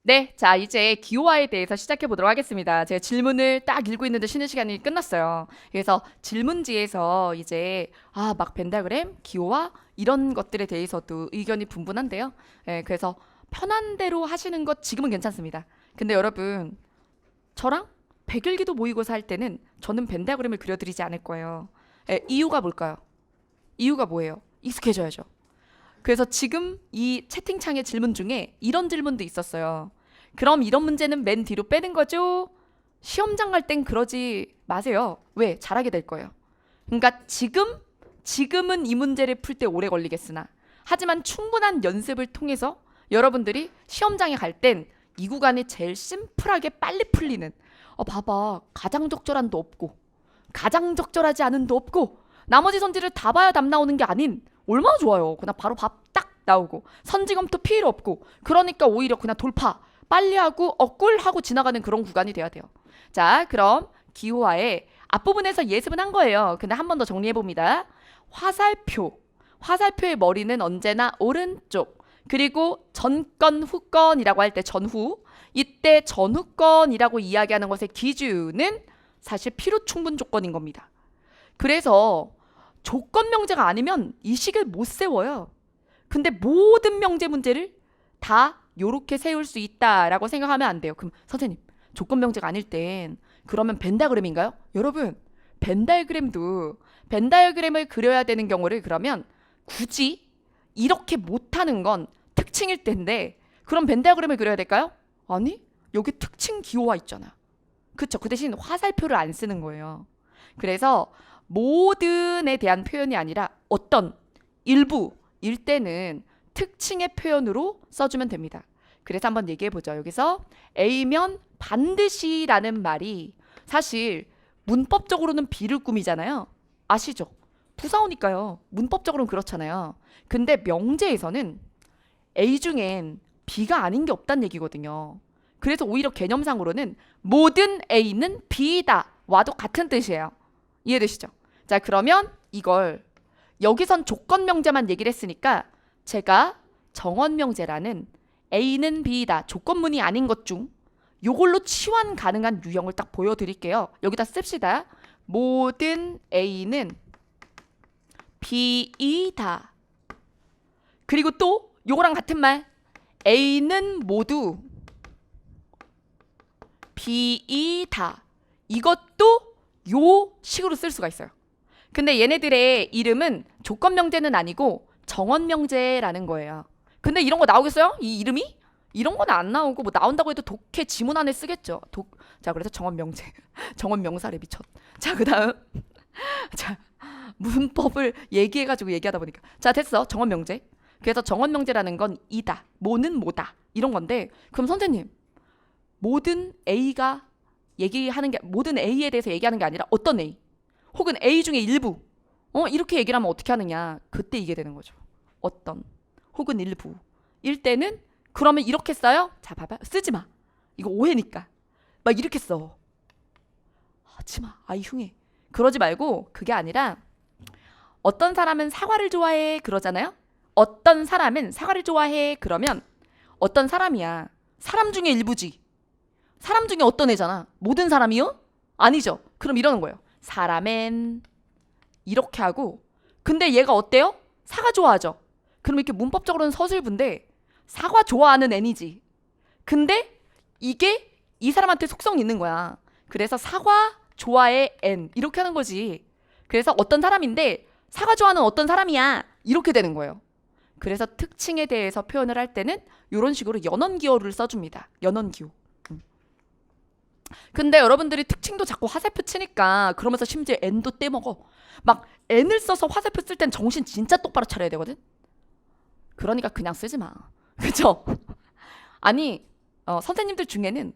네, 자, 이제 기호화에 대해서 시작해 보도록 하겠습니다. 제가 질문을 딱 읽고 있는데 쉬는 시간이 끝났어요. 그래서 질문지에서 이제 막 벤다그램, 기호화 이런 것들에 대해서도 의견이 분분한데요. 예, 그래서 편한 대로 하시는 것 지금은 괜찮습니다. 근데 여러분, 저랑 백일기도 모의고사 할 때는 저는 벤다그램을 그려드리지 않을 거예요. 예, 이유가 뭘까요? 이유가 뭐예요? 익숙해져야죠. 그래서 지금 이 채팅창의 질문 중에 이런 질문도 있었어요. 그럼 이런 문제는 맨 뒤로 빼는 거죠? 시험장 갈 땐 그러지 마세요. 왜? 잘하게 될 거예요. 그러니까 지금은 이 문제를 풀 때 오래 걸리겠으나 하지만 충분한 연습을 통해서 여러분들이 시험장에 갈 땐 이 구간이 제일 심플하게 빨리 풀리는 봐봐. 가장 적절한도 없고 가장 적절하지 않은도 없고 나머지 선지를 다 봐야 답 나오는 게 아닌 얼마나 좋아요. 그냥 바로 밥 딱 나오고 선지검도 필요 없고 그러니까 오히려 그냥 돌파 빨리 하고 꿀 하고 지나가는 그런 구간이 돼야 돼요. 자, 그럼 기호화의 앞부분에서 예습은 한 거예요. 근데 한 번 더 정리해 봅니다. 화살표의 머리는 언제나 오른쪽. 그리고 전건 후건이라고 할 때 전후. 이때 전후건이라고 이야기하는 것의 기준은 사실 필요 충분 조건인 겁니다. 그래서 조건 명제가 아니면 이 식을 못 세워요. 근데 모든 명제 문제를 다 요렇게 세울 수 있다라고 생각하면 안 돼요. 그럼 선생님, 조건 명제가 아닐 땐 그러면 벤다그램인가요? 여러분, 벤다이어그램을 그려야 되는 경우를 그러면 굳이 이렇게 못하는 건 특징일 텐데 그럼 벤다이어그램을 그려야 될까요? 아니, 여기 특징 기호화 있잖아. 그쵸? 그 대신 화살표를 안 쓰는 거예요. 그래서 모든에 대한 표현이 아니라 어떤 일부일 때는 특징의 표현으로 써주면 됩니다. 그래서 한번 얘기해보죠. 여기서 A면 반드시라는 말이 사실 문법적으로는 B를 꾸미잖아요. 아시죠? 부사어니까요. 문법적으로는 그렇잖아요. 근데 명제에서는 A 중엔 B가 아닌 게 없다는 얘기거든요. 그래서 오히려 개념상으로는 모든 A는 B다 와도 같은 뜻이에요. 이해되시죠? 자, 그러면 이걸 여기선 조건 명제만 얘기를 했으니까 제가 정원 명제라는 A는 B다 조건문이 아닌 것 중 요걸로 치환 가능한 유형을 딱 보여드릴게요. 여기다 씁시다. 모든 A는 B이다. 그리고 또 요거랑 같은 말 A는 모두 B이다. 이것도 요 식으로 쓸 수가 있어요. 근데 얘네들의 이름은 조건 명제는 아니고 정원 명제라는 거예요. 근데 이런 거 나오겠어요? 이 이름이? 이런 건 안 나오고 뭐 나온다고 해도 독해 지문 안에 쓰겠죠. 자, 그래서 정원 명제. 정원 명사래 미쳤. 자, 그다음 자, 문법을 얘기해가지고 얘기하다 보니까 자, 됐어. 정원 명제. 그래서 정원 명제라는 건 이다. 뭐는 뭐다. 이런 건데 그럼 선생님 모든 A가 얘기하는 게 모든 A에 대해서 얘기하는 게 아니라 어떤 A 혹은 A 중에 일부 이렇게 얘기를 하면 어떻게 하느냐 그때 이게 되는 거죠. 어떤 혹은 일부일 때는 그러면 이렇게 써요? 자, 봐봐. 쓰지 마. 이거 오해니까. 막 이렇게 써. 하지 마. 아이 흉해. 그러지 말고 그게 아니라 어떤 사람은 사과를 좋아해 그러잖아요. 어떤 사람은 사과를 좋아해 그러면 어떤 사람이야. 사람 중에 일부지. 사람 중에 어떤 애잖아. 모든 사람이요? 아니죠. 그럼 이러는 거예요. 사람은 이렇게 하고 근데 얘가 어때요? 사과 좋아하죠. 그럼 이렇게 문법적으로는 서술부인데 사과 좋아하는 애니지. 근데 이게 이 사람한테 속성이 있는 거야. 그래서 사과 좋아해 N 이렇게 하는 거지. 그래서 어떤 사람인데 사과 좋아하는 어떤 사람이야 이렇게 되는 거예요. 그래서 특징에 대해서 표현을 할 때는 이런 식으로 연원기호를 써줍니다. 연원기호. 근데 여러분들이 특징도 자꾸 화살표 치니까 그러면서 심지어 N도 떼먹어. 막 N을 써서 화살표 쓸 땐 정신 진짜 똑바로 차려야 되거든. 그러니까 그냥 쓰지 마. 그쵸? 아니 선생님들 중에는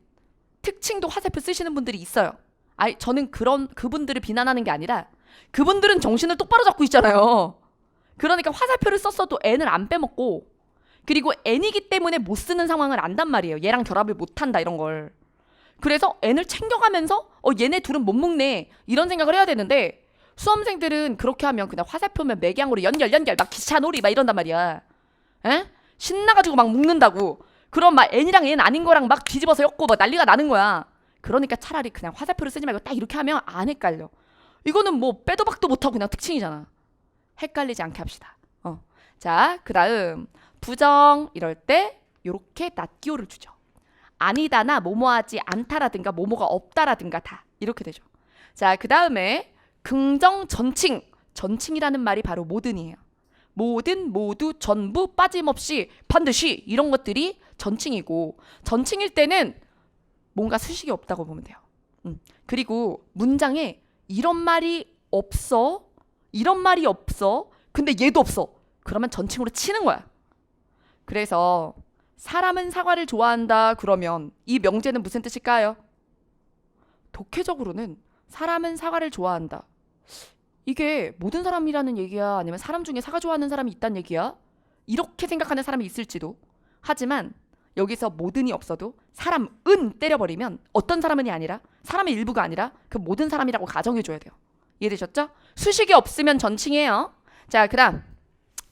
특징도 화살표 쓰시는 분들이 있어요. 아니 저는 그분들을 비난하는 게 아니라 그분들은 정신을 똑바로 잡고 있잖아요. 그러니까 화살표를 썼어도 N을 안 빼먹고 그리고 N이기 때문에 못 쓰는 상황을 안단 말이에요. 얘랑 결합을 못한다 이런 걸. 그래서 N을 챙겨가면서 얘네 둘은 못 먹네 이런 생각을 해야 되는데 수험생들은 그렇게 하면 그냥 화살표면 매개항으로 연결 막 기차놀이 막 이런단 말이야. 에? 신나가지고 막 묶는다고. 그럼 막 n이랑 n 아닌 거랑 막 뒤집어서 엮고 막 난리가 나는 거야. 그러니까 차라리 그냥 화살표를 쓰지 말고 딱 이렇게 하면 안 헷갈려. 이거는 뭐 빼도 박도 못하고 그냥 특징이잖아. 헷갈리지 않게 합시다. 자, 그 다음 부정 이럴 때 요렇게 낫기호를 주죠. 아니다나 뭐뭐하지 않다라든가 뭐뭐가 없다라든가 다 이렇게 되죠. 자, 그 다음에 긍정 전칭. 전칭이라는 말이 바로 모든이에요. 모든, 모두, 전부, 빠짐없이, 반드시 이런 것들이 전칭이고, 전칭일 때는 뭔가 수식이 없다고 보면 돼요. 그리고 문장에 이런 말이 없어, 이런 말이 없어, 근데 얘도 없어. 그러면 전칭으로 치는 거야. 그래서 사람은 사과를 좋아한다 그러면 이 명제는 무슨 뜻일까요? 독해적으로는 사람은 사과를 좋아한다. 이게 모든 사람이라는 얘기야? 아니면 사람 중에 사과 좋아하는 사람이 있다는 얘기야? 이렇게 생각하는 사람이 있을지도. 하지만 여기서 모든이 없어도 사람은 때려버리면 어떤 사람은이 아니라 사람의 일부가 아니라 그 모든 사람이라고 가정해줘야 돼요. 이해되셨죠? 수식이 없으면 전칭이에요. 자, 그 다음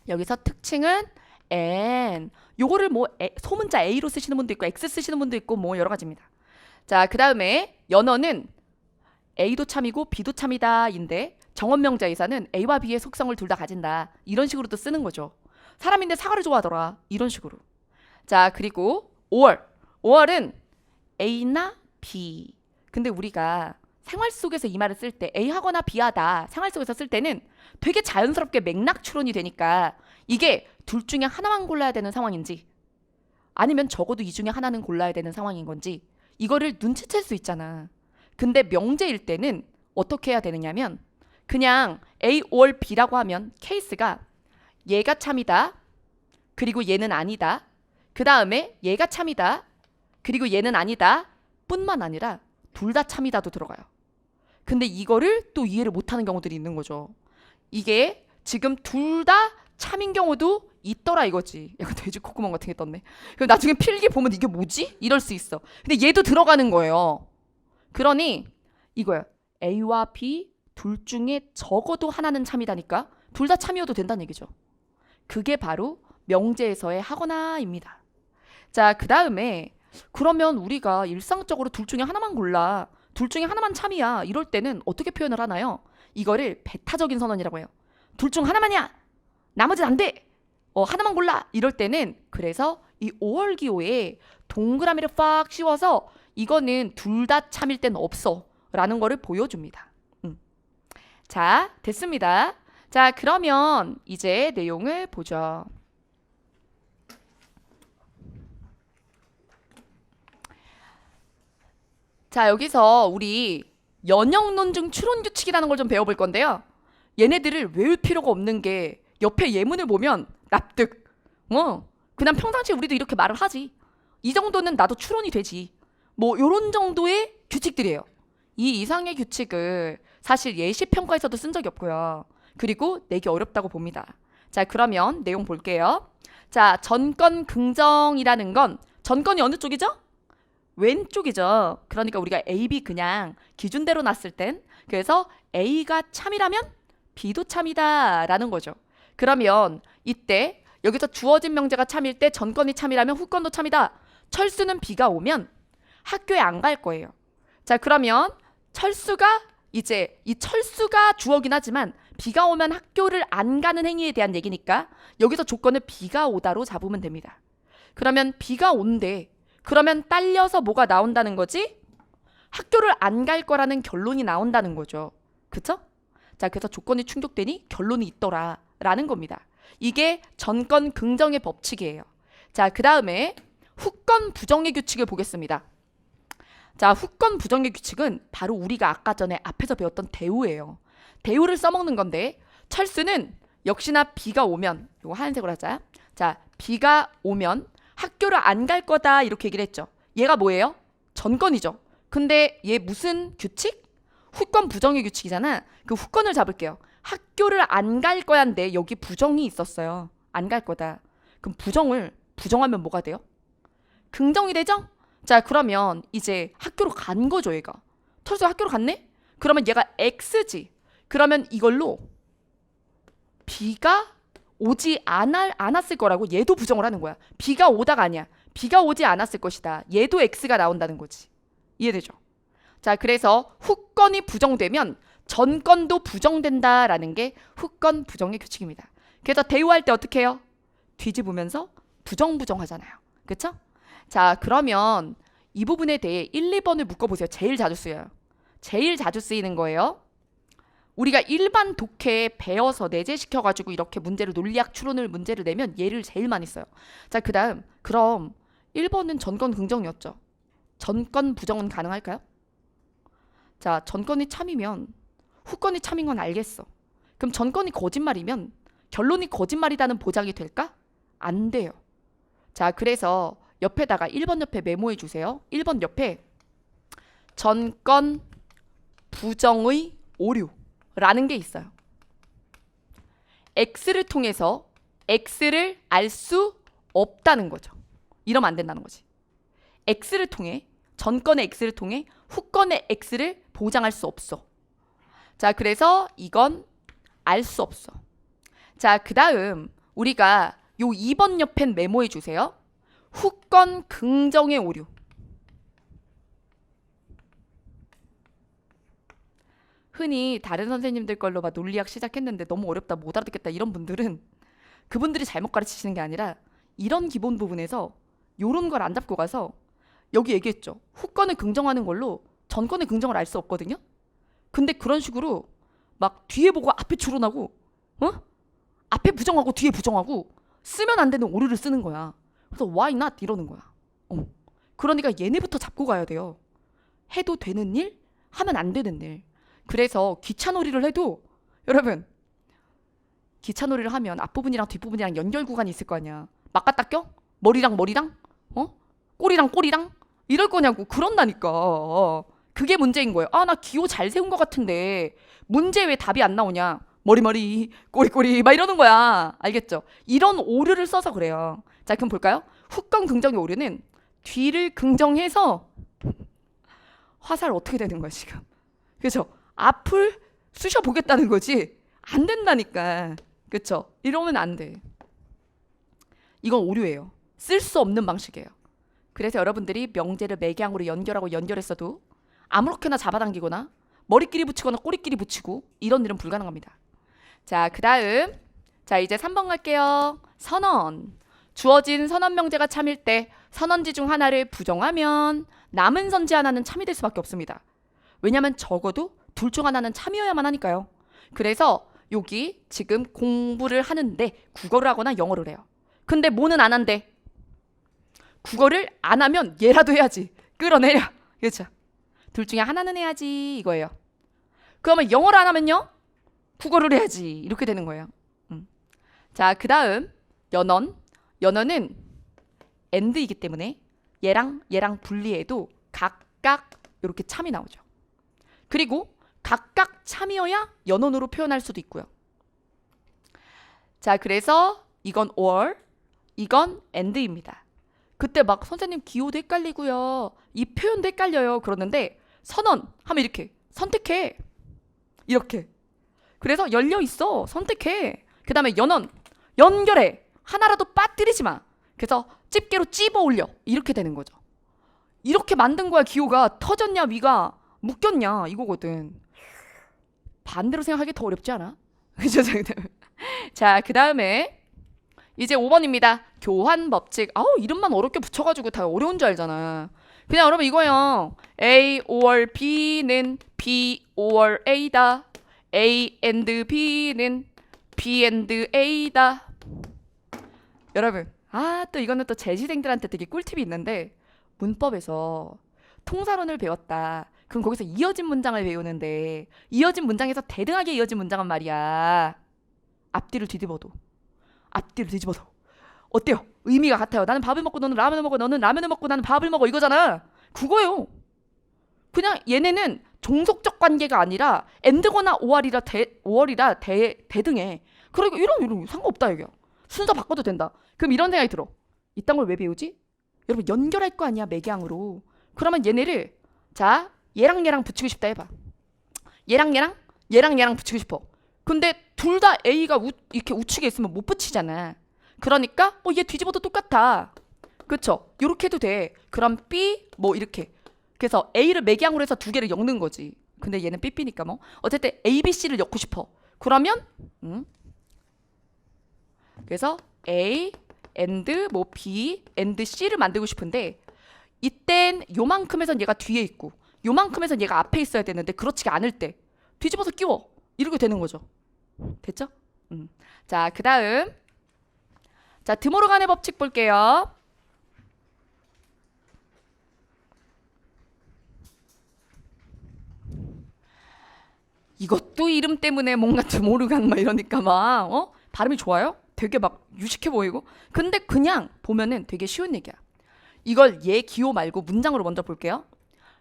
여기서 특징은 n. 요거를 뭐 소문자 a로 쓰시는 분도 있고 x 쓰시는 분도 있고 뭐 여러 가지입니다. 자, 그 다음에 연어는 a도 참이고 b도 참이다인데 정언명자의사는 a와 b의 속성을 둘 다 가진다. 이런 식으로도 쓰는 거죠. 사람인데 사과를 좋아하더라. 이런 식으로. 자, 그리고 5월. 5월은 a나 b. 근데 우리가 생활 속에서 이 말을 쓸 때 A 하거나 B 하다 생활 속에서 쓸 때는 되게 자연스럽게 맥락 추론이 되니까 이게 둘 중에 하나만 골라야 되는 상황인지 아니면 적어도 이 중에 하나는 골라야 되는 상황인 건지 이거를 눈치챌 수 있잖아. 근데 명제일 때는 어떻게 해야 되느냐면 그냥 A or B라고 하면 케이스가 얘가 참이다. 그리고 얘는 아니다. 그 다음에 얘가 참이다. 그리고 얘는 아니다. 뿐만 아니라 둘 다 참이다도 들어가요. 근데 이거를 또 이해를 못하는 경우들이 있는 거죠. 이게 지금 둘 다 참인 경우도 있더라 이거지. 약간 돼지 콧구멍 같은 게 떴네. 그럼 나중에 필기 보면 이게 뭐지? 이럴 수 있어. 근데 얘도 들어가는 거예요. 그러니 이거야. A와 B 둘 중에 적어도 하나는 참이다니까 둘 다 참이어도 된다는 얘기죠. 그게 바로 명제에서의 하거나입니다. 자, 그 다음에 그러면 우리가 일상적으로 둘 중에 하나만 골라. 둘 중에 하나만 참이야. 이럴 때는 어떻게 표현을 하나요? 이거를 배타적인 선언이라고 해요. 둘 중 하나만이야. 나머지는 안 돼. 하나만 골라. 이럴 때는 그래서 이 5월 기호에 동그라미를 팍 씌워서 이거는 둘 다 참일 때는 없어. 라는 거를 보여줍니다. 자, 됐습니다. 자, 그러면 이제 내용을 보죠. 자, 여기서 우리 연역논증 추론규칙이라는 걸 좀 배워볼 건데요. 얘네들을 외울 필요가 없는 게 옆에 예문을 보면 납득. 그냥 평상시에 우리도 이렇게 말을 하지. 이 정도는 나도 추론이 되지. 뭐 요런 정도의 규칙들이에요. 이 이상의 규칙을 사실 예시평가에서도 쓴 적이 없고요. 그리고 내기 어렵다고 봅니다. 자, 그러면 내용 볼게요. 자, 전권 긍정이라는 건 전권이 어느 쪽이죠? 왼쪽이죠. 그러니까 우리가 A, B 그냥 기준대로 놨을 땐 그래서 A가 참이라면 B도 참이다 라는 거죠. 그러면 이때 여기서 주어진 명제가 참일 때 전권이 참이라면 후권도 참이다. 철수는 B가 오면 학교에 안 갈 거예요. 자, 그러면 철수가 이제 이 철수가 주어긴 하지만 B가 오면 학교를 안 가는 행위에 대한 얘기니까 여기서 조건을 B가 오다로 잡으면 됩니다. 그러면 B가 온대. 그러면 딸려서 뭐가 나온다는 거지? 학교를 안 갈 거라는 결론이 나온다는 거죠. 그쵸? 자, 그래서 조건이 충족되니 결론이 있더라 라는 겁니다. 이게 전권 긍정의 법칙이에요. 자, 그 다음에 후권 부정의 규칙을 보겠습니다. 자, 후권 부정의 규칙은 바로 우리가 아까 전에 앞에서 배웠던 대우예요. 대우를 써먹는 건데 철수는 역시나 B가 오면 이거 하얀색으로 하자. 자, B가 오면 학교를 안 갈 거다 이렇게 얘기를 했죠. 얘가 뭐예요? 전권이죠. 근데 얘 무슨 규칙? 후권 부정의 규칙이잖아. 그 후권을 잡을게요. 학교를 안 갈 거야인데 여기 부정이 있었어요. 안 갈 거다. 그럼 부정을 부정하면 뭐가 돼요? 긍정이 되죠? 자, 그러면 이제 학교로 간 거죠, 얘가. 철수 학교로 갔네? 그러면 얘가 X지. 그러면 이걸로 B가 오지 않았을 거라고 얘도 부정을 하는 거야. B가 오다가 아니야. B가 오지 않았을 것이다. 얘도 X가 나온다는 거지. 이해되죠? 자, 그래서 후건이 부정되면 전건도 부정된다라는 게 후건 부정의 규칙입니다. 그래서 대우할 때 어떻게 해요? 뒤집으면서 부정하잖아요. 그쵸? 자, 그러면 이 부분에 대해 1, 2번을 묶어보세요. 제일 자주 쓰여요. 제일 자주 쓰이는 거예요. 우리가 일반 독해에 배워서 내재시켜가지고 이렇게 문제를 논리학 추론을 문제를 내면 얘를 제일 많이 써요. 자, 그 다음 그럼 1번은 전건 긍정이었죠. 전건 부정은 가능할까요? 자, 전건이 참이면 후건이 참인 건 알겠어. 그럼 전건이 거짓말이면 결론이 거짓말이라는 보장이 될까? 안 돼요. 자, 그래서 옆에다가 1번 옆에 메모해 주세요. 1번 옆에 전건 부정의 오류라는 게 있어요. X를 통해서 X를 알 수 없다는 거죠. 이러면 안 된다는 거지. X를 통해, 전건의 X를 통해 후건의 X를 보장할 수 없어. 자, 그래서 이건 알 수 없어. 자, 그 다음 우리가 요 2번 옆엔 메모해 주세요. 후건 긍정의 오류. 흔히 다른 선생님들 걸로 막 논리학 시작했는데 너무 어렵다, 못 알아듣겠다 이런 분들은 그분들이 잘못 가르치시는 게 아니라 이런 기본 부분에서 요런 걸 안 잡고 가서 여기 얘기했죠. 후건을 긍정하는 걸로 전건의 긍정을 알 수 없거든요. 근데 그런 식으로 막 뒤에 보고 앞에 추론하고 앞에 부정하고 뒤에 부정하고 쓰면 안 되는 오류를 쓰는 거야. 그래서 why not 이러는 거야. 그러니까 얘네부터 잡고 가야 돼요. 해도 되는 일, 하면 안 되는 일. 그래서 기차놀이를 해도 여러분 기차놀이를 하면 앞부분이랑 뒷부분이랑 연결 구간이 있을 거 아니야. 막 갖다 껴? 머리랑 꼬리랑 꼬리랑 이럴 거냐고. 그런다니까. 그게 문제인 거예요. 아, 나 기호 잘 세운 것 같은데 문제 왜 답이 안 나오냐. 머리 꼬리 막 이러는 거야. 알겠죠? 이런 오류를 써서 그래요. 자, 그럼 볼까요? 후건 긍정의 오류는 뒤를 긍정해서 화살 어떻게 되는 거야 지금. 그래서 앞을 쑤셔 보겠다는 거지. 안 된다니까. 그쵸? 이러면 안 돼. 이건 오류예요. 쓸 수 없는 방식이에요. 그래서 여러분들이 명제를 매개항으로 연결하고 연결했어도 아무렇게나 잡아당기거나 머리끼리 붙이거나 꼬리끼리 붙이고 이런 일은 불가능합니다. 자, 그 다음 자, 이제 3번 갈게요. 선언. 주어진 선언 명제가 참일 때 선언지 중 하나를 부정하면 남은 선지 하나는 참이 될 수밖에 없습니다. 왜냐면 적어도 둘 중 하나는 참이어야만 하니까요. 그래서 여기 지금 공부를 하는데 국어를 하거나 영어를 해요. 근데 뭐는 안 한대. 국어를 안 하면 얘라도 해야지. 끌어내려. 그렇죠? 둘 중에 하나는 해야지 이거예요. 그러면 영어를 안 하면요? 국어를 해야지. 이렇게 되는 거예요. 자, 그 다음 연언. 연언은 and이기 때문에 얘랑 분리해도 각각 이렇게 참이 나오죠. 그리고 각각 참이어야 연언으로 표현할 수도 있고요. 자, 그래서 이건 or, 이건 and입니다. 그때 막 선생님 기호도 헷갈리고요. 이 표현도 헷갈려요. 그러는데 선언 하면 이렇게 선택해. 이렇게. 그래서 열려 있어. 선택해. 그 다음에 연언. 연결해. 하나라도 빠뜨리지 마. 그래서 집게로 찝어 올려. 이렇게 되는 거죠. 이렇게 만든 거야. 기호가 터졌냐 위가 묶였냐 이거거든. 반대로 생각하기 더 어렵지 않아? 그죠? 자, 그 다음에 이제 5번입니다. 교환 법칙. 아우, 이름만 어렵게 붙여가지고 다 어려운 줄 알잖아. 그냥 여러분 이거요. A or B는 B or A다. A and B는 B and A다. 여러분, 또 이거는 또 재시생들한테 되게 꿀팁이 있는데 문법에서 통사론을 배웠다. 그럼 거기서 이어진 문장을 배우는데 이어진 문장에서 대등하게 이어진 문장은 말이야. 앞뒤를 뒤집어도 어때요? 의미가 같아요. 나는 밥을 먹고 너는 라면을 먹어. 너는 라면을 먹고 나는 밥을 먹어. 이거잖아. 그거예요. 그냥 얘네는 종속적 관계가 아니라 and거나 or이라 대등해. 그러니까 이런 상관없다 이게. 순서 바꿔도 된다. 그럼 이런 생각이 들어. 이딴 걸 왜 배우지? 여러분 연결할 거 아니야 매개항으로. 그러면 얘네를 자 얘랑 붙이고 싶다 해봐. 얘랑 붙이고 싶어. 근데 둘 다 A가 이렇게 우측에 있으면 못 붙이잖아. 그러니까 얘 뒤집어도 똑같아. 그쵸? 요렇게 해도 돼. 그럼 B 뭐 이렇게. 그래서 A를 매개항으로 해서 두 개를 엮는 거지. 근데 얘는 삐삐니까 뭐. 어쨌든 A, B, C를 엮고 싶어. 그러면 그래서 A and 뭐 B and C를 만들고 싶은데 이땐 요만큼에선 얘가 뒤에 있고 요만큼에선 얘가 앞에 있어야 되는데 그렇지가 않을 때 뒤집어서 끼워. 이렇게 되는 거죠. 됐죠? 자, 그 다음 자, 드모르간의 법칙 볼게요. 이것도 이름 때문에 뭔가 드모르간 막 이러니까 막 발음이 좋아요? 되게 막 유식해 보이고 근데 그냥 보면은 되게 쉬운 얘기야. 이걸 얘 기호 말고 문장으로 먼저 볼게요.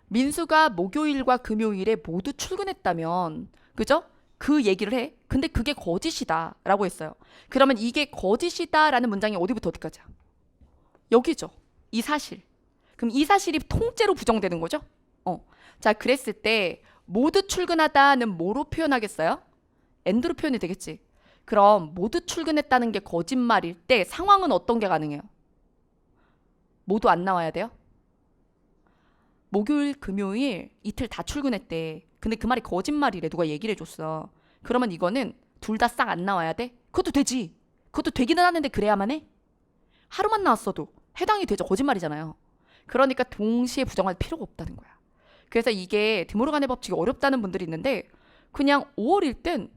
민수가 목요일과 금요일에 모두 출근했다면 그죠? 그 얘기를 해. 근데 그게 거짓이다 라고 했어요. 그러면 이게 거짓이다 라는 문장이 어디부터 어디까지야? 여기죠. 이 사실. 그럼 이 사실이 통째로 부정되는 거죠? 자, 그랬을 때 모두 출근하다는 뭐로 표현하겠어요? and로 표현이 되겠지. 그럼 모두 출근했다는 게 거짓말일 때 상황은 어떤 게 가능해요? 모두 안 나와야 돼요? 목요일, 금요일 이틀 다 출근했대. 근데 그 말이 거짓말이래. 누가 얘기를 해줬어. 그러면 이거는 둘 다 싹 안 나와야 돼? 그것도 되지. 그것도 되기는 하는데 그래야만 해? 하루만 나왔어도 해당이 되죠. 거짓말이잖아요. 그러니까 동시에 부정할 필요가 없다는 거야. 그래서 이게 드모르간의 법칙이 어렵다는 분들이 있는데 그냥 5월일 땐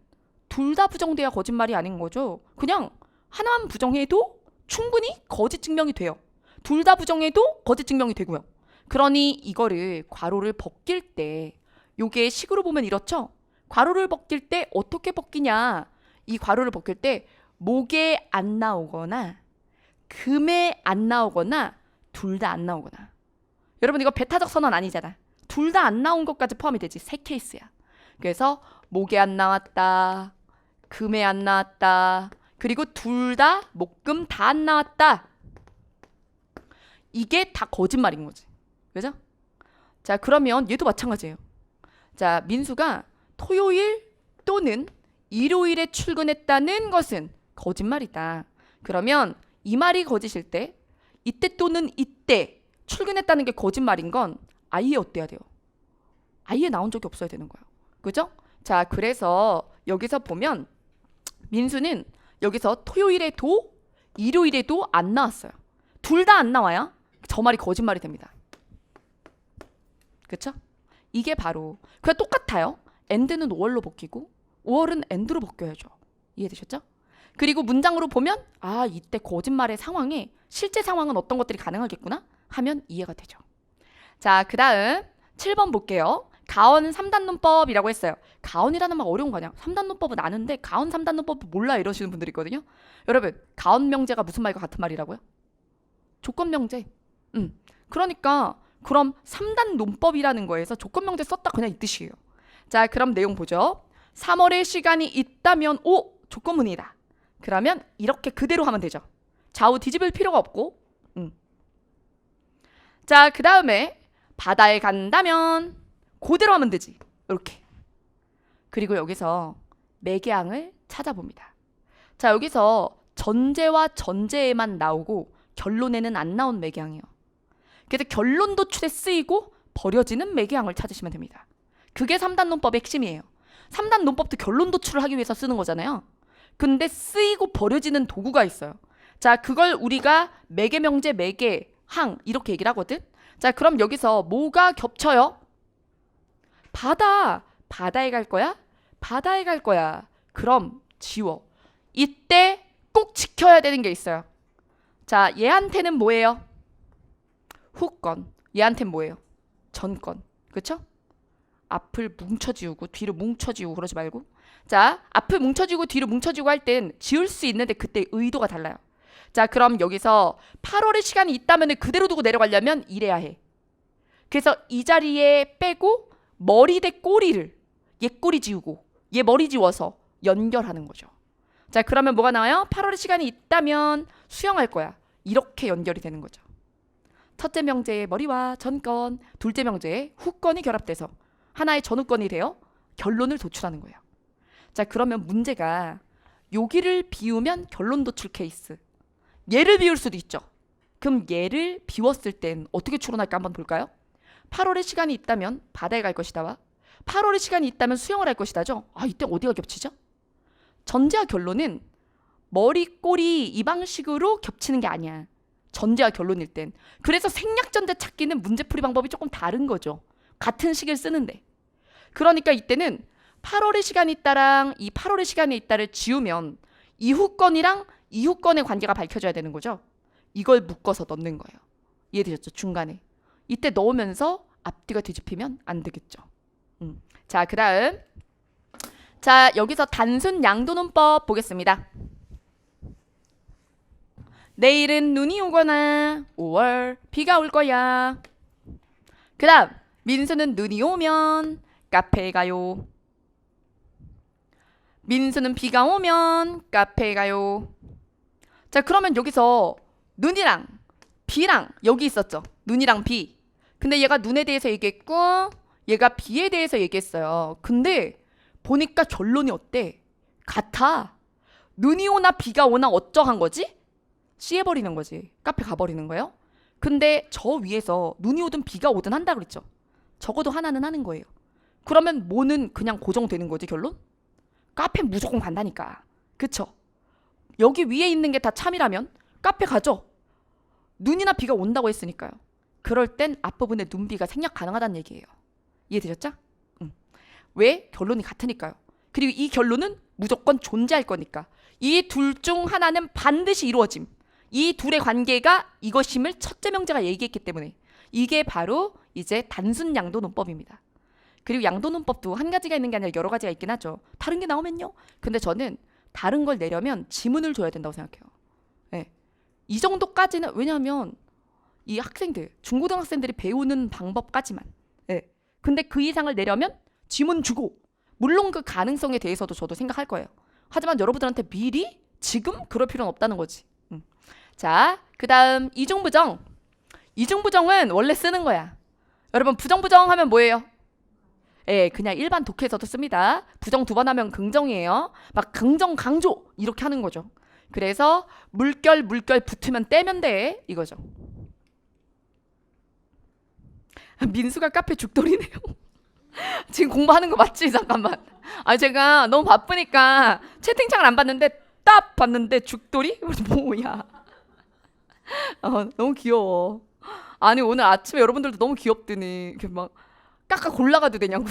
둘 다 부정돼야 거짓말이 아닌 거죠. 그냥 하나만 부정해도 충분히 거짓 증명이 돼요. 둘 다 부정해도 거짓 증명이 되고요. 그러니 이거를 괄호를 벗길 때 요게 식으로 보면 이렇죠? 괄호를 벗길 때 어떻게 벗기냐? 이 괄호를 벗길 때 목에 안 나오거나 금에 안 나오거나 둘 다 안 나오거나. 여러분 이거 배타적 선언 아니잖아. 둘 다 안 나온 것까지 포함이 되지. 세 케이스야. 그래서 목에 안 나왔다. 금에 안 나왔다. 그리고 둘 다 목금 다 안 나왔다. 이게 다 거짓말인 거지. 그죠? 자, 그러면 얘도 마찬가지예요. 자, 민수가 토요일 또는 일요일에 출근했다는 것은 거짓말이다. 그러면 이 말이 거짓일 때 이때 또는 이때 출근했다는 게 거짓말인 건 아예 어때야 돼요? 아예 나온 적이 없어야 되는 거예요. 그죠? 자, 그래서 여기서 보면 민수는 여기서 토요일에도 일요일에도 안 나왔어요. 둘 다 안 나와야 저 말이 거짓말이 됩니다. 그쵸? 이게 바로 그냥 똑같아요. and는 5월로 벗기고 5월은 and로 벗겨야죠. 이해되셨죠? 그리고 문장으로 보면 아, 이때 거짓말의 상황에 실제 상황은 어떤 것들이 가능하겠구나 하면 이해가 되죠. 자, 그 다음 7번 볼게요. 가언 3단 논법이라고 했어요. 가언이라는 말 어려운 거 아니야? 3단 논법은 아는데 가언 3단 논법 몰라 이러시는 분들이 있거든요. 여러분 가언 명제가 무슨 말과 같은 말이라고요? 조건 명제. 그러니까 그럼 3단 논법이라는 거에서 조건 명제 썼다 그냥 이 뜻이에요. 자, 그럼 내용 보죠. 3월에 시간이 있다면 오 조건문이다. 그러면 이렇게 그대로 하면 되죠. 좌우 뒤집을 필요가 없고. 자, 그 다음에 바다에 간다면 그대로 하면 되지. 이렇게. 그리고 여기서 매개항을 찾아봅니다. 자, 여기서 전제와 전제에만 나오고 결론에는 안 나온 매개항이에요. 그래서 결론 도출에 쓰이고 버려지는 매개항을 찾으시면 됩니다. 그게 3단 논법의 핵심이에요. 3단 논법도 결론 도출을 하기 위해서 쓰는 거잖아요. 근데 쓰이고 버려지는 도구가 있어요. 자, 그걸 우리가 매개명제, 매개항 이렇게 얘기를 하거든. 자, 그럼 여기서 뭐가 겹쳐요? 바다에 갈 거야? 바다에 갈 거야. 그럼 지워. 이때 꼭 지켜야 되는 게 있어요. 자, 얘한테는 뭐예요? 후건. 얘한테는 뭐예요? 전건. 그쵸? 앞을 뭉쳐지우고 뒤로 뭉쳐지우고 그러지 말고. 자, 앞을 뭉쳐지우고 뒤로 뭉쳐지우고 할 땐 지울 수 있는데 그때 의도가 달라요. 자, 그럼 여기서 8월에 시간이 있다면 그대로 두고 내려가려면 이래야 해. 그래서 이 자리에 빼고 머리 대 꼬리를 얘 꼬리 지우고 얘 머리 지워서 연결하는 거죠. 자, 그러면 뭐가 나와요? 8월에 시간이 있다면 수영할 거야. 이렇게 연결이 되는 거죠. 첫째 명제의 머리와 전건, 둘째 명제의 후건이 결합돼서 하나의 전후건이 되어 결론을 도출하는 거예요. 자, 그러면 문제가 여기를 비우면 결론 도출 케이스. 얘를 비울 수도 있죠. 그럼 얘를 비웠을 땐 어떻게 추론할까 한번 볼까요? 8월에 시간이 있다면 바다에 갈 것이다와 8월에 시간이 있다면 수영을 할 것이다죠. 아, 이때 어디가 겹치죠? 전제와 결론은 머리, 꼬리 이 방식으로 겹치는 게 아니야. 전제와 결론일 땐. 그래서 생략전제 찾기는 문제풀이 방법이 조금 다른 거죠. 같은 식을 쓰는데. 그러니까 이때는 8월의 시간이 있다랑 이 8월의 시간이 있다를 지우면 이후 건이랑 이후 건의 관계가 밝혀져야 되는 거죠. 이걸 묶어서 넣는 거예요. 이해되셨죠? 중간에. 이때 넣으면서 앞뒤가 뒤집히면 안 되겠죠. 자, 그 다음. 자, 여기서 단순 양도논법 보겠습니다. 내일은 눈이 오거나 5월 비가 올 거야. 그 다음 민수는 눈이 오면 카페에 가요. 민수는 비가 오면 카페에 가요. 자, 그러면 여기서 눈이랑 비랑 여기 있었죠. 눈이랑 비. 근데 얘가 눈에 대해서 얘기했고 얘가 비에 대해서 얘기했어요. 근데 보니까 결론이 어때? 같아. 눈이 오나 비가 오나 어쩌한 거지? 씨해버리는 거지. 카페 가버리는 거예요. 근데 저 위에서 눈이 오든 비가 오든 한다 그랬죠. 적어도 하나는 하는 거예요. 그러면 뭐는 그냥 고정되는 거지 결론? 카페 무조건 간다니까. 그쵸? 여기 위에 있는 게 다 참이라면 카페 가죠. 눈이나 비가 온다고 했으니까요. 그럴 땐 앞부분에 눈비가 생략 가능하다는 얘기예요. 이해되셨죠? 왜? 결론이 같으니까요. 그리고 이 결론은 무조건 존재할 거니까. 이 둘 중 하나는 반드시 이루어짐. 이 둘의 관계가 이것임을 첫째 명제가 얘기했기 때문에 이게 바로 이제 단순 양도논법입니다. 그리고 양도논법도 한 가지가 있는 게 아니라 여러 가지가 있긴 하죠. 다른 게 나오면요. 근데 저는 다른 걸 내려면 지문을 줘야 된다고 생각해요. 네. 이 정도까지는 왜냐하면 이 학생들, 중고등학생들이 배우는 방법까지만. 네. 근데 그 이상을 내려면 지문 주고 물론 그 가능성에 대해서도 저도 생각할 거예요. 하지만 여러분들한테 미리 지금 그럴 필요는 없다는 거지. 자, 그 다음 이중부정. 이중부정은 원래 쓰는 거야. 여러분 부정부정 하면 뭐예요? 예, 그냥 일반 독해에서도 씁니다. 부정 2번 하면 긍정이에요. 막 긍정 강조 이렇게 하는 거죠. 그래서 물결 붙으면 떼면 돼 이거죠. 민수가 카페 죽돌이네요. 지금 공부하는 거 맞지? 잠깐만. 아, 제가 너무 바쁘니까 채팅창을 안 봤는데 딱 봤는데 죽돌이? 뭐야? 너무 귀여워. 아니 오늘 아침에 여러분들도 너무 귀엽더니 이렇게 막 깎아 골라가도 되냐고.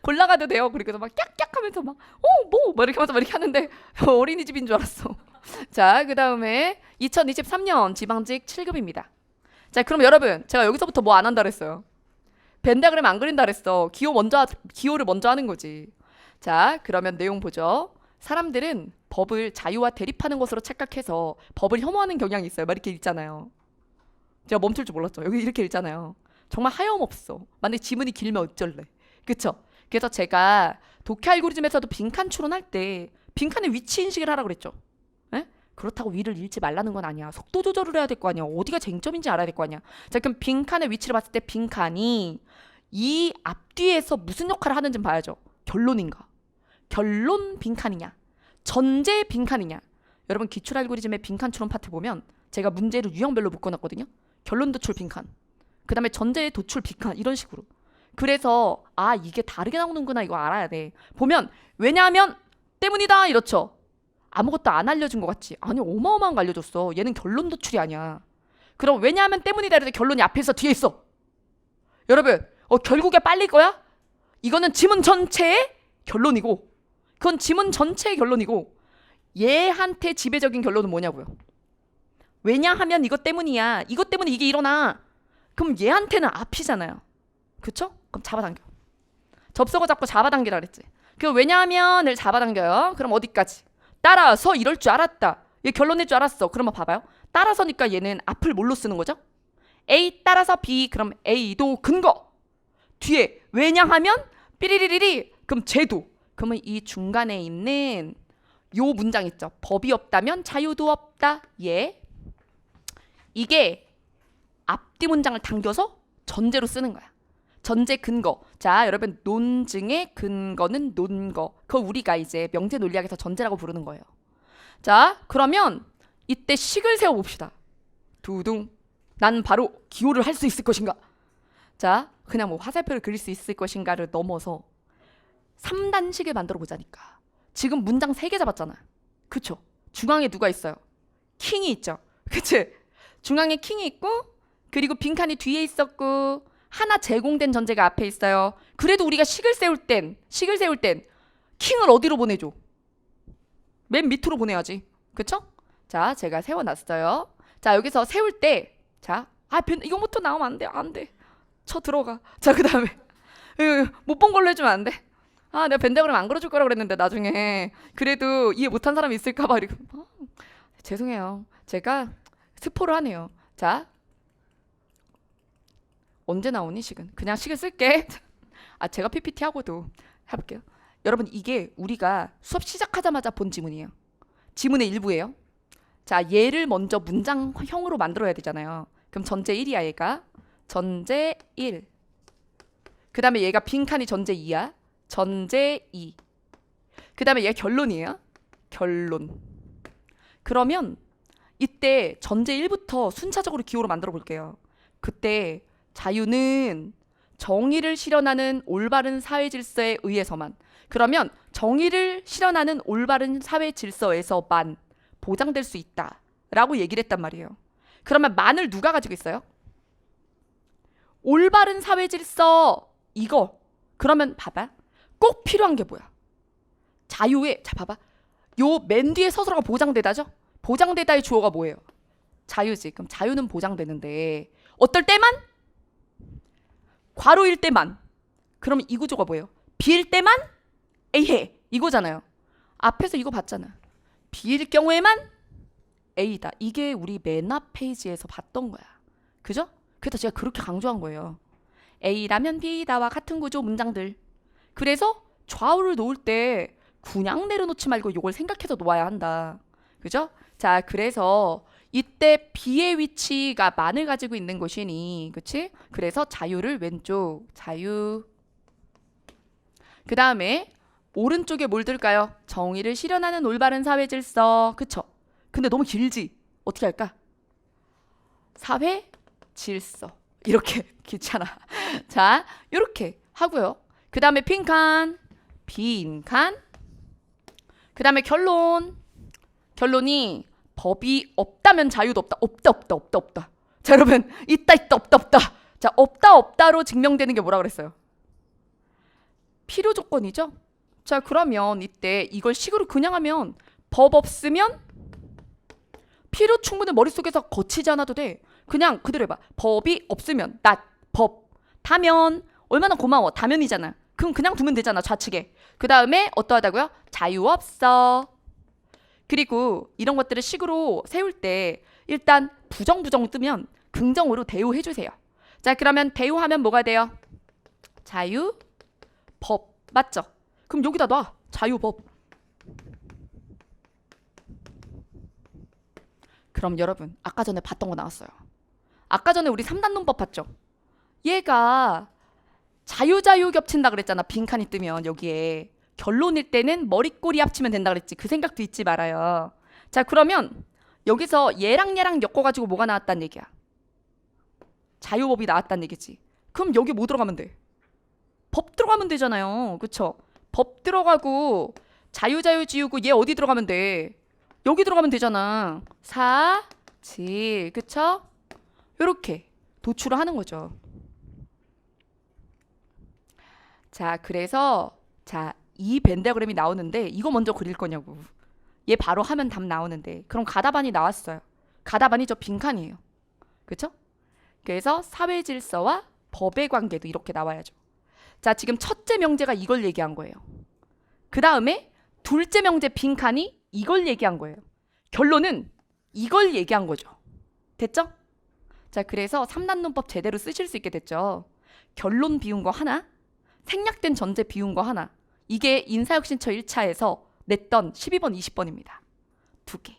골라가도 돼요. 그리고 막 깍깍 하면서 막 뭐 이렇게 하면서 막 이렇게 하는데 어린이집인 줄 알았어. 자, 그 다음에 2023년 지방직 7급입니다. 자, 그럼 여러분 제가 여기서부터 뭐 안 한다 그랬어요? 벤다그램 안 그린다 그랬어. 기호를 먼저 하는 거지. 자, 그러면 내용 보죠. 사람들은 법을 자유와 대립하는 것으로 착각해서 법을 혐오하는 경향이 있어요. 막 이렇게 읽잖아요. 제가 멈출 줄 몰랐죠. 여기 이렇게 읽잖아요. 정말 하염없어. 만약에 지문이 길면 어쩔래. 그쵸? 그래서 제가 독해 알고리즘에서도 빈칸 추론할 때 빈칸의 위치 인식을 하라고 그랬죠. 에? 그렇다고 위를 읽지 말라는 건 아니야. 속도 조절을 해야 될 거 아니야. 어디가 쟁점인지 알아야 될 거 아니야. 자, 그럼 빈칸의 위치를 봤을 때 빈칸이 이 앞뒤에서 무슨 역할을 하는지 봐야죠. 결론인가? 결론 빈칸이냐? 전제 빈칸이냐? 여러분 기출 알고리즘의 빈칸 추론 파트 보면 제가 문제를 유형별로 묶어놨거든요. 결론 도출 빈칸, 그 다음에 전제 도출 빈칸 이런 식으로. 그래서 아 이게 다르게 나오는구나 이거 알아야 돼. 보면 왜냐하면 때문이다 이렇죠. 아무것도 안 알려준 것 같지? 아니 어마어마한 거 알려줬어. 얘는 결론 도출이 아니야. 그럼 왜냐하면 때문이다 이럴 때 결론이 앞에 있어 뒤에 있어. 여러분 결국에 빨릴 거야? 이거는 지문 전체의 결론이고 그건 지문 전체의 결론이고 얘한테 지배적인 결론은 뭐냐고요. 왜냐하면 이것 때문이야. 이것 때문에 이게 일어나. 그럼 얘한테는 앞이잖아요. 그쵸? 그럼 잡아당겨. 접속어 잡고 잡아당기라 그랬지. 그 왜냐하면을 잡아당겨요. 그럼 어디까지? 따라서 이럴 줄 알았다. 얘 결론낼 줄 알았어. 그러면 봐봐요. 따라서니까 얘는 앞을 뭘로 쓰는 거죠? A 따라서 B. 그럼 A도 근거. 뒤에 왜냐하면 삐리리리리. 그럼 제도. 그러면 이 중간에 있는 요 문장 있죠. 법이 없다면 자유도 없다. 예. 이게 앞뒤 문장을 당겨서 전제로 쓰는 거야. 전제 근거. 자, 여러분 논증의 근거는 논거. 그거 우리가 이제 명제 논리학에서 전제라고 부르는 거예요. 자, 그러면 이때 식을 세워봅시다. 두둥. 난 바로 기호를 할 수 있을 것인가? 자, 그냥 뭐 화살표를 그릴 수 있을 것인가를 넘어서 3단식을 만들어 보자니까. 지금 문장 3개 잡았잖아. 그쵸? 중앙에 누가 있어요? 킹이 있죠. 그치? 중앙에 킹이 있고, 그리고 빈칸이 뒤에 있었고, 하나 제공된 전제가 앞에 있어요. 그래도 우리가 식을 세울 땐 킹을 어디로 보내줘? 맨 밑으로 보내야지. 그쵸? 자, 제가 세워놨어요. 자, 여기서 세울 때, 자, 이거부터 나오면 안 돼. 안 돼. 쳐 들어가. 자, 그 다음에 못 본 걸로 해주면 안 돼. 아, 내가 벤다그램 안 그려줄 거라 그랬는데 나중에 그래도 이해 못한 사람이 있을까봐 이러고. 죄송해요. 제가 스포를 하네요. 자, 언제 나오니 식은? 그냥 식을 쓸게. 아, 제가 PPT 하고도 해볼게요. 여러분, 이게 우리가 수업 시작하자마자 본 지문이에요. 지문의 일부예요. 자, 얘를 먼저 문장형으로 만들어야 되잖아요. 그럼 전제 1이야 얘가. 전제 1. 그 다음에 얘가 빈칸이 전제 2야. 전제 2. 그 다음에 얘가 결론이에요. 결론. 그러면 이때 전제 1부터 순차적으로 기호로 만들어 볼게요. 그때 자유는 정의를 실현하는 올바른 사회 질서에 의해서만. 그러면 정의를 실현하는 올바른 사회 질서에서만 보장될 수 있다 라고 얘기를 했단 말이에요. 그러면 만을 누가 가지고 있어요? 올바른 사회 질서 이거. 그러면 봐봐. 꼭 필요한 게 뭐야? 자유의, 자 봐봐. 요 맨 뒤에 서술어가 보장되다죠? 보장되다의 주어가 뭐예요? 자유지. 그럼 자유는 보장되는데 어떨 때만? 괄호일 때만. 그럼 이 구조가 뭐예요? 비일 때만? A해. 이거잖아요. 앞에서 이거 봤잖아. B일 경우에만 A다. 이게 우리 맨 앞 페이지에서 봤던 거야. 그죠? 그래서 제가 그렇게 강조한 거예요. A라면 B다와 같은 구조 문장들. 그래서 좌우를 놓을 때 그냥 내려놓지 말고 이걸 생각해서 놓아야 한다. 그죠? 자, 그래서 이때 B의 위치가 만을 가지고 있는 것이니, 그치? 그래서 자유를 왼쪽, 자유. 그 다음에 오른쪽에 뭘 들까요? 정의를 실현하는 올바른 사회 질서. 그쵸? 근데 너무 길지? 어떻게 할까? 사회 질서. 이렇게 귀찮아. 자, 이렇게 하고요. 그 다음에 빈칸. 그 다음에 결론. 결론이 법이 없다면 자유도 없다. 없다. 자, 여러분, 있다. 없다. 자, 없다로 증명되는 게 뭐라 그랬어요? 필요 조건이죠? 자, 그러면 이때 이걸 식으로 그냥 하면 법 없으면 필요 충분을 머릿속에서 거치지 않아도 돼. 그냥 그대로 해봐. 법이 없으면 법. 다면 얼마나 고마워. 다면이잖아. 그럼 그냥 두면 되잖아. 좌측에. 그 다음에 어떠하다고요? 자유 없어. 그리고 이런 것들을 식으로 세울 때 일단 부정 뜨면 긍정으로 대우해주세요. 자, 그러면 대우하면 뭐가 돼요? 자유, 법. 맞죠? 그럼 여기다 놔. 자유, 법. 그럼 여러분, 아까 전에 봤던 거 나왔어요. 아까 전에 우리 3단 논법 봤죠? 얘가 자유 겹친다 그랬잖아. 빈칸이 뜨면 여기에. 결론일 때는 머리꼬리 합치면 된다 그랬지. 그 생각도 잊지 말아요. 자, 그러면 여기서 얘랑 엮어가지고 뭐가 나왔단 얘기야? 자유법이 나왔단 얘기지. 그럼 여기 뭐 들어가면 돼? 법 들어가면 되잖아요. 그쵸? 법 들어가고 자유 지우고 얘 어디 들어가면 돼? 여기 들어가면 되잖아. 질. 그쵸? 요렇게 도출을 하는 거죠. 자, 그래서 이 벤다그램이 나오는데 이거 먼저 그릴 거냐고. 얘 바로 하면 답 나오는데. 그럼 가다반이 나왔어요. 가다반이 저 빈칸이에요. 그쵸? 그래서 사회 질서와 법의 관계도 이렇게 나와야죠. 자, 지금 첫째 명제가 이걸 얘기한 거예요. 그 다음에 둘째 명제 빈칸이 이걸 얘기한 거예요. 결론은 이걸 얘기한 거죠. 됐죠? 자, 그래서 3단 논법 제대로 쓰실 수 있게 됐죠. 결론 비운 거 하나, 생략된 전제 비운 거 하나. 이게 인사혁신처 1차에서 냈던 12번, 20번입니다. 2개.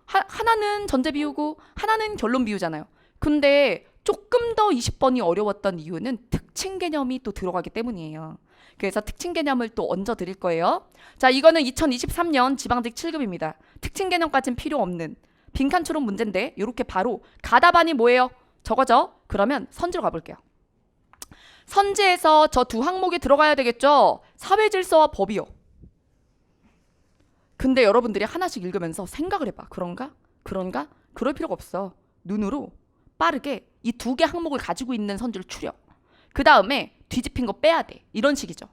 하나는 전제 비우고 하나는 결론 비우잖아요. 근데 조금 더 20번이 어려웠던 이유는 특징 개념이 또 들어가기 때문이에요. 그래서 특징 개념을 또 얹어 드릴 거예요. 자, 이거는 2023년 지방직 7급입니다. 특징 개념까지는 필요 없는 빈칸처럼 문제인데 이렇게 바로 가다반이 뭐예요? 저거죠? 그러면 선지로 가볼게요. 선지에서 저 두 항목이 들어가야 되겠죠? 사회질서와 법이요. 근데 여러분들이 하나씩 읽으면서 생각을 해봐. 그런가? 그런가? 그럴 필요가 없어. 눈으로 빠르게 이 두 개 항목을 가지고 있는 선지를 추려. 그 다음에 뒤집힌 거 빼야 돼. 이런 식이죠.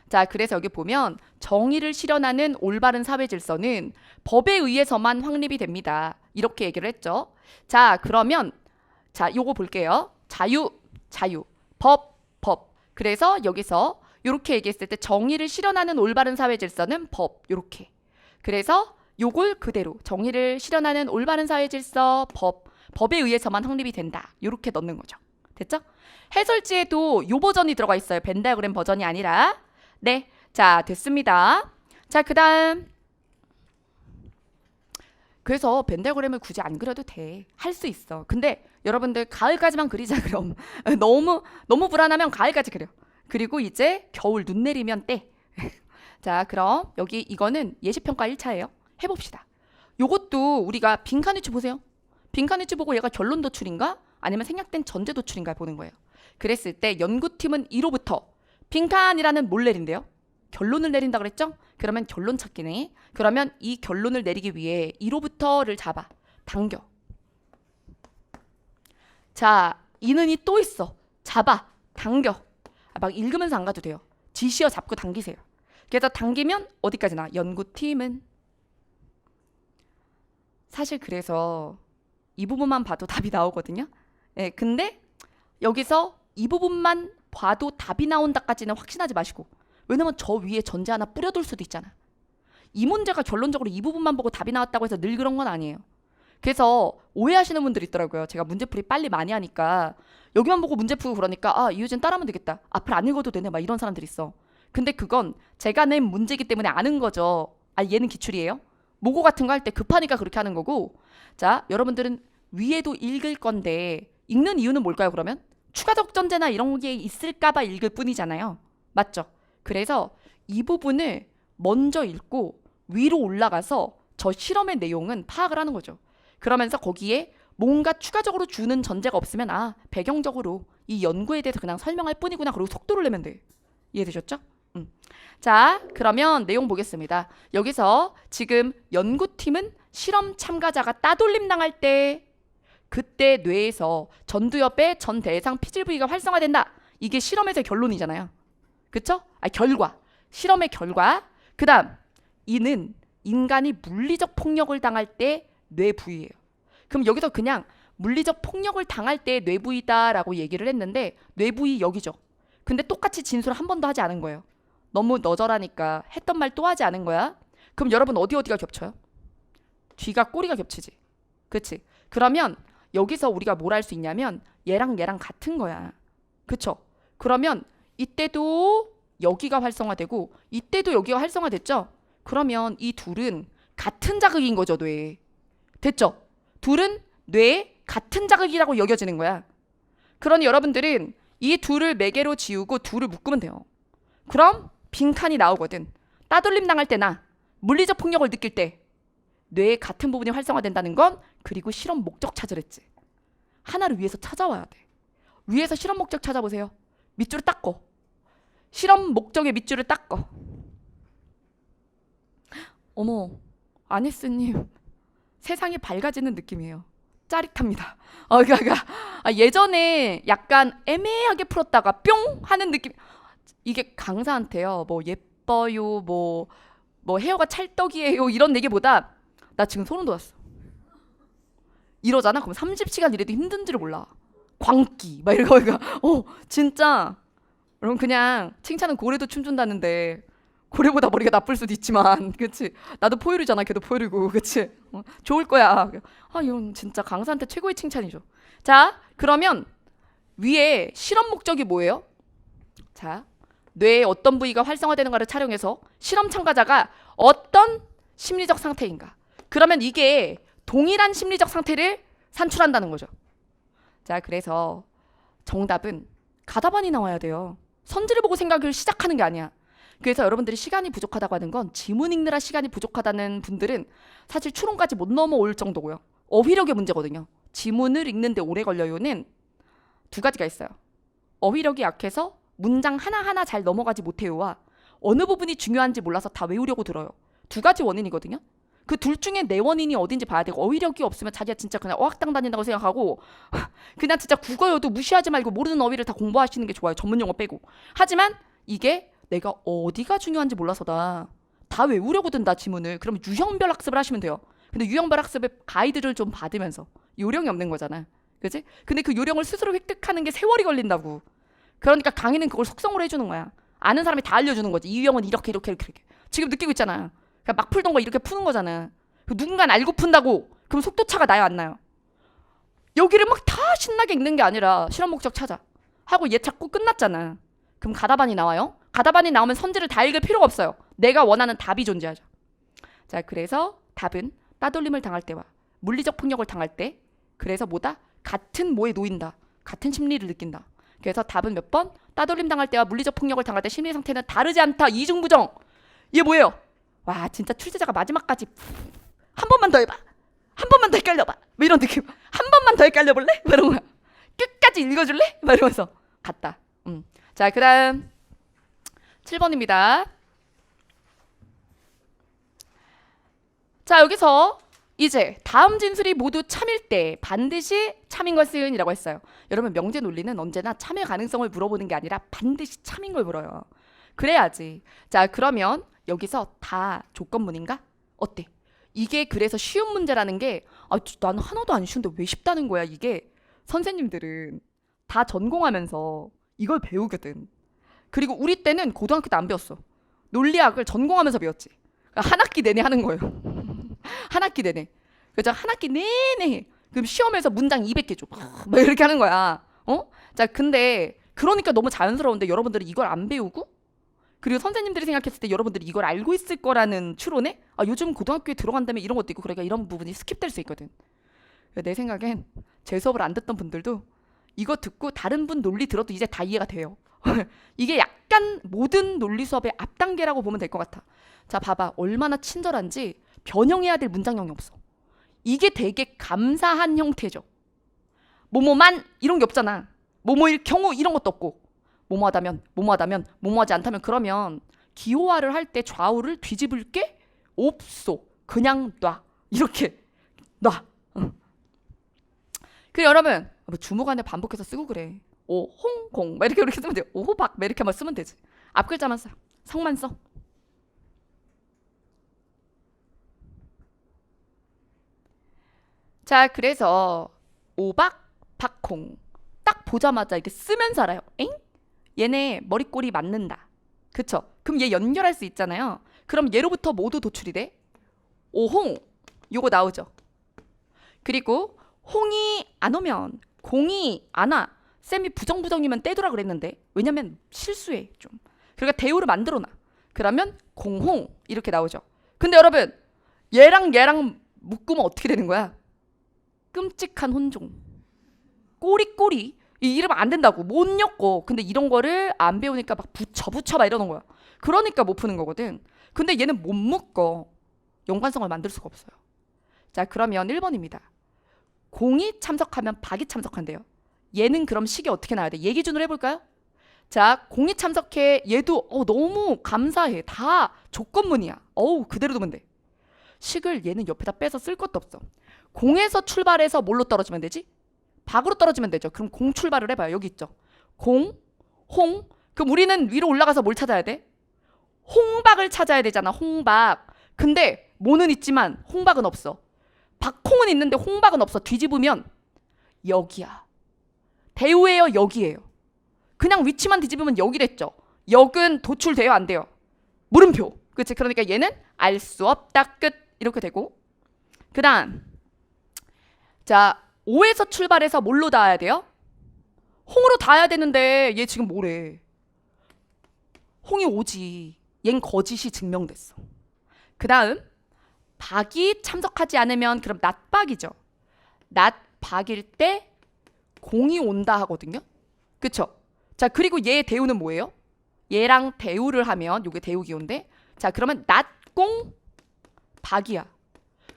자, 그래서 여기 보면 정의를 실현하는 올바른 사회 질서는 법에 의해서만 확립이 됩니다. 이렇게 얘기를 했죠. 자, 그러면 자, 요거 볼게요. 자유, 법. 그래서 여기서 이렇게 얘기했을 때 정의를 실현하는 올바른 사회 질서는 법. 이렇게. 그래서 요걸 그대로 정의를 실현하는 올바른 사회 질서, 법에 의해서만 확립이 된다. 이렇게 넣는 거죠. 됐죠? 해설지에도 요 버전이 들어가 있어요. 벤 다이어그램 버전이 아니라. 네, 자, 됐습니다. 자, 그 다음. 그래서 벤 다이어그램을 굳이 안 그려도 돼. 할 수 있어. 근데 여러분들 가을까지만 그리자 그럼. 너무 불안하면 가을까지 그려. 그리고 이제 겨울 눈 내리면 떼. 자, 그럼 여기 이거는 예시평가 1차예요. 해봅시다. 요것도 우리가 빈칸 위치 보세요. 빈칸 위치 보고 얘가 결론 도출인가? 아니면 생략된 전제 도출인가 보는 거예요. 그랬을 때 연구팀은 1호부터 빈칸이라는 뭘 내린대요? 결론을 내린다 그랬죠? 그러면 결론 찾기네. 그러면 이 결론을 내리기 위해 1호부터를 잡아. 당겨. 자, 이는이 또 있어. 잡아. 당겨. 막 읽으면서 안 가도 돼요. 지시어 잡고 당기세요. 그래서 당기면 어디까지나 연구팀은. 사실 그래서 이 부분만 봐도 답이 나오거든요. 예, 근데 여기서 이 부분만 봐도 답이 나온다까지는 확신하지 마시고. 왜냐면 저 위에 전제 하나 뿌려둘 수도 있잖아. 이 문제가 결론적으로 이 부분만 보고 답이 나왔다고 해서 늘 그런 건 아니에요. 그래서 오해하시는 분들이 있더라고요. 제가 문제풀이 빨리 많이 하니까 여기만 보고 문제 풀고 그러니까 아, 이효진 따라하면 되겠다. 앞을 안 읽어도 되네. 막 이런 사람들이 있어. 근데 그건 제가 낸 문제이기 때문에 아는 거죠. 아, 얘는 기출이에요? 모고 같은 거 할 때 급하니까 그렇게 하는 거고. 자, 여러분들은 위에도 읽을 건데 읽는 이유는 뭘까요, 그러면? 추가적 전제나 이런 게 있을까 봐 읽을 뿐이잖아요. 맞죠? 그래서 이 부분을 먼저 읽고 위로 올라가서 저 실험의 내용은 파악을 하는 거죠. 그러면서 거기에 뭔가 추가적으로 주는 전제가 없으면 아, 배경적으로 이 연구에 대해서 그냥 설명할 뿐이구나. 그리고 속도를 내면 돼. 이해되셨죠? 자, 그러면 내용 보겠습니다. 여기서 지금 연구팀은 실험 참가자가 따돌림 당할 때 그때 뇌에서 전두엽의 전 대상 피질 부위가 활성화된다. 이게 실험에서의 결론이잖아요. 그쵸? 아, 결과. 실험의 결과. 그 다음 이는 인간이 물리적 폭력을 당할 때 뇌 부위예요. 그럼 여기서 그냥 물리적 폭력을 당할 때 뇌 부위다라고 얘기를 했는데 뇌 부위 여기죠. 근데 똑같이 진술을 한 번도 하지 않은 거예요. 너무 너절하니까 했던 말 또 하지 않은 거야. 그럼 여러분 어디가 겹쳐요? 뒤가 꼬리가 겹치지. 그치? 그러면 여기서 우리가 뭘 할 수 있냐면 얘랑 같은 거야. 그쵸? 그러면 이때도 여기가 활성화되고 이때도 여기가 활성화됐죠? 그러면 이 둘은 같은 자극인 거죠, 뇌에. 됐죠? 둘은 뇌에 같은 자극이라고 여겨지는 거야. 그러니 여러분들은 이 둘을 매개로 지우고 둘을 묶으면 돼요. 그럼 빈칸이 나오거든. 따돌림 당할 때나 물리적 폭력을 느낄 때 뇌의 같은 부분이 활성화된다는 건 그리고 실험 목적 찾으랬지. 하나를 위해서 찾아와야 돼. 위에서 실험 목적 찾아보세요. 밑줄을 닦고. 실험 목적의 밑줄을 닦고. 어머, 아니스님 세상이 밝아지는 느낌이에요. 짜릿합니다. 예전에 약간 애매하게 풀었다가 뿅 하는 느낌. 이게 강사한테요. 뭐 예뻐요, 뭐 헤어가 찰떡이에요 이런 얘기보다 나 지금 소름 돋았어. 이러잖아. 그럼 30시간 일해도 힘든 줄 몰라. 광기 막 이러고 진짜. 그럼 그냥 칭찬은 고래도 춤춘다는데 고래보다 머리가 나쁠 수도 있지만 그치? 나도 포유류잖아. 걔도 포유류고 그치? 좋을 거야. 아, 이건 진짜 강사한테 최고의 칭찬이죠. 자, 그러면 위에 실험 목적이 뭐예요? 자, 뇌의 어떤 부위가 활성화되는가를 촬영해서 실험 참가자가 어떤 심리적 상태인가. 그러면 이게 동일한 심리적 상태를 산출한다는 거죠. 자, 그래서 정답은 가다반이 나와야 돼요. 선지를 보고 생각을 시작하는 게 아니야. 그래서 여러분들이 시간이 부족하다고 하는 건 지문 읽느라 시간이 부족하다는 분들은 사실 추론까지 못 넘어올 정도고요. 어휘력의 문제거든요. 지문을 읽는데 오래 걸려요는 두 가지가 있어요. 어휘력이 약해서 문장 하나하나 잘 넘어가지 못해요와 어느 부분이 중요한지 몰라서 다 외우려고 들어요. 두 가지 원인이거든요. 그 둘 중에 내 원인이 어딘지 봐야 되고, 어휘력이 없으면 자기가 진짜 그냥 어학당 다닌다고 생각하고 그냥 진짜 국어여도 무시하지 말고 모르는 어휘를 다 공부하시는 게 좋아요. 전문 용어 빼고. 하지만 이게 내가 어디가 중요한지 몰라서다. 다 외우려고 든다 지문을. 그럼 유형별 학습을 하시면 돼요. 근데 유형별 학습의 가이드를 좀 받으면서 요령이 없는 거잖아. 그치? 근데 그 요령을 스스로 획득하는 게 세월이 걸린다고. 그러니까 강의는 그걸 속성으로 해주는 거야. 아는 사람이 다 알려주는 거지. 이 유형은 이렇게 이렇게 이렇게 이렇게. 지금 느끼고 있잖아. 그러니까 막 풀던 거 이렇게 푸는 거잖아. 누군가는 알고 푼다고. 그럼 속도차가 나요 안 나요? 여기를 막 다 신나게 읽는 게 아니라 실험 목적 찾아. 하고 얘 찾고 끝났잖아. 그럼 가다반이 나와요. 가다반이 나오면 선지를 다 읽을 필요가 없어요. 내가 원하는 답이 존재하죠. 자, 그래서 답은 따돌림을 당할 때와 물리적 폭력을 당할 때, 그래서 뭐다? 같은 뭐에 놓인다. 같은 심리를 느낀다. 그래서 답은 몇 번? 따돌림 당할 때와 물리적 폭력을 당할 때 심리 상태는 다르지 않다. 이중부정. 이게 뭐예요? 와, 진짜 출제자가 마지막까지 한 번만 더 해봐. 한 번만 더 헷갈려봐. 뭐 이런 느낌. 한 번만 더 헷갈려볼래? 뭐 이런 거야. 끝까지 읽어줄래? 막 이러면서 갔다. 자, 그 다음 7번입니다. 자, 여기서 이제 다음 진술이 모두 참일 때 반드시 참인 것은 이라고 했어요. 여러분, 명제 논리는 언제나 참의 가능성을 물어보는 게 아니라 반드시 참인 걸 물어요. 그래야지. 자, 그러면 여기서 다 조건문인가? 어때? 이게 그래서 쉬운 문제라는 게, 난 하나도 안 쉬운데 왜 쉽다는 거야. 이게 선생님들은 다 전공하면서 이걸 배우거든. 그리고 우리 때는 고등학교 때 안 배웠어. 논리학을 전공하면서 배웠지. 한 학기 내내 하는 거예요. 한 학기 내내. 그죠? 한 학기 내내. 그럼 시험에서 문장 200개 줘. 막 이렇게 하는 거야. 자, 근데 그러니까 너무 자연스러운데 여러분들은 이걸 안 배우고, 그리고 선생님들이 생각했을 때 여러분들이 이걸 알고 있을 거라는 추론에, 요즘 고등학교에 들어간다면 이런 것도 있고, 그러니까 이런 부분이 스킵될 수 있거든. 내 생각엔 제 수업을 안 듣던 분들도 이거 듣고 다른 분 논리 들어도 이제 다 이해가 돼요. 이게 약간 모든 논리 수업의 앞단계라고 보면 될 것 같아. 자, 봐봐. 얼마나 친절한지. 변형해야 될 문장형이 없어. 이게 되게 감사한 형태죠. 뭐뭐만 이런 게 없잖아. 뭐뭐일 경우 이런 것도 없고, 뭐뭐하다면, 뭐뭐하다면, 뭐뭐하지 않다면, 그러면 기호화를 할 때 좌우를 뒤집을 게 없소. 그냥 놔. 이렇게 놔. 그 여러분, 뭐 주무관에 반복해서 쓰고 그래. 오, 홍, 공, 막 이렇게 쓰면 돼. 오호박, 막 이렇게 한번 쓰면 되지. 앞 글자만 써. 성만 써. 자, 그래서 오박, 박홍. 딱 보자마자 이렇게 쓰면서 알아요. 엥? 얘네 머리꼬리 맞는다. 그쵸? 그럼 얘 연결할 수 있잖아요. 그럼 얘로부터 모두 도출이 돼. 오홍. 요거 나오죠. 그리고 홍이 안 오면 공이 안 와. 쌤이 부정부정이면 떼두라 그랬는데, 왜냐면 실수해 좀. 그러니까 대우를 만들어놔. 그러면 공홍 이렇게 나오죠. 근데 여러분, 얘랑 묶으면 어떻게 되는 거야? 끔찍한 혼종. 꼬리꼬리. 이 이러면 안 된다고. 못 엮어. 근데 이런 거를 안 배우니까 막 붙여 막 이러는 거야. 그러니까 못 푸는 거거든. 근데 얘는 못 묶어. 연관성을 만들 수가 없어요. 자, 그러면 1번입니다. 공이 참석하면 박이 참석한대요. 얘는 그럼 식이 어떻게 나와야 돼? 얘 기준으로 해볼까요? 자, 공이 참석해. 얘도 너무 감사해. 다 조건문이야. 그대로 두면 돼. 식을 얘는 옆에다 빼서 쓸 것도 없어. 공에서 출발해서 뭘로 떨어지면 되지? 박으로 떨어지면 되죠. 그럼 공 출발을 해봐요. 여기 있죠. 공, 홍. 그럼 우리는 위로 올라가서 뭘 찾아야 돼? 홍박을 찾아야 되잖아. 홍박. 근데 모는 있지만 홍박은 없어. 박홍은 있는데 홍박은 없어. 뒤집으면 여기야. 대우예요, 여기예요. 그냥 위치만 뒤집으면 여기랬죠. 역은 도출돼요, 안 돼요? 물음표. 그치? 그러니까 얘는 알 수 없다. 끝. 이렇게 되고. 그 다음. 자, 오에서 출발해서 뭘로 닿아야 돼요? 홍으로 닿아야 되는데 얘 지금 뭐래? 홍이 오지. 얜 거짓이 증명됐어. 그 다음. 박이 참석하지 않으면 그럼 낫박이죠. 낫박일 때 공이 온다 하거든요. 그쵸? 자, 그리고 얘 대우는 뭐예요? 얘랑 대우를 하면 요게 대우 기호인데, 자, 그러면 낫공 박이야.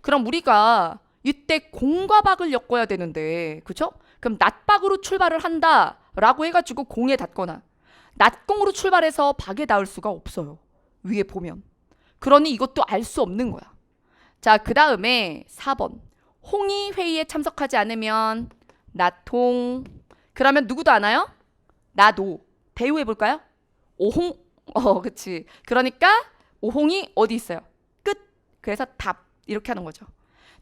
그럼 우리가 이때 공과 박을 엮어야 되는데, 그쵸? 그럼 낮박으로 출발을 한다라고 해가지고 공에 닿거나 낮공으로 출발해서 박에 닿을 수가 없어요. 위에 보면. 그러니 이것도 알 수 없는 거야. 자, 그 다음에 4번. 홍이 회의에 참석하지 않으면 나통. 그러면 누구도 안 와요? 나도. 대우해볼까요? 오홍. 그치. 그러니까 오홍이 어디 있어요? 끝. 그래서 답. 이렇게 하는 거죠.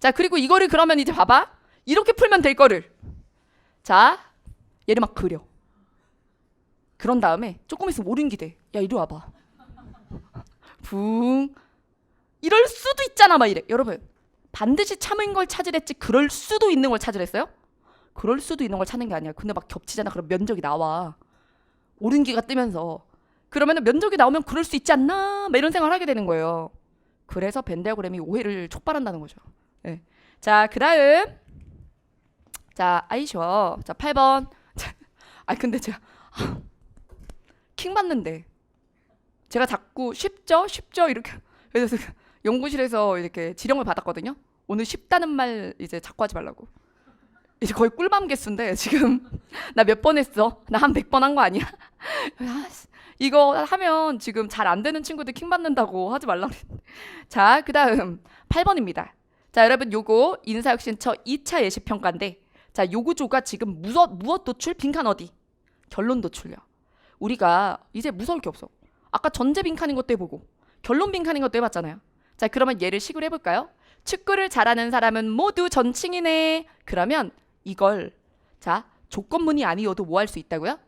자, 그리고 이거를 그러면 이제 봐봐. 이렇게 풀면 될 거를. 자, 얘를 막 그려. 그런 다음에 조금 있으면 오른기 돼. 야, 이리 와봐. 붕. 이럴 수도 있잖아 막 이래. 여러분, 반드시 참은 걸 찾으랬지 그럴 수도 있는 걸 찾으랬어요? 그럴 수도 있는 걸 찾는 게 아니야. 근데 막 겹치잖아. 그럼 면적이 나와. 오른기가 뜨면서. 그러면 면적이 나오면 그럴 수 있지 않나? 막 이런 생각을 하게 되는 거예요. 그래서 벤 다이어그램이 오해를 촉발한다는 거죠. 네. 자, 그 다음. 자, 아이셔. 자, 8번. 아, 근데 제가 킹 받는데 제가 자꾸 쉽죠? 쉽죠? 이렇게. 그래서 연구실에서 이렇게 지령을 받았거든요. 오늘 쉽다는 말 이제 자꾸 하지 말라고. 이제 거의 꿀밤 개수인데 지금 나 몇 번 했어? 나 한 100번 한 거 아니야? 이거 하면 지금 잘 안 되는 친구들 킹 받는다고 하지 말라고 그랬는데. 자, 그 다음 8번입니다. 자, 여러분 요거 인사혁신처 2차 예시평가인데, 자, 요 구조가 지금 무엇 도출? 빈칸 어디? 결론 도출이야. 우리가 이제 무서울 게 없어. 아까 전제 빈칸인 것도 해보고 결론 빈칸인 것도 해봤잖아요. 자, 그러면 얘를 식으로 해볼까요? 축구를 잘하는 사람은 모두 전칭이네. 그러면 이걸 자, 조건문이 아니어도 뭐 할 수 있다고요?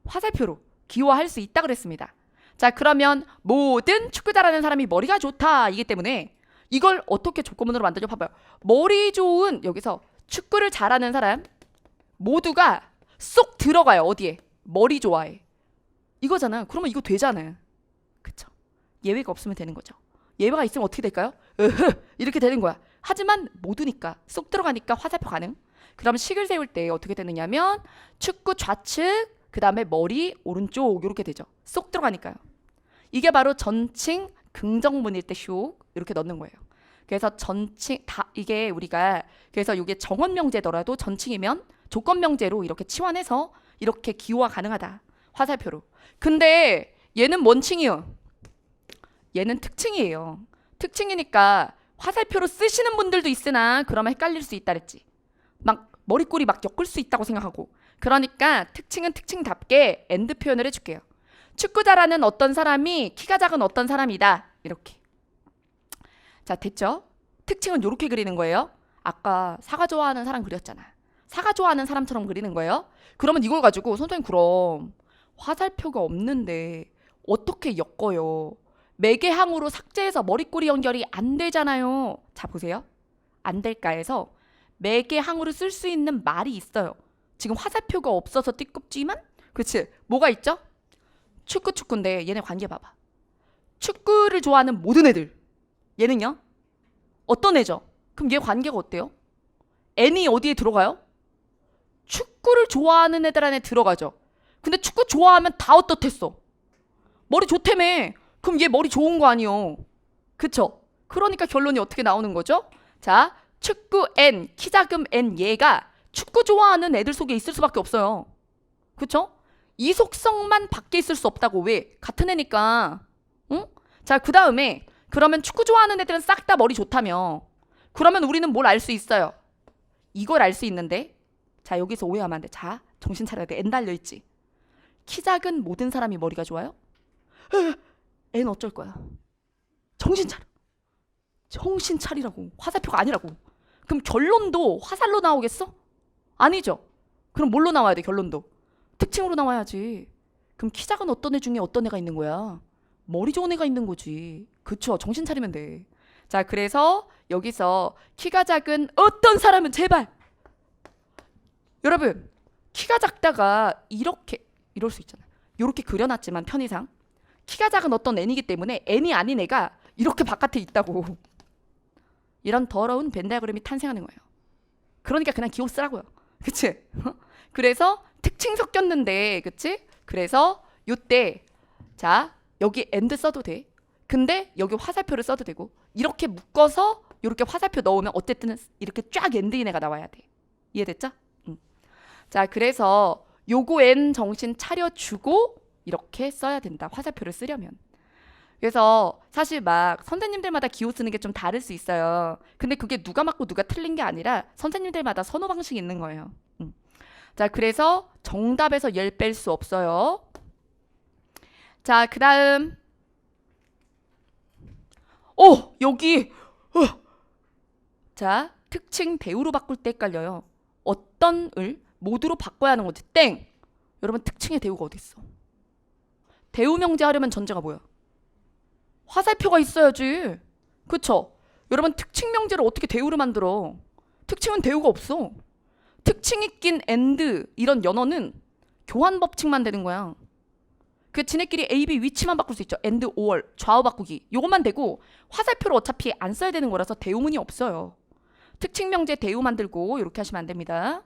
화살표로 기호화할 수 있다 그랬습니다. 자, 그러면 모든 축구 잘하는 사람이 머리가 좋다 이기 때문에 이걸 어떻게 조건문으로 만들죠? 봐봐요. 머리 좋은, 여기서 축구를 잘하는 사람 모두가 쏙 들어가요. 어디에? 머리 좋아해. 이거잖아요. 그러면 이거 되잖아요. 그쵸? 예외가 없으면 되는 거죠. 예외가 있으면 어떻게 될까요? 이렇게 되는 거야. 하지만 모두니까 쏙 들어가니까 화살표 가능. 그럼 식을 세울 때 어떻게 되느냐면 축구 좌측, 그 다음에 머리 오른쪽 이렇게 되죠. 쏙 들어가니까요. 이게 바로 전칭 긍정문일 때 슉 이렇게 넣는 거예요. 그래서 전칭 다 이게 우리가 그래서 이게 정원명제더라도 전칭이면 조건명제로 이렇게 치환해서 이렇게 기호화 가능하다. 화살표로. 근데 얘는 뭔 칭이요? 얘는 특칭이에요. 특칭이니까 화살표로 쓰시는 분들도 있으나 그러면 헷갈릴 수 있다 그랬지. 막 머리꼬리 막 엮을 수 있다고 생각하고. 그러니까 특칭은 특칭답게 엔드 표현을 해줄게요. 축구 잘하는 어떤 사람이 키가 작은 어떤 사람이다. 이렇게. 자, 됐죠? 특칭은 이렇게 그리는 거예요. 아까 사과 좋아하는 사람 그렸잖아. 사과 좋아하는 사람처럼 그리는 거예요. 그러면 이걸 가지고 선생님 그럼 화살표가 없는데 어떻게 엮어요? 매개항으로 삭제해서 머리꼬리 연결이 안 되잖아요. 자, 보세요. 안 될까 해서 매개항으로 쓸 수 있는 말이 있어요. 지금 화살표가 없어서 띠껍지만 그렇지. 뭐가 있죠? 축구인데 얘네 관계 봐봐. 축구를 좋아하는 모든 애들. 얘는요? 어떤 애죠? 그럼 얘 관계가 어때요? N이 어디에 들어가요? 축구를 좋아하는 애들 안에 들어가죠. 근데 축구 좋아하면 다 어떻댔어? 머리 좋다며. 그럼 얘 머리 좋은 거 아니요? 그쵸? 그러니까 결론이 어떻게 나오는 거죠? 자, 축구 N, 키 작음 N 얘가 축구 좋아하는 애들 속에 있을 수밖에 없어요. 그쵸? 이 속성만 밖에 있을 수 없다고. 왜? 같은 애니까. 응? 자, 그 다음에 그러면 축구 좋아하는 애들은 싹 다 머리 좋다며. 그러면 우리는 뭘 알 수 있어요? 이걸 알 수 있는데, 자, 여기서 오해하면 안 돼. 자, 정신 차려야 돼. N 달려있지. 키 작은 모든 사람이 머리가 좋아요? N 어쩔 거야? 정신 차려. 정신 차리라고. 화살표가 아니라고. 그럼 결론도 화살로 나오겠어? 아니죠. 그럼 뭘로 나와야 돼? 결론도 특징으로 나와야지. 그럼 키 작은 어떤 애 중에 어떤 애가 있는 거야? 머리 좋은 애가 있는 거지. 그쵸? 정신 차리면 돼. 자, 그래서 여기서 키가 작은 어떤 사람은 제발 여러분 키가 작다가 이럴 수 있잖아요. 이렇게 그려놨지만 편의상 키가 작은 어떤 N이기 때문에 N이 아닌 애가 이렇게 바깥에 있다고. 이런 더러운 벤 다이어그램이 탄생하는 거예요. 그러니까 그냥 기호 쓰라고요. 그치? 그래서 특징 섞였는데, 그치? 그래서 요때 자, 여기 엔드 써도 돼. 근데 여기 화살표를 써도 되고 이렇게 묶어서 이렇게 화살표 넣으면 어쨌든 이렇게 쫙 엔드인애가 나와야 돼. 이해됐죠? 자, 그래서 요거 N 정신 차려주고 이렇게 써야 된다. 화살표를 쓰려면. 그래서 사실 막 선생님들마다 기호 쓰는 게 좀 다를 수 있어요. 근데 그게 누가 맞고 누가 틀린 게 아니라 선생님들마다 선호 방식이 있는 거예요. 자, 그래서 정답에서 얘를 뺄 수 없어요. 자, 그 다음 여기 자, 특징 대우로 바꿀 때 헷갈려요. 어떤 을 모두로 바꿔야 하는 거지. 땡! 여러분 특징의 대우가 어디 있어? 대우 명제 하려면 전제가 뭐야? 화살표가 있어야지. 그쵸? 여러분 특징 명제를 어떻게 대우를 만들어? 특징은 대우가 없어. 특징이 낀 and 이런 연어는 교환 법칙만 되는 거야. 그 지네끼리 A, B 위치만 바꿀 수 있죠. and, or 좌우 바꾸기. 요것만 되고 화살표를 어차피 안 써야 되는 거라서 대우문이 없어요. 특징 명제 대우 만들고 이렇게 하시면 안 됩니다.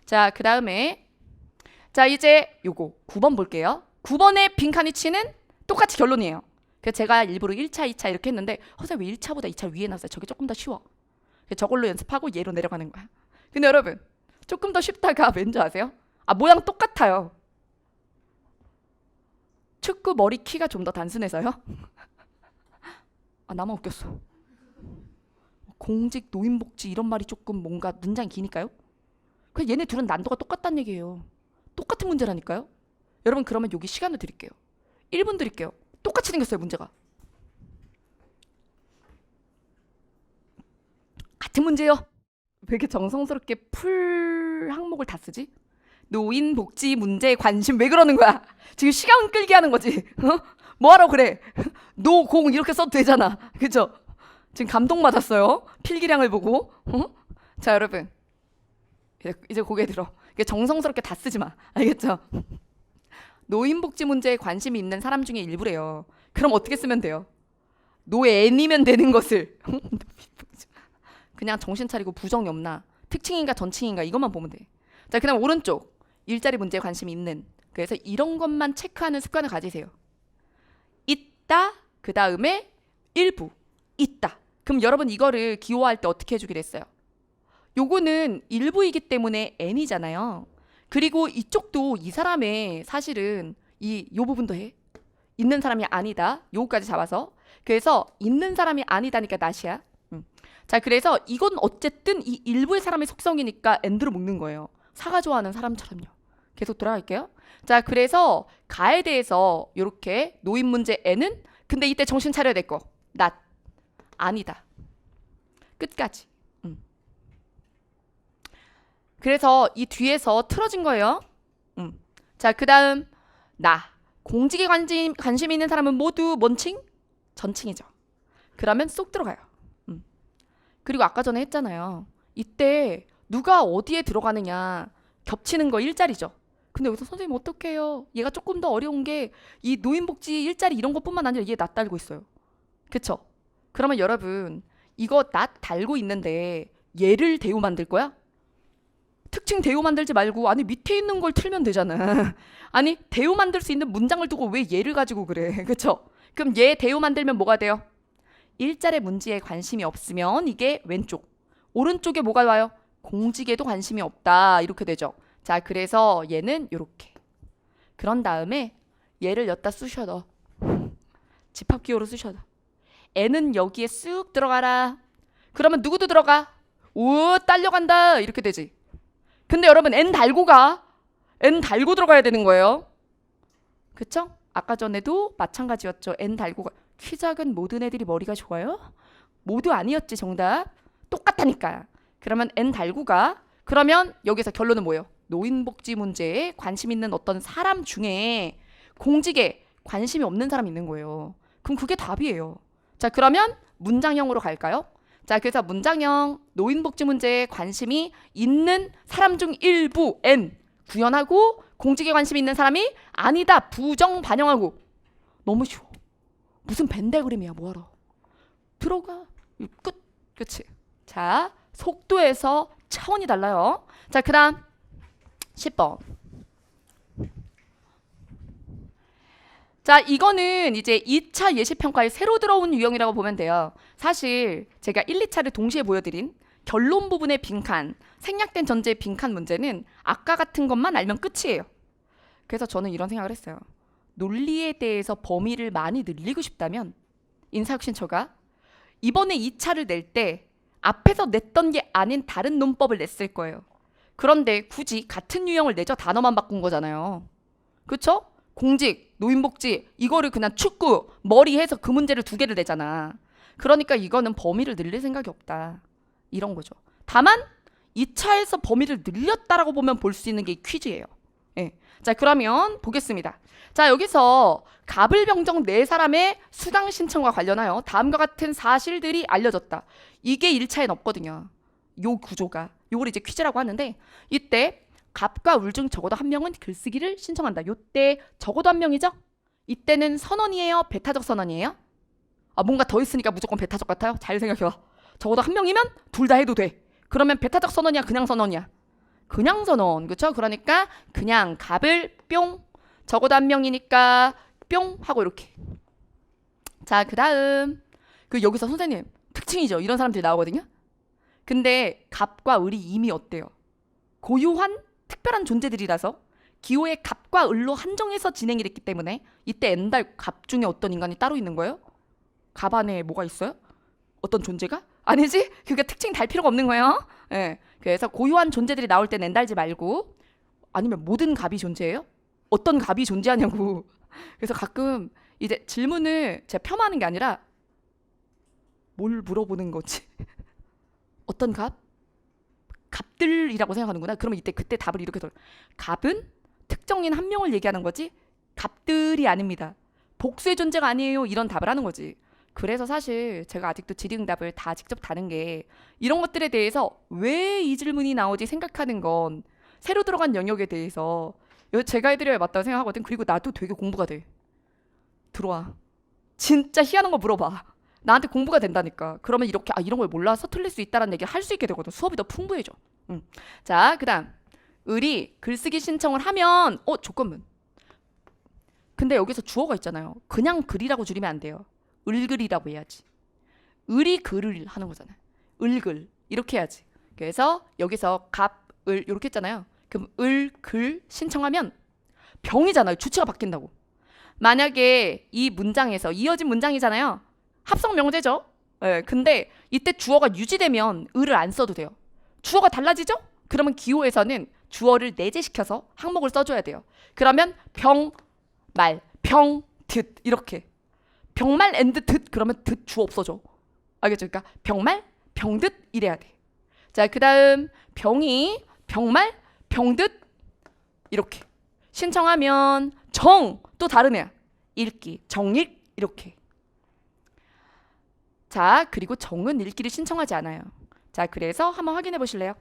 자, 그 다음에 자, 이제 요거 9번 볼게요. 9번의 빈칸위치는 똑같이 결론이에요. 그래서 제가 일부러 1차, 2차 이렇게 했는데 선생님 왜 1차보다 2차 위에 놨어요? 저게 조금 더 쉬워. 저걸로 연습하고 얘로 내려가는 거야. 근데 여러분 조금 더 쉽다가 왠지 아세요? 모양 똑같아요. 축구 머리 키가 좀 더 단순해서요. 나만 웃겼어. 공직, 노인복지 이런 말이 조금 뭔가 문장이 기니까요. 그냥 얘네 둘은 난도가 똑같다는 얘기예요. 똑같은 문제라니까요. 여러분 그러면 여기 시간을 드릴게요. 1분 드릴게요. 똑같이 생겼어요 문제가. 같은 문제요. 왜 이렇게 정성스럽게 풀 항목을 다 쓰지? 노인 복지 문제에 관심 왜 그러는 거야? 지금 시간 끌게 하는 거지. 뭐하러 그래? 노공 이렇게 써도 되잖아. 그죠? 지금 감동 맞았어요. 필기량을 보고. 자, 여러분 이제 고개 들어. 정성스럽게 다 쓰지 마. 알겠죠? 노인 복지 문제에 관심이 있는 사람 중에 일부래요. 그럼 어떻게 쓰면 돼요? 노엔이면 되는 것을 그냥 정신 차리고 부정이 없나, 특징인가 전칭인가 이것만 보면 돼. 자, 그다음 오른쪽 일자리 문제에 관심이 있는. 그래서 이런 것만 체크하는 습관을 가지세요. 있다. 그 다음에 일부 있다. 그럼 여러분 이거를 기호할 때 어떻게 해주기로 했어요? 요거는 일부이기 때문에 n이잖아요. 그리고 이쪽도 이 사람의 사실은 요 부분도 해. 있는 사람이 아니다. 요거까지 잡아서. 그래서 있는 사람이 아니다니까 낫이야. 자, 그래서 이건 어쨌든 이 일부의 사람의 속성이니까 n드로 묶는 거예요. 사과 좋아하는 사람처럼요. 계속 돌아갈게요. 자, 그래서 가에 대해서 이렇게 노인 문제 n은 근데 이때 정신 차려야 될 거. not. 아니다. 끝까지. 그래서 이 뒤에서 틀어진 거예요. 자, 그 다음 나. 공직에 관심 있는 사람은 모두 뭔칭? 전칭이죠. 그러면 쏙 들어가요. 그리고 아까 전에 했잖아요. 이때 누가 어디에 들어가느냐 겹치는 거 일자리죠. 근데 여기서 선생님 어떡해요? 얘가 조금 더 어려운 게 이 노인복지 일자리 이런 것뿐만 아니라 얘 낫 달고 있어요. 그쵸? 그러면 여러분 이거 낫 달고 있는데 얘를 대우 만들 거야? 특징 대우 만들지 말고 아니 밑에 있는 걸 틀면 되잖아. 아니 대우 만들 수 있는 문장을 두고 왜 얘를 가지고 그래? 그쵸? 그럼 얘 대우 만들면 뭐가 돼요? 일자리 문제에 관심이 없으면 이게 왼쪽. 오른쪽에 뭐가 와요? 공직에도 관심이 없다. 이렇게 되죠. 자, 그래서 얘는 이렇게. 그런 다음에 얘를 여기다 쑤셔. 집합기호로 쑤셔. n은 여기에 쑥 들어가라. 그러면 누구도 들어가? 오, 딸려간다. 이렇게 되지. 근데 여러분 n 달고 가. n 달고 들어가야 되는 거예요. 그쵸? 아까 전에도 마찬가지였죠. n 달고 가. 키 작은 모든 애들이 머리가 좋아요? 모두 아니었지 정답. 똑같다니까. 그러면 n 달고 가. 그러면 여기서 결론은 뭐예요? 노인복지 문제에 관심 있는 어떤 사람 중에 공직에 관심이 없는 사람이 있는 거예요. 그럼 그게 답이에요. 자, 그러면 문장형으로 갈까요? 자, 그래서 문장형 노인복지 문제에 관심이 있는 사람 중 일부 n 구현하고 공직에 관심이 있는 사람이 아니다 부정 반영하고. 너무 쉬워. 무슨 벤데 그림이야 뭐하러. 들어가. 끝. 그치. 자, 속도에서 차원이 달라요. 자, 그 다음 10번. 자, 이거는 이제 2차 예시평가에 새로 들어온 유형이라고 보면 돼요. 사실 제가 1, 2차를 동시에 보여드린 결론 부분의 빈칸, 생략된 전제의 빈칸 문제는 아까 같은 것만 알면 끝이에요. 그래서 저는 이런 생각을 했어요. 논리에 대해서 범위를 많이 늘리고 싶다면 인사혁신처가 이번에 2차를 낼 때 앞에서 냈던 게 아닌 다른 논법을 냈을 거예요. 그런데 굳이 같은 유형을 내죠. 단어만 바꾼 거잖아요. 그쵸? 공직, 노인복지 이거를 그냥 축구, 머리 해서 그 문제를 2개를 내잖아. 그러니까 이거는 범위를 늘릴 생각이 없다. 이런 거죠. 다만 2차에서 범위를 늘렸다라고 보면 볼 수 있는 게 퀴즈예요. 예. 자, 그러면 보겠습니다. 자, 여기서 갑을병정 4사람의 수당 신청과 관련하여 다음과 같은 사실들이 알려졌다. 이게 1차엔 없거든요. 요 구조가. 요걸 이제 퀴즈라고 하는데 이때 갑과 울 중 적어도 한 명은 글쓰기를 신청한다. 요때 적어도 한 명이죠? 이때는 선언이에요? 배타적 선언이에요? 아, 뭔가 더 있으니까 무조건 배타적 같아요? 잘 생각해봐. 적어도 한 명이면 둘 다 해도 돼. 그러면 배타적 선언이야? 그냥 선언이야? 그냥 선언. 그쵸? 그러니까 그냥 갑을 뿅. 적어도 한 명이니까 뿅 하고 이렇게. 자, 그 다음 여기서 선생님 특징이죠. 이런 사람들이 나오거든요. 근데 갑과 을이 이미 어때요? 고유한 특별한 존재들이라서 기호의 갑과 을로 한정해서 진행이 됐기 때문에 이때 엔달 갑 중에 어떤 인간이 따로 있는 거예요? 갑 안에 뭐가 있어요? 어떤 존재가? 아니지? 그게 특징 달 필요가 없는 거예요. 예. 그래서 고유한 존재들이 나올 땐 엔달지 말고 아니면 모든 갑이 존재해요? 어떤 갑이 존재하냐고. 그래서 가끔 이제 질문을 제가 폄하하는 게 아니라 뭘 물어보는 거지? 어떤 갑? 갑들이라고 생각하는구나. 그러면 그때 답을 이렇게 돌려. 갑은 특정인 한 명을 얘기하는 거지 갑들이 아닙니다. 복수의 존재가 아니에요. 이런 답을 하는 거지. 그래서 사실 제가 아직도 질의응답을 다 직접 다는 게 이런 것들에 대해서 왜 이 질문이 나오지 생각하는 건 새로 들어간 영역에 대해서 제가 해드려야 맞다고 생각하거든. 그리고 나도 되게 공부가 돼. 들어와. 진짜 희한한 거 물어봐. 나한테 공부가 된다니까. 그러면 이렇게 이런 걸 몰라서 틀릴 수 있다는 얘기를 할 수 있게 되거든. 수업이 더 풍부해져. 자, 그 다음 을이 글쓰기 신청을 하면 조건문. 근데 여기서 주어가 있잖아요. 그냥 글이라고 줄이면 안 돼요. 을글이라고 해야지. 을이 글을 하는 거잖아요. 을글 이렇게 해야지. 그래서 여기서 갑, 을 이렇게 했잖아요. 그럼 을, 글 신청하면 병이잖아요. 주체가 바뀐다고. 만약에 이 문장에서 이어진 문장이잖아요. 합성 명제죠. 네, 근데 이때 주어가 유지되면 을을 안 써도 돼요. 주어가 달라지죠? 그러면 기호에서는 주어를 내재시켜서 항목을 써줘야 돼요. 그러면 병, 말, 병, 듣 이렇게. 병말 앤드 듣 그러면 듣 주어 없어져. 알겠죠? 그러니까 병말, 병듣 이래야 돼. 자, 그 다음 병이 병말, 병듣 이렇게. 신청하면 정 또 다른 애야. 읽기, 정익 이렇게. 자, 그리고 정은 읽기를 신청하지 않아요. 자, 그래서 한번 확인해 보실래요?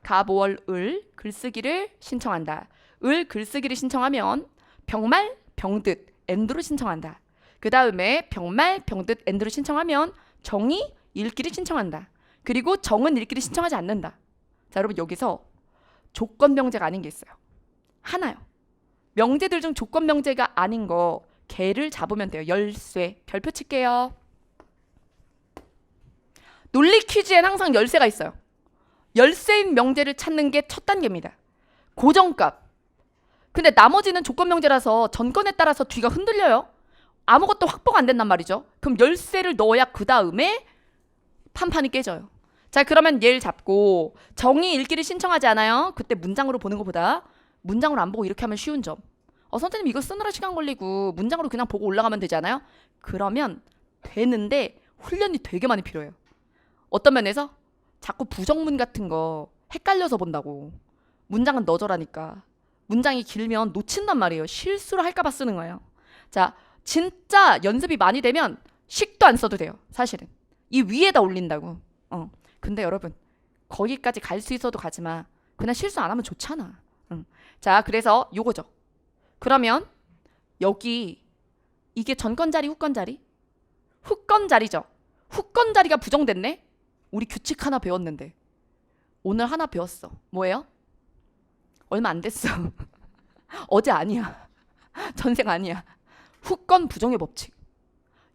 갑, 월, 을 글쓰기를 신청한다. 을 글쓰기를 신청하면 병말, 병듣, 엔드로 신청한다. 그 다음에 병말, 병듣, 엔드로 신청하면 정이 읽기를 신청한다. 그리고 정은 읽기를 신청하지 않는다. 자, 여러분 여기서 조건 명제가 아닌 게 있어요. 하나요. 명제들 중 조건 명제가 아닌 거 개를 잡으면 돼요. 열쇠. 별표 칠게요. 논리 퀴즈엔 항상 열쇠가 있어요. 열쇠인 명제를 찾는 게 첫 단계입니다. 고정값. 근데 나머지는 조건 명제라서 전건에 따라서 뒤가 흔들려요. 아무것도 확보가 안 된단 말이죠. 그럼 열쇠를 넣어야 그 다음에 판판이 깨져요. 자, 그러면 얘를 잡고 정의 읽기를 신청하지 않아요. 그때 문장으로 보는 것보다 문장으로 안 보고 이렇게 하면 쉬운 점. 선생님 이거 쓰느라 시간 걸리고 문장으로 그냥 보고 올라가면 되지 않아요? 그러면 되는데 훈련이 되게 많이 필요해요. 어떤 면에서 자꾸 부정문 같은 거 헷갈려서 본다고. 문장은 너저라니까. 문장이 길면 놓친단 말이에요. 실수를 할까봐 쓰는 거예요. 자, 진짜 연습이 많이 되면 식도 안 써도 돼요. 사실은. 이 위에다 올린다고. 근데 여러분 거기까지 갈 수 있어도 가지 마. 그냥 실수 안 하면 좋잖아. 자, 그래서 요거죠. 그러면 여기 이게 전건 자리, 후건 자리? 후건 자리죠. 후건 자리가 부정됐네? 우리 규칙 하나 배웠는데 오늘 하나 배웠어. 뭐예요? 얼마 안 됐어. 어제 아니야. 전생 아니야. 후건 부정의 법칙.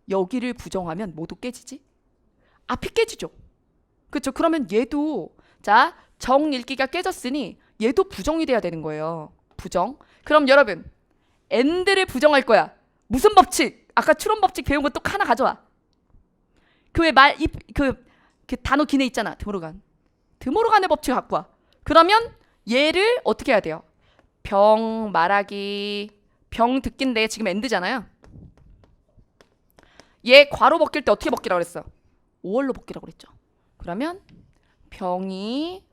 여기를 부정하면 모두 깨지지? 앞이 깨지죠. 그렇죠? 그러면 얘도 자, 정 읽기가 깨졌으니 얘도 부정이 돼야 되는 거예요. 부정. 그럼 여러분 and를 부정할 거야. 무슨 법칙? 아까 추론 법칙 배운 거 또 하나 가져와. 그 왜 그 단어 기내 있잖아. 드모르간의 법칙 갖고 와. 그러면 얘를 어떻게 해야 돼요? 병 말하기 병 듣기인데 지금 and잖아요. 얘 괄호 벗길 때 어떻게 벗기라고 그랬어? 5월로 벗기라고 그랬죠. 그러면 병이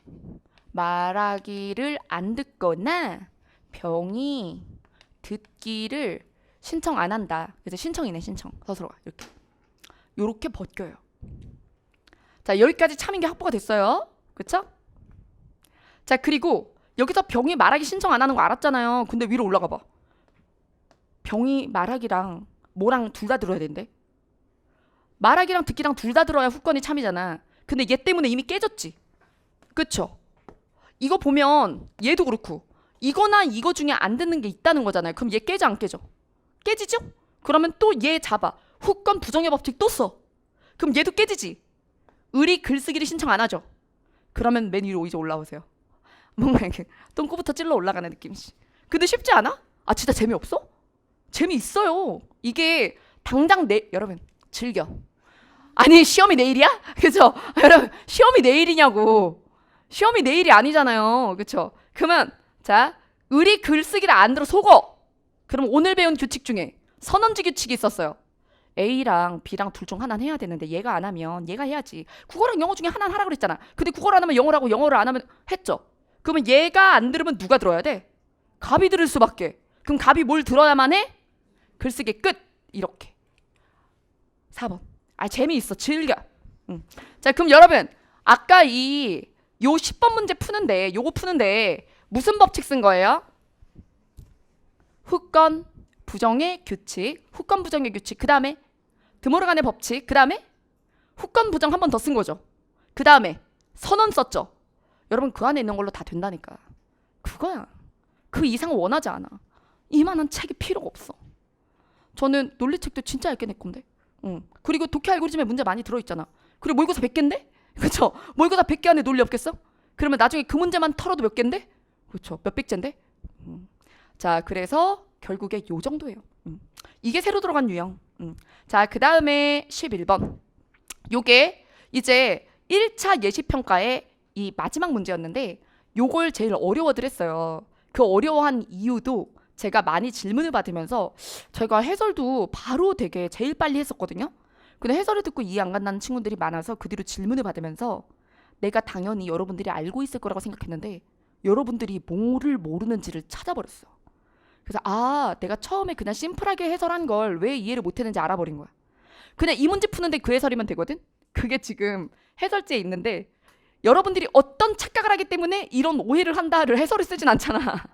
말하기를 안 듣거나 병이 듣기를 신청 안 한다. 그래서 신청이네. 신청. 서술어가 이렇게 벗겨요. 자, 여기까지 참인 게 확보가 됐어요. 그쵸? 자, 그리고 여기서 병이 말하기 신청 안 하는 거 알았잖아요. 근데 위로 올라가 봐. 병이 말하기랑 뭐랑 둘 다 들어야 된대. 말하기랑 듣기랑 둘 다 들어야 후건이 참이잖아. 근데 얘 때문에 이미 깨졌지. 그쵸? 이거 보면 얘도 그렇고 이거나 이거 중에 안 듣는 게 있다는 거잖아요. 그럼 얘 깨져 안 깨져? 깨지죠? 그러면 또 얘 잡아. 후건 부정의 법칙 또 써. 그럼 얘도 깨지지. 을이 글쓰기를 신청 안 하죠. 그러면 맨 위로 이제 올라오세요. 뭔가 이렇게 똥꼬부터 찔러 올라가는 느낌이지. 근데 쉽지 않아? 아 진짜 재미없어? 재미있어요. 이게 당장 여러분 즐겨. 아니 시험이 내일이야? 그죠? 여러분 시험이 내일이냐고. 시험이 내일이 아니잖아요. 그쵸? 그러면 자 을이 글쓰기를 안 들어 속어. 그럼 오늘 배운 규칙 중에 선언지 규칙이 있었어요. A랑 B랑 둘 중 하나는 해야 되는데 얘가 안 하면 얘가 해야지. 국어랑 영어 중에 하나는 하라 그랬잖아. 근데 국어를 안 하면 영어를 하고 영어를 안 하면 했죠. 그러면 얘가 안 들으면 누가 들어야 돼? 갑이 들을 수밖에. 그럼 갑이 뭘 들어야만 해? 글쓰기 끝. 이렇게. 4번. 아 재미있어. 즐겨. 자 그럼 여러분 아까 요 10번 문제 푸는데 요거 푸는데 무슨 법칙 쓴 거예요? 후건 부정의 규칙. 후건 부정의 규칙. 그 다음에 드모르간의 법칙. 그 다음에 후건 부정 한 번 더 쓴 거죠. 그 다음에 선언 썼죠. 여러분 그 안에 있는 걸로 다 된다니까. 그거야. 그 이상은 원하지 않아. 이만한 책이 필요가 없어. 저는 논리책도 진짜 얇게 낼 건데. 그리고 독해 알고리즘에 문제 많이 들어있잖아. 그리고 모의고사 100개인데? 그쵸? 모의고사 100개 안에 논리 없겠어? 그러면 나중에 그 문제만 털어도 몇 개인데? 그쵸? 몇백 제인데? 자 그래서 결국에 요 정도예요. 이게 새로 들어간 유형. 자 그 다음에 11번. 요게 이제 1차 예시평가의 이 마지막 문제였는데 요걸 제일 어려워들 했어요. 그 어려워한 이유도 제가 많이 질문을 받으면서 제가 해설도 바로 되게 제일 빨리 했었거든요. 근데 해설을 듣고 이해 안 간다는 친구들이 많아서 그 뒤로 질문을 받으면서 내가 당연히 여러분들이 알고 있을 거라고 생각했는데 여러분들이 뭐를 모르는지를 찾아버렸어. 그래서 아 내가 처음에 그냥 심플하게 해설한 걸 왜 이해를 못했는지 알아버린 거야. 그냥 이 문제 푸는데 그 해설이면 되거든. 그게 지금 해설지에 있는데 여러분들이 어떤 착각을 하기 때문에 이런 오해를 한다를 해설을 쓰진 않잖아.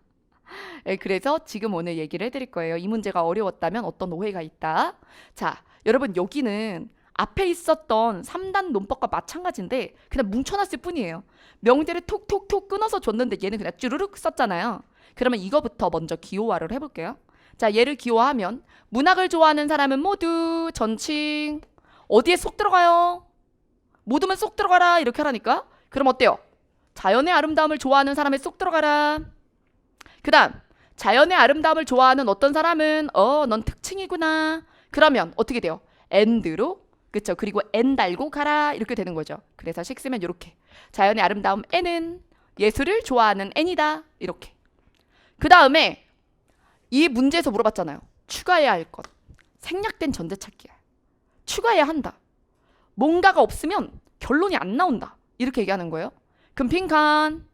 네, 그래서 지금 오늘 얘기를 해드릴 거예요. 이 문제가 어려웠다면 어떤 오해가 있다. 자 여러분 여기는 앞에 있었던 3단 논법과 마찬가지인데 그냥 뭉쳐놨을 뿐이에요. 명제를 톡톡톡 끊어서 줬는데 얘는 그냥 쭈르륵 썼잖아요. 그러면 이거부터 먼저 기호화를 해볼게요. 자 얘를 기호화하면 문학을 좋아하는 사람은 모두 전칭 어디에 쏙 들어가요? 모두면 쏙 들어가라 이렇게 하라니까. 그럼 어때요? 자연의 아름다움을 좋아하는 사람에 쏙 들어가라. 그 다음 자연의 아름다움을 좋아하는 어떤 사람은 넌 특징이구나. 그러면 어떻게 돼요? and로 그쵸? 그리고 n 달고 가라 이렇게 되는 거죠. 그래서 식 쓰면 이렇게 자연의 아름다움 n은 예술을 좋아하는 n이다 이렇게. 그 다음에 이 문제에서 물어봤잖아요. 추가해야 할 것. 생략된 전제 찾기야. 추가해야 한다. 뭔가가 없으면 결론이 안 나온다. 이렇게 얘기하는 거예요. 그럼 빈칸.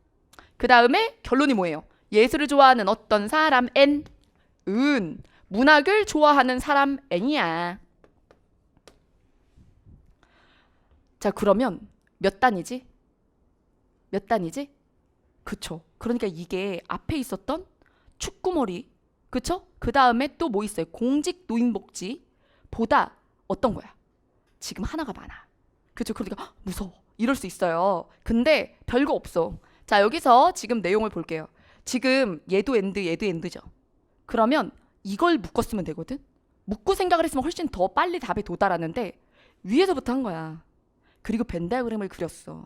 그 다음에 결론이 뭐예요? 예술을 좋아하는 어떤 사람 N. 문학을 좋아하는 사람 N이야. 자 그러면 몇 단이지? 몇 단이지? 그쵸. 그러니까 이게 앞에 있었던 축구머리 그쵸? 그 다음에 또 뭐 있어요? 공직 노인복지 보다 어떤 거야? 지금 하나가 많아. 그쵸? 그러니까 무서워. 이럴 수 있어요. 근데 별거 없어. 자 여기서 지금 내용을 볼게요. 지금 얘도 엔드 얘도 엔드죠. 그러면 이걸 묶었으면 되거든. 묻고 생각을 했으면 훨씬 더 빨리 답에 도달하는데 위에서부터 한 거야. 그리고 벤 다이어그램을 그렸어.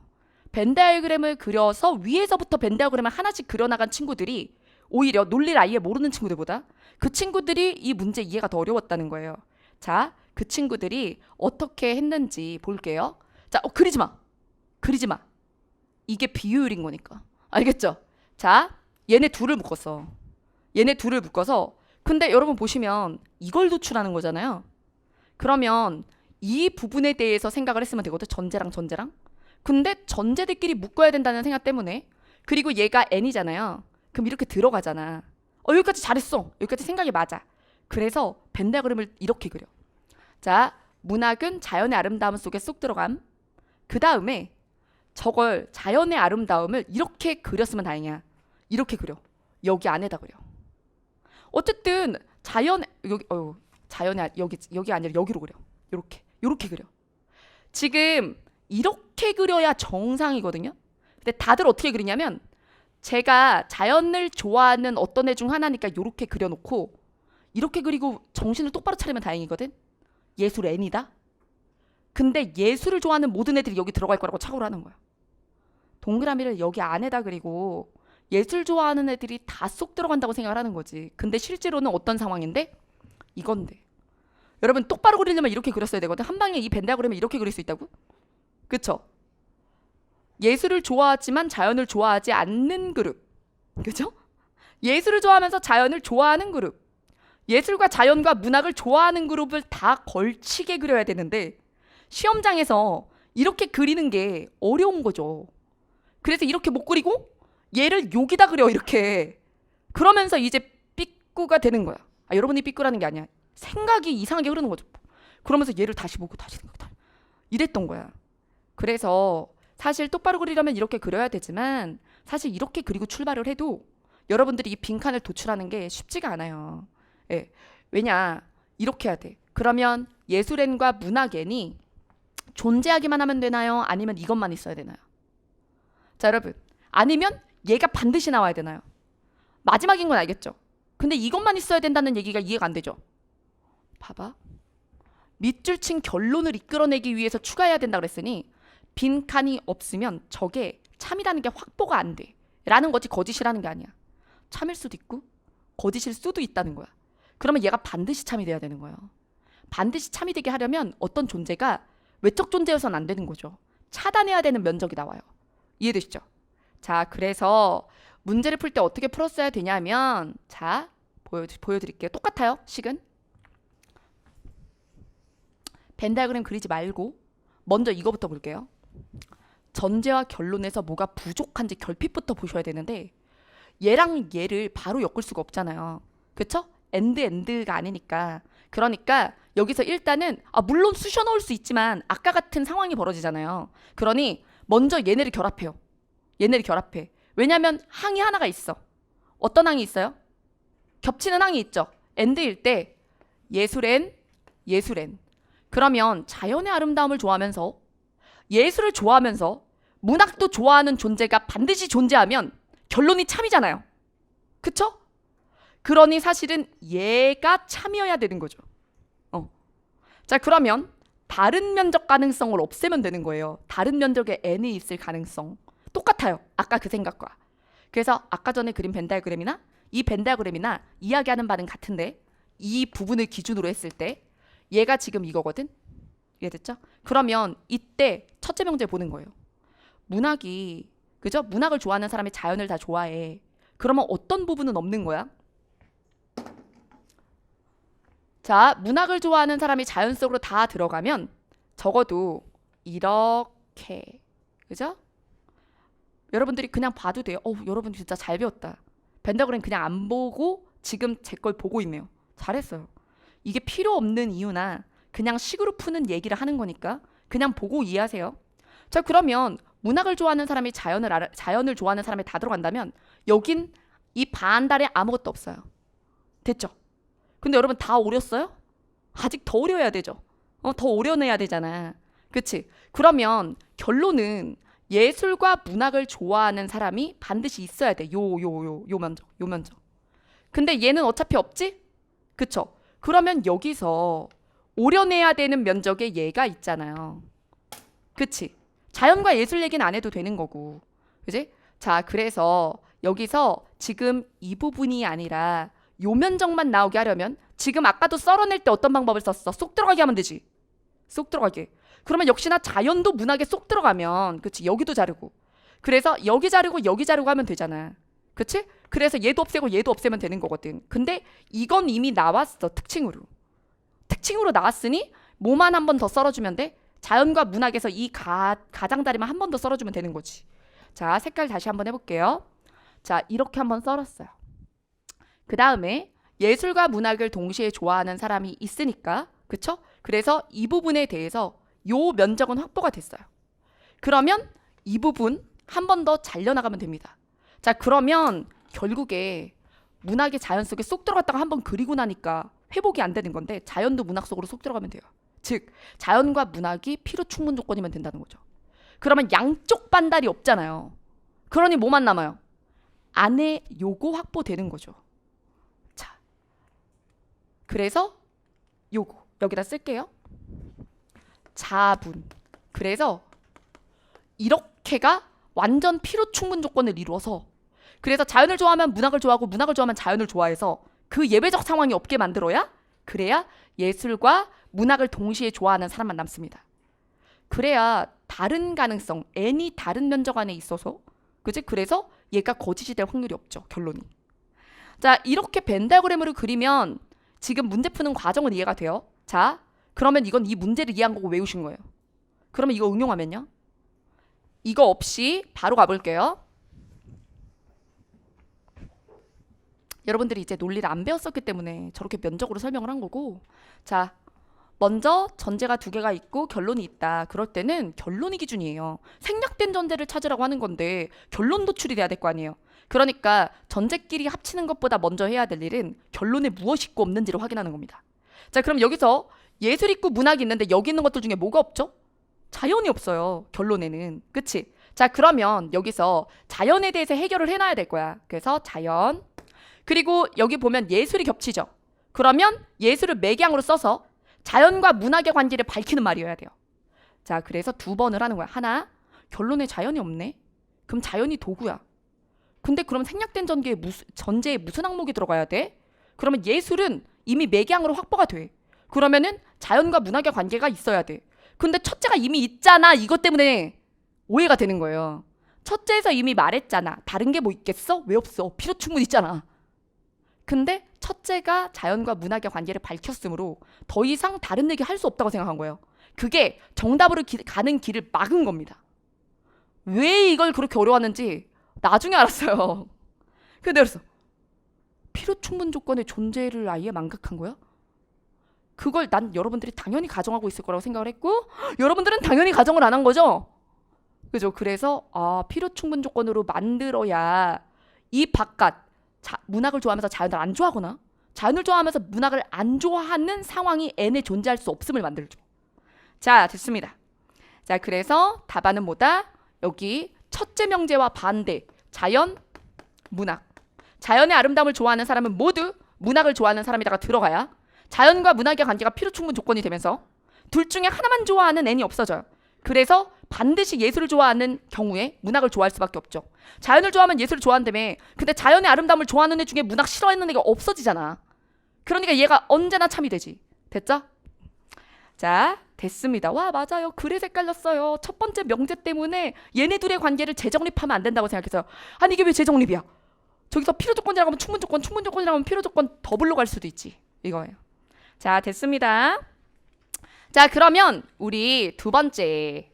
벤 다이어그램을 그려서 위에서부터 벤 다이어그램을 하나씩 그려나간 친구들이 오히려 논리를 아예 모르는 친구들보다 그 친구들이 이 문제 이해가 더 어려웠다는 거예요. 자, 그 친구들이 어떻게 했는지 볼게요. 자, 그리지 마. 그리지 마. 이게 비효율인 거니까. 알겠죠? 자, 얘네 둘을 묶었어. 얘네 둘을 묶어서 근데 여러분 보시면 이걸 도출하는 거잖아요. 그러면 이 부분에 대해서 생각을 했으면 되거든. 전제랑 전제랑. 근데 전제들끼리 묶어야 된다는 생각 때문에 그리고 얘가 n이잖아요. 그럼 이렇게 들어가잖아. 여기까지 잘했어. 여기까지 생각이 맞아. 그래서 벤 다이어그램을 이렇게 그려. 자, 문학은 자연의 아름다움 속에 쏙 들어감. 그 다음에 저걸 자연의 아름다움을 이렇게 그렸으면 다행이야. 이렇게 그려. 여기 안에다 그려. 어쨌든 자연 여기 자연의 여기 아니라 여기로 그려. 요렇게 그려. 지금 이렇게 그려야 정상이거든요. 근데 다들 어떻게 그리냐면 제가 자연을 좋아하는 어떤 애 중 하나니까 요렇게 그려놓고 이렇게 그리고 정신을 똑바로 차리면 다행이거든. 예술 N이다. 근데 예술을 좋아하는 모든 애들이 여기 들어갈 거라고 착오를 하는 거야. 동그라미를 여기 안에다 그리고 예술 좋아하는 애들이 다 쏙 들어간다고 생각을 하는 거지. 근데 실제로는 어떤 상황인데? 이건데. 여러분 똑바로 그리려면 이렇게 그렸어야 되거든. 한 방에 이 벤 다이어그램을 이렇게 그릴 수 있다고? 그쵸? 예술을 좋아하지만 자연을 좋아하지 않는 그룹. 그죠? 예술을 좋아하면서 자연을 좋아하는 그룹. 예술과 자연과 문학을 좋아하는 그룹을 다 걸치게 그려야 되는데 시험장에서 이렇게 그리는 게 어려운 거죠. 그래서 이렇게 못 그리고 얘를 여기다 그려 이렇게. 그러면서 이제 삐꾸가 되는 거야. 여러분이 삐꾸라는 게 아니야. 생각이 이상하게 흐르는 거죠. 그러면서 얘를 다시 보고 다시 생각하고 이랬던 거야. 그래서 사실 똑바로 그리려면 이렇게 그려야 되지만 사실 이렇게 그리고 출발을 해도 여러분들이 이 빈칸을 도출하는 게 쉽지가 않아요. 예. 왜냐? 이렇게 해야 돼. 그러면 예술엔과 문학엔이 존재하기만 하면 되나요? 아니면 이것만 있어야 되나요? 자, 여러분. 아니면 얘가 반드시 나와야 되나요? 마지막인 건 알겠죠? 근데 이것만 있어야 된다는 얘기가 이해가 안 되죠? 봐봐. 밑줄 친 결론을 이끌어내기 위해서 추가해야 된다 그랬으니 빈칸이 없으면 저게 참이라는 게 확보가 안 돼. 라는 거지 거짓이라는 게 아니야. 참일 수도 있고 거짓일 수도 있다는 거야. 그러면 얘가 반드시 참이 돼야 되는 거예요. 반드시 참이 되게 하려면 어떤 존재가 외적 존재여서는 안 되는 거죠. 차단해야 되는 면적이 나와요. 이해되시죠? 자, 그래서 문제를 풀 때 어떻게 풀었어야 되냐면 자, 보여드릴게요. 똑같아요. 식은. 벤 다이어그램 그리지 말고 먼저 이거부터 볼게요. 전제와 결론에서 뭐가 부족한지 결핍부터 보셔야 되는데 얘랑 얘를 바로 엮을 수가 없잖아요. 그쵸? 엔드가 아니니까. 그러니까 여기서 일단은 물론 쑤셔 넣을 수 있지만 아까 같은 상황이 벌어지잖아요. 그러니 먼저 얘네를 결합해요. 얘네를 결합해. 왜냐면 항이 하나가 있어. 어떤 항이 있어요? 겹치는 항이 있죠. 엔드일 때 예술엔. 그러면 자연의 아름다움을 좋아하면서 예술을 좋아하면서 문학도 좋아하는 존재가 반드시 존재하면 결론이 참이잖아요. 그쵸? 그러니 사실은 얘가 참이어야 되는 거죠. 자, 그러면 다른 면적 가능성을 없애면 되는 거예요. 다른 면적에 n이 있을 가능성. 똑같아요. 아까 그 생각과. 그래서 아까 전에 그린 벤 다이어그램이나 이 벤 다이어그램이나 이야기하는 바는 같은데 이 부분을 기준으로 했을 때 얘가 지금 이거거든. 이해됐죠? 그러면 이때 첫째 명제 보는 거예요. 문학이 그죠? 문학을 좋아하는 사람이 자연을 다 좋아해. 그러면 어떤 부분은 없는 거야? 자, 문학을 좋아하는 사람이 자연 속으로 다 들어가면 적어도 이렇게 그죠? 여러분들이 그냥 봐도 돼요. 여러분 진짜 잘 배웠다. 벤 다이어그램 그냥 안 보고 지금 제 걸 보고 있네요. 잘했어요. 이게 필요 없는 이유나 그냥 식으로 푸는 얘기를 하는 거니까 그냥 보고 이해하세요. 자, 그러면 문학을 좋아하는 사람이 자연을 좋아하는 사람이 다 들어간다면 여긴 이 반달에 아무것도 없어요. 됐죠? 근데 여러분 다 오렸어요? 아직 더 오려야 되죠. 더 오려내야 되잖아. 그치? 그러면 결론은 예술과 문학을 좋아하는 사람이 반드시 있어야 돼. 요 면적. 근데 얘는 어차피 없지? 그쵸? 그러면 여기서 오려내야 되는 면적에 얘가 있잖아요. 그치? 자연과 예술 얘기는 안 해도 되는 거고. 그지? 자, 그래서 여기서 지금 이 부분이 아니라 요 면적만 나오게 하려면 지금 아까도 썰어낼 때 어떤 방법을 썼어? 쏙 들어가게 하면 되지. 쏙 들어가게. 그러면 역시나 자연도 문학에 쏙 들어가면, 그치? 여기도 자르고. 그래서 여기 자르고 여기 자르고 하면 되잖아. 그치? 그래서 얘도 없애고 얘도 없애면 되는 거거든. 근데 이건 이미 나왔어. 특징으로. 특징으로 나왔으니 뭐만 한 번 더 썰어주면 돼? 자연과 문학에서 이 가장자리만 한 번 더 썰어주면 되는 거지. 자, 색깔 다시 한번 해볼게요. 자, 이렇게 한번 썰었어요. 그 다음에 예술과 문학을 동시에 좋아하는 사람이 있으니까, 그쵸? 그래서 이 부분에 대해서 요 면적은 확보가 됐어요. 그러면 이 부분 한 번 더 잘려나가면 됩니다. 자, 그러면 결국에 문학이 자연 속에 쏙 들어갔다가 한 번 그리고 나니까 회복이 안 되는 건데 자연도 문학 속으로 쏙 들어가면 돼요. 즉, 자연과 문학이 필요 충분 조건이면 된다는 거죠. 그러면 양쪽 반달이 없잖아요. 그러니 뭐만 남아요? 안에 요거 확보되는 거죠. 자, 그래서 요거 여기다 쓸게요. 자분. 그래서 이렇게가 완전 필요 충분 조건을 이루어서, 그래서 자연을 좋아하면 문학을 좋아하고 문학을 좋아하면 자연을 좋아해서 그 예외적 상황이 없게 만들어야, 그래야 예술과 문학을 동시에 좋아하는 사람만 남습니다. 그래야 다른 가능성, n이 다른 면적 안에 있어서, 그치? 그래서 얘가 거짓이 될 확률이 없죠. 결론이. 자, 이렇게 벤 다이어그램으로 그리면 지금 문제 푸는 과정은 이해가 돼요. 자, 그러면 이건 이 문제를 이해한 거고 외우신 거예요. 그러면 이거 응용하면요. 이거 없이 바로 가볼게요. 여러분들이 이제 논리를 안 배웠었기 때문에 저렇게 면적으로 설명을 한 거고, 자, 먼저 전제가 두 개가 있고 결론이 있다. 그럴 때는 결론이 기준이에요. 생략된 전제를 찾으라고 하는 건데 결론 도출이 돼야 될 거 아니에요. 그러니까 전제끼리 합치는 것보다 먼저 해야 될 일은 결론에 무엇이 있고 없는지를 확인하는 겁니다. 자, 그럼 여기서 예술 있고 문학이 있는데 여기 있는 것들 중에 뭐가 없죠? 자연이 없어요. 결론에는. 그치? 자, 그러면 여기서 자연에 대해서 해결을 해놔야 될 거야. 그래서 자연. 그리고 여기 보면 예술이 겹치죠. 그러면 예술을 매개항으로 써서 자연과 문학의 관계를 밝히는 말이어야 돼요. 자, 그래서 두 번을 하는 거야. 하나, 결론에 자연이 없네. 그럼 자연이 도구야. 근데 그럼 생략된 전제에 무슨 항목이 들어가야 돼? 그러면 예술은 이미 매개항으로 확보가 돼. 그러면은 자연과 문학의 관계가 있어야 돼. 근데 첫째가 이미 있잖아. 이것 때문에 오해가 되는 거예요. 첫째에서 이미 말했잖아. 다른 게 뭐 있겠어? 왜 없어? 필요 충분히 있잖아. 근데 첫째가 자연과 문학의 관계를 밝혔으므로 더 이상 다른 얘기 할 수 없다고 생각한 거예요. 그게 정답으로 가는 길을 막은 겁니다. 왜 이걸 그렇게 어려웠는지 나중에 알았어요. 근데 그래서 필요 충분 조건의 존재를 아예 망각한 거야? 그걸 난 여러분들이 당연히 가정하고 있을 거라고 생각을 했고, 여러분들은 당연히 가정을 안 한 거죠? 그죠? 그래서 필요 충분 조건으로 만들어야 이 바깥, 문학을 좋아하면서 자연을 안 좋아하거나 자연을 좋아하면서 문학을 안 좋아하는 상황이 n에 존재할 수 없음을 만들죠. 자, 됐습니다. 자, 그래서 답안은 뭐다? 여기 첫째 명제와 반대, 자연, 문학. 자연의 아름다움을 좋아하는 사람은 모두 문학을 좋아하는 사람이다가 들어가야 자연과 문학의 관계가 필요 충분 조건이 되면서 둘 중에 하나만 좋아하는 n이 없어져요. 그래서 반드시 예술을 좋아하는 경우에 문학을 좋아할 수밖에 없죠. 자연을 좋아하면 예술을 좋아한다며. 근데 자연의 아름다움을 좋아하는 애 중에 문학 싫어하는 애가 없어지잖아. 그러니까 얘가 언제나 참이 되지. 됐죠? 자, 됐습니다. 와, 맞아요. 그래서 헷갈렸어요. 첫 번째 명제 때문에 얘네 둘의 관계를 재정립하면 안 된다고 생각해서. 아니, 이게 왜 재정립이야? 저기서 필요 조건이라고 하면 충분 조건, 충분 조건이라고 하면 필요 조건 더블로 갈 수도 있지. 이거예요. 자, 됐습니다. 자, 그러면 우리 두 번째.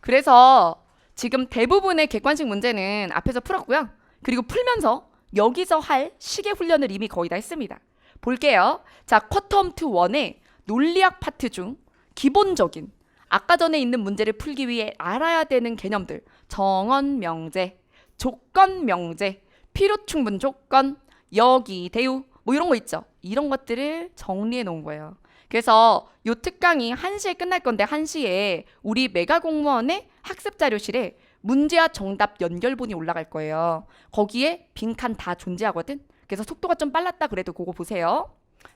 그래서 지금 대부분의 객관식 문제는 앞에서 풀었고요. 그리고 풀면서 여기서 할 시계 훈련을 이미 거의 다 했습니다. 볼게요. 자, 쿼텀 1의 논리학 파트 중 기본적인 아까 전에 있는 문제를 풀기 위해 알아야 되는 개념들. 정언 명제, 조건 명제, 필요 충분 조건, 여기 대우 뭐 이런 거 있죠. 이런 것들을 정리해 놓은 거예요. 그래서 요 특강이 1시에 끝날 건데 1시에 우리 메가 공무원의 학습 자료실에 문제와 정답 연결본이 올라갈 거예요. 거기에 빈칸 다 존재하거든. 그래서 속도가 좀 빨랐다 그래도 그거 보세요.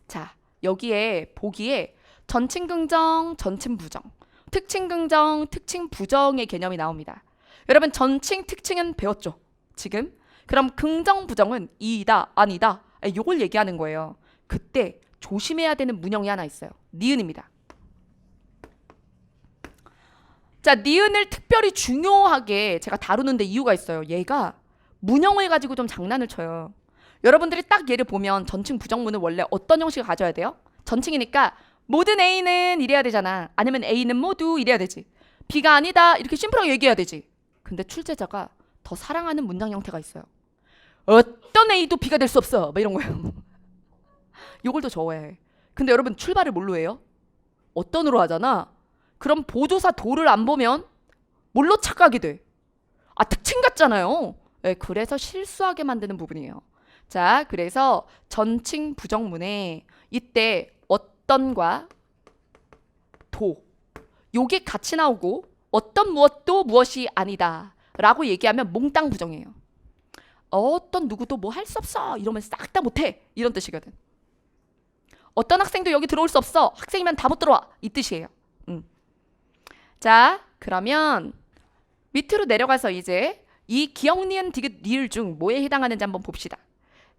자, 여기에 보기에 전칭긍정, 전칭부정, 특칭긍정, 특칭부정의 개념이 나옵니다. 여러분 전칭, 특칭은 배웠죠? 지금? 그럼 긍정, 부정은 이이다, 아니다. 요걸 얘기하는 거예요. 그때 조심해야 되는 문형이 하나 있어요. 니은입니다. 자, 니은을 특별히 중요하게 제가 다루는데 이유가 있어요. 얘가 문형을 가지고 좀 장난을 쳐요. 여러분들이 딱 얘를 보면 전칭 부정문은 원래 어떤 형식을 가져야 돼요? 전칭이니까 모든 A는 이래야 되잖아. 아니면 A는 모두 이래야 되지. B가 아니다 이렇게 심플하게 얘기해야 되지. 근데 출제자가 더 사랑하는 문장 형태가 있어요. 어떤 A도 B가 될 수 없어. 뭐 이런 거예요. 요걸 더 좋아해. 근데 여러분 출발을 뭘로 해요? 어떤으로 하잖아. 그럼 보조사 도를 안 보면 뭘로 착각이 돼? 아, 특징 같잖아요. 네, 그래서 실수하게 만드는 부분이에요. 자, 그래서 전칭 부정문에 이때 어떤과 도 요게 같이 나오고 어떤 무엇도 무엇이 아니다 라고 얘기하면 몽땅 부정이에요. 어떤 누구도 뭐 할 수 없어 이러면 싹 다 못해 이런 뜻이거든. 어떤 학생도 여기 들어올 수 없어. 학생이면 다 못 들어와 이 뜻이에요. 자, 그러면 밑으로 내려가서 이제 이 기역, 니은, 디귿, 리을 중 뭐에 해당하는지 한번 봅시다.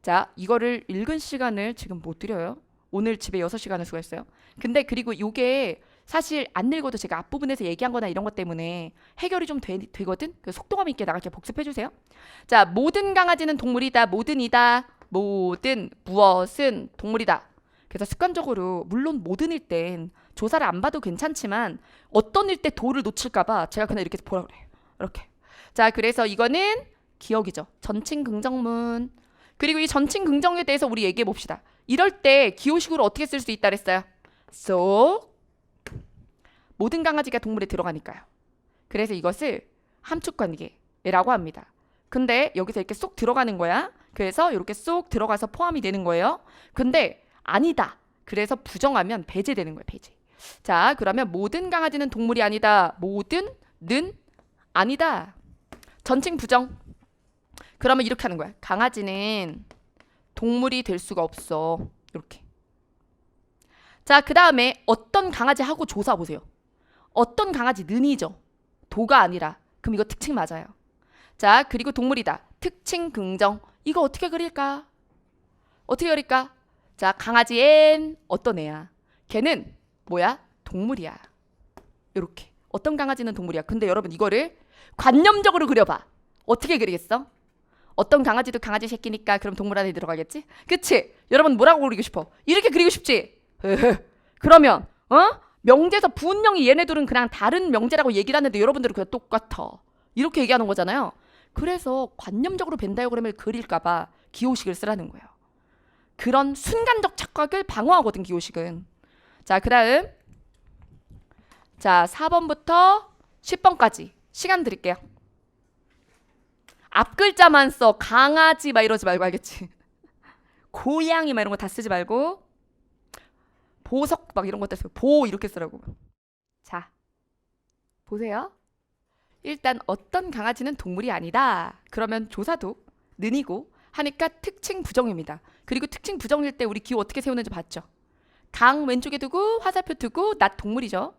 자, 이거를 읽은 시간을 지금 못 드려요. 오늘 집에 6시간을 수고했어요. 근데 그리고 요게 사실 안 읽어도 제가 앞부분에서 얘기한 거나 이런 것 때문에 해결이 좀 되거든? 그 속도감 있게 나갈게 복습해 주세요. 자, 모든 강아지는 동물이다. 모든이다. 모든 무엇은 동물이다. 그래서 습관적으로 물론 모든일 땐 조사를 안 봐도 괜찮지만 어떤 일 때 도를 놓칠까봐 제가 그냥 이렇게 보라 그래요. 이렇게. 자, 그래서 이거는 기억이죠. 전칭 긍정문. 그리고 이 전칭 긍정에 대해서 우리 얘기해 봅시다. 이럴 때 기호식으로 어떻게 쓸 수 있다 그랬어요? 쏙. 모든 강아지가 동물에 들어가니까요. 그래서 이것을 함축관계라고 합니다. 근데 여기서 이렇게 쏙 들어가는 거야. 그래서 이렇게 쏙 들어가서 포함이 되는 거예요. 근데 아니다. 그래서 부정하면 배제되는 거예요. 배제. 자, 그러면 모든 강아지는 동물이 아니다. 모든는 아니다. 전칭 부정. 그러면 이렇게 하는 거야. 강아지는 동물이 될 수가 없어. 이렇게. 자, 그 다음에 어떤 강아지 하고 조사 보세요. 어떤 강아지는이죠. 도가 아니라. 그럼 이거 특칭 맞아요. 자, 그리고 동물이다. 특칭 긍정. 이거 어떻게 그릴까? 어떻게 그릴까? 자, 강아지 N 어떤 애야? 걔는 뭐야? 동물이야. 이렇게. 어떤 강아지는 동물이야. 근데 여러분 이거를 관념적으로 그려봐. 어떻게 그리겠어? 어떤 강아지도 강아지 새끼니까 그럼 동물 안에 들어가겠지? 그치? 여러분 뭐라고 그리고 싶어? 이렇게 그리고 싶지? 그러면 명제에서 분명히 얘네들은 그냥 다른 명제라고 얘기를 하는데 여러분들은 그냥 똑같아. 이렇게 얘기하는 거잖아요. 그래서 관념적으로 벤다이어그램을 그릴까봐 기호식을 쓰라는 거예요. 그런 순간적 착각을 방어하거든 기호식은. 자, 그 다음 자 4번부터 10번까지 시간 드릴게요. 앞글자만 써. 강아지 막 이러지 말고 알겠지? 고양이 막 이런 거 다 쓰지 말고 보석 막 이런 것도 쓰고 보 이렇게 쓰라고. 자, 보세요. 일단 어떤 강아지는 동물이 아니다. 그러면 조사도 는이고 하니까 특칭 부정입니다. 그리고 특칭 부정일 때 우리 기호 어떻게 세우는지 봤죠? 강 왼쪽에 두고 화살표 두고 낫 동물이죠.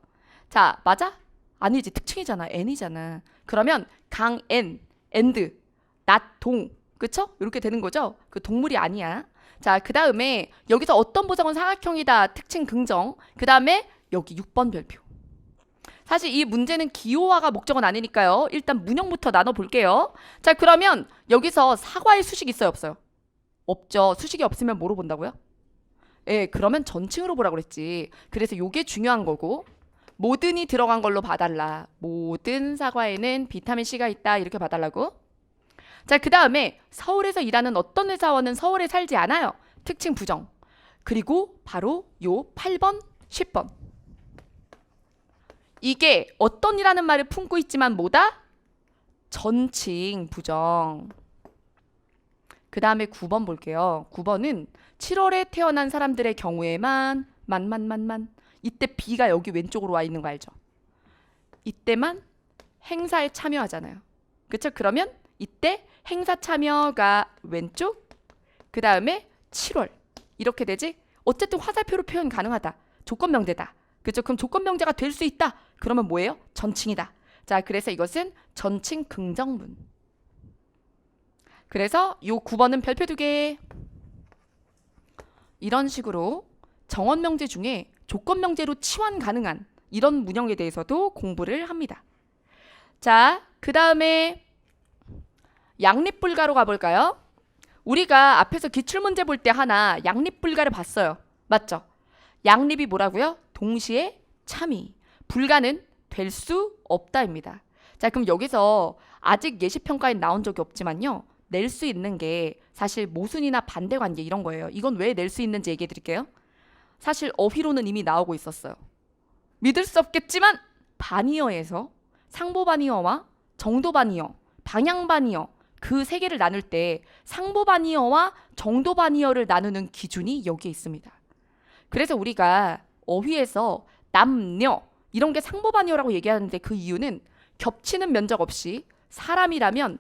자, 맞아? 아니지. 특칭이잖아. n이잖아. 그러면 강 n, and, 낫 동. 그쵸? 이렇게 되는 거죠? 그 동물이 아니야. 자, 그 다음에 여기서 어떤 보석은 사각형이다. 특칭 긍정. 그 다음에 여기 6번 별표. 사실 이 문제는 기호화가 목적은 아니니까요. 일단 문형부터 나눠볼게요. 자, 그러면 여기서 사과의 수식이 있어요? 없어요? 없죠. 수식이 없으면 뭐로 본다고요? 예, 그러면 전칭으로 보라고 그랬지. 그래서 요게 중요한 거고 모든이 들어간 걸로 봐달라. 모든 사과에는 비타민C가 있다. 이렇게 봐달라고. 자, 그 다음에 서울에서 일하는 어떤 회사원은 서울에 살지 않아요. 특징 부정. 그리고 바로 요 8번, 10번. 이게 어떤 이라는 말을 품고 있지만 뭐다? 전칭 부정. 그 다음에 9번 볼게요. 9번은 7월에 태어난 사람들의 경우에만 이때 B가 여기 왼쪽으로 와 있는 거 알죠? 이때만 행사에 참여하잖아요. 그쵸? 그러면 이때 행사 참여가 왼쪽, 그 다음에 7월 이렇게 되지? 어쨌든 화살표로 표현 가능하다. 조건명제다. 그죠? 그럼 조건명제가 될 수 있다. 그러면 뭐예요? 전칭이다. 자, 그래서 이것은 전칭 긍정문. 그래서 요 9번은 별표 2개. 이런 식으로 정언명제 중에 조건명제로 치환 가능한 이런 문형에 대해서도 공부를 합니다. 자, 그 다음에 양립불가로 가볼까요? 우리가 앞에서 기출문제 볼 때 하나 양립불가를 봤어요. 맞죠? 양립이 뭐라고요? 동시에 참이. 불가는 될 수 없다입니다. 자, 그럼 여기서 아직 예시평가에 나온 적이 없지만요. 낼 수 있는 게 사실 모순이나 반대관계 이런 거예요. 이건 왜 낼 수 있는지 얘기해 드릴게요. 사실 어휘로는 이미 나오고 있었어요. 믿을 수 없겠지만 반이어에서 상보반이어와 정도반이어, 방향반이어 그 세 개를 나눌 때 상보반이어와 정도반이어를 나누는 기준이 여기에 있습니다. 그래서 우리가 어휘에서 남녀 이런 게 상보반이어라고 얘기하는데 그 이유는 겹치는 면적 없이 사람이라면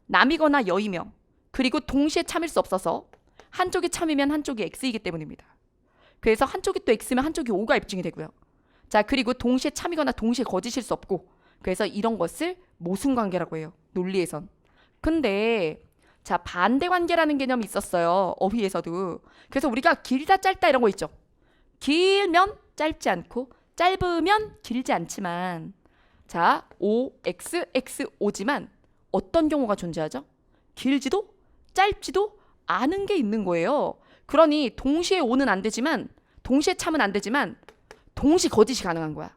남이거나 여이며 그리고 동시에 참일 수 없어서 한쪽이 참이면 한쪽이 X이기 때문입니다. 그래서 한쪽이 또 X면 한쪽이 O가 입증이 되고요. 자, 그리고 동시에 참이거나 동시에 거짓일 수 없고 그래서 이런 것을 모순관계라고 해요. 논리에선. 근데 자, 반대관계라는 개념이 있었어요. 어휘에서도. 그래서 우리가 길다 짧다 이런 거 있죠. 길면 짧지 않고 짧으면 길지 않지만 자, O, X, X, O지만 어떤 경우가 존재하죠? 길지도 짧지도 않은 게 있는 거예요. 그러니 동시에 O는 안 되지만 동시에 참은 안 되지만 동시 거짓이 가능한 거야.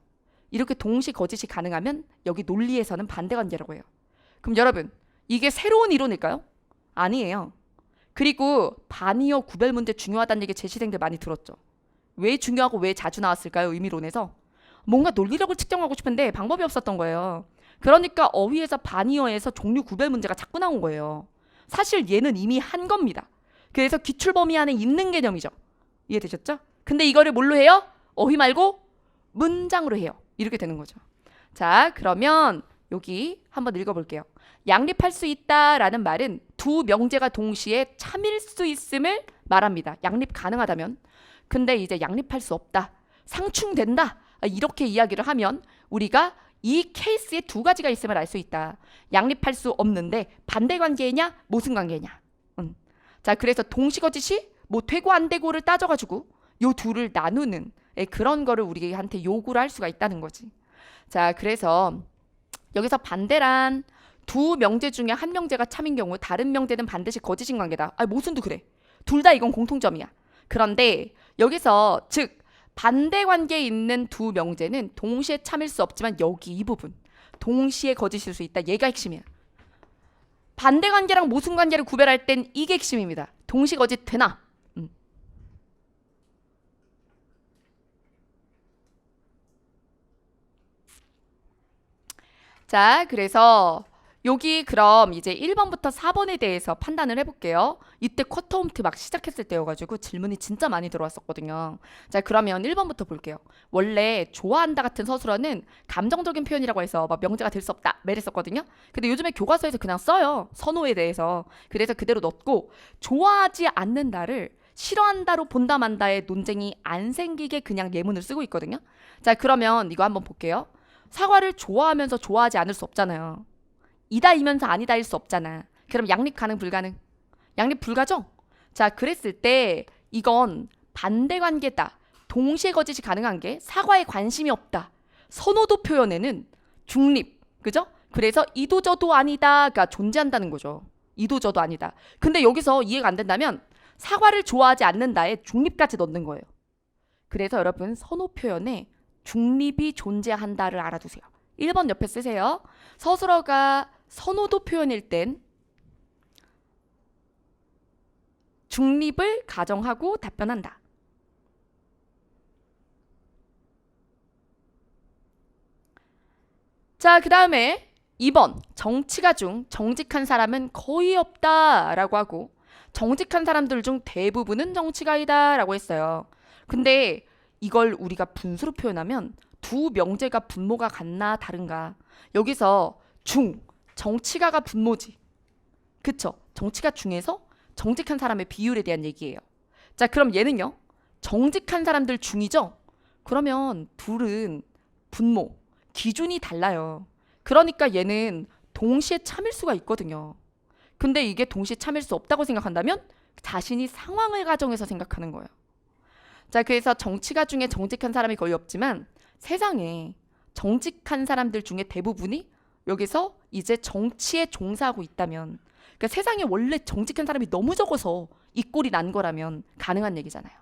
이렇게 동시 거짓이 가능하면 여기 논리에서는 반대관계라고 해요. 그럼 여러분 이게 새로운 이론일까요? 아니에요. 그리고 반이어 구별 문제 중요하다는 얘기 재시생들 많이 들었죠. 왜 중요하고 왜 자주 나왔을까요? 의미론에서. 뭔가 논리력을 측정하고 싶은데 방법이 없었던 거예요. 그러니까 어휘에서 반이어에서 종류 구별 문제가 자꾸 나온 거예요. 사실 얘는 이미 한 겁니다. 그래서 기출 범위 안에 있는 개념이죠. 이해되셨죠? 근데 이거를 뭘로 해요? 어휘 말고 문장으로 해요. 이렇게 되는 거죠. 자, 그러면 여기 한번 읽어볼게요. 양립할 수 있다라는 말은 두 명제가 동시에 참일 수 있음을 말합니다. 양립 가능하다면. 근데 이제 양립할 수 없다. 상충된다. 이렇게 이야기를 하면 우리가 이 케이스에 두 가지가 있음을 알 수 있다. 양립할 수 없는데 반대관계냐 모순관계냐. 자, 그래서 동시거짓이 뭐 되고 안 되고를 따져가지고 요 둘을 나누는 그런 거를 우리한테 요구를 할 수가 있다는 거지. 자, 그래서 여기서 반대란 두 명제 중에 한 명제가 참인 경우 다른 명제는 반드시 거짓인 관계다. 모순도 그래. 둘 다 이건 공통점이야. 그런데 여기서 즉 반대 관계에 있는 두 명제는 동시에 참일 수 없지만 여기 이 부분 동시에 거짓일 수 있다. 얘가 핵심이야. 반대 관계랑 모순 관계를 구별할 땐 이게 핵심입니다. 동시 거짓 되나? 자, 그래서 여기 그럼 이제 1번부터 4번에 대해서 판단을 해볼게요. 이때 쿼터 홈트 막 시작했을 때여가지고 질문이 진짜 많이 들어왔었거든요. 자, 그러면 1번부터 볼게요. 원래 좋아한다 같은 서술어는 감정적인 표현이라고 해서 막 명제가 될 수 없다 이랬었거든요. 근데 요즘에 교과서에서 그냥 써요. 선호에 대해서. 그래서 그대로 넣고 좋아하지 않는다를 싫어한다로 본다 만다의 논쟁이 안 생기게 그냥 예문을 쓰고 있거든요. 자, 그러면 이거 한번 볼게요. 사과를 좋아하면서 좋아하지 않을 수 없잖아요. 이다이면서 아니다일 수 없잖아. 그럼 양립 가능 불가능? 양립 불가죠? 자, 그랬을 때 이건 반대관계다. 동시에 거짓이 가능한 게 사과에 관심이 없다. 선호도 표현에는 중립. 그죠? 그래서 이도저도 아니다가 존재한다는 거죠. 이도저도 아니다. 근데 여기서 이해가 안 된다면 사과를 좋아하지 않는다에 중립까지 넣는 거예요. 그래서 여러분 선호 표현에 중립이 존재한다를 알아두세요. 1번 옆에 쓰세요. 서술어가 선호도 표현일 땐 중립을 가정하고 답변한다. 자, 그 다음에 2번 정치가 중 정직한 사람은 거의 없다라고 하고 정직한 사람들 중 대부분은 정치가이다 라고 했어요. 근데 이걸 우리가 분수로 표현하면 두 명제가 분모가 같나 다른가. 여기서 중, 정치가가 분모지. 그쵸? 정치가 중에서 정직한 사람의 비율에 대한 얘기예요. 자, 그럼 얘는요. 정직한 사람들 중이죠? 그러면 둘은 분모, 기준이 달라요. 그러니까 얘는 동시에 참일 수가 있거든요. 근데 이게 동시에 참일 수 없다고 생각한다면 자신이 상황을 가정해서 생각하는 거예요. 자, 그래서 정치가 중에 정직한 사람이 거의 없지만 세상에 정직한 사람들 중에 대부분이 여기서 이제 정치에 종사하고 있다면, 그러니까 세상에 원래 정직한 사람이 너무 적어서 이 꼴이 난 거라면 가능한 얘기잖아요.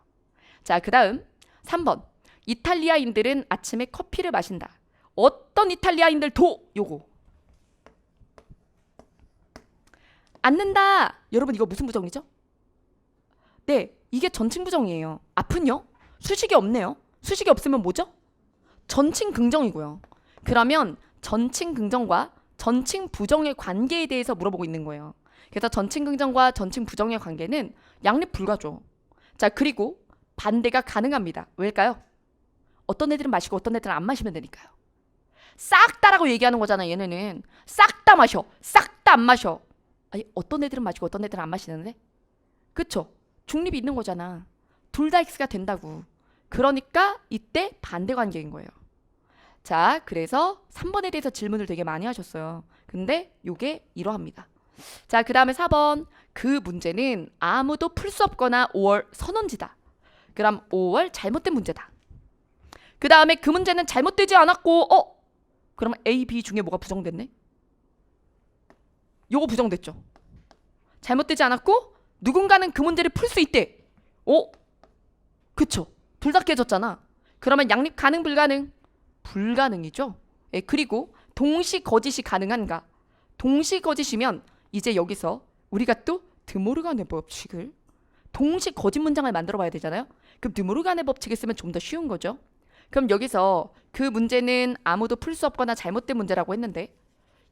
자, 그 다음 3번. 이탈리아인들은 아침에 커피를 마신다. 어떤 이탈리아인들도 요거 앉는다. 여러분 이거 무슨 부정이죠? 네, 이게 전칭 부정이에요. 앞은요? 수식이 없네요. 수식이 없으면 뭐죠? 전칭 긍정이고요. 그러면 전칭 긍정과 전칭 부정의 관계에 대해서 물어보고 있는 거예요. 그래서 전칭 긍정과 전칭 부정의 관계는 양립 불가죠. 자, 그리고 반대가 가능합니다. 왜일까요? 어떤 애들은 마시고 어떤 애들은 안 마시면 되니까요. 싹 다라고 얘기하는 거잖아. 얘네는 싹 다 마셔. 싹 다 안 마셔. 아니, 어떤 애들은 마시고 어떤 애들은 안 마시는데? 그쵸? 중립이 있는 거잖아. 둘 다 X가 된다고. 그러니까 이때 반대 관계인 거예요. 자, 그래서 3번에 대해서 질문을 되게 많이 하셨어요. 근데 요게 이러합니다. 자, 그 다음에 4번. 그 문제는 아무도 풀 수 없거나 5월 선언지다. 그럼 5월 잘못된 문제다. 그 다음에 그 문제는 잘못되지 않았고 그러면 A, B 중에 뭐가 부정됐네? 요거 부정됐죠. 잘못되지 않았고 누군가는 그 문제를 풀 수 있대. 그쵸. 둘 다 깨졌잖아. 그러면 양립 가능 불가능? 불가능이죠. 예, 그리고 동시 거짓이 가능한가? 동시 거짓이면 이제 여기서 우리가 또 드모르간의 법칙을 동시 거짓 문장을 만들어 봐야 되잖아요. 그럼 드모르간의 법칙을 쓰면 좀 더 쉬운 거죠. 그럼 여기서 그 문제는 아무도 풀 수 없거나 잘못된 문제라고 했는데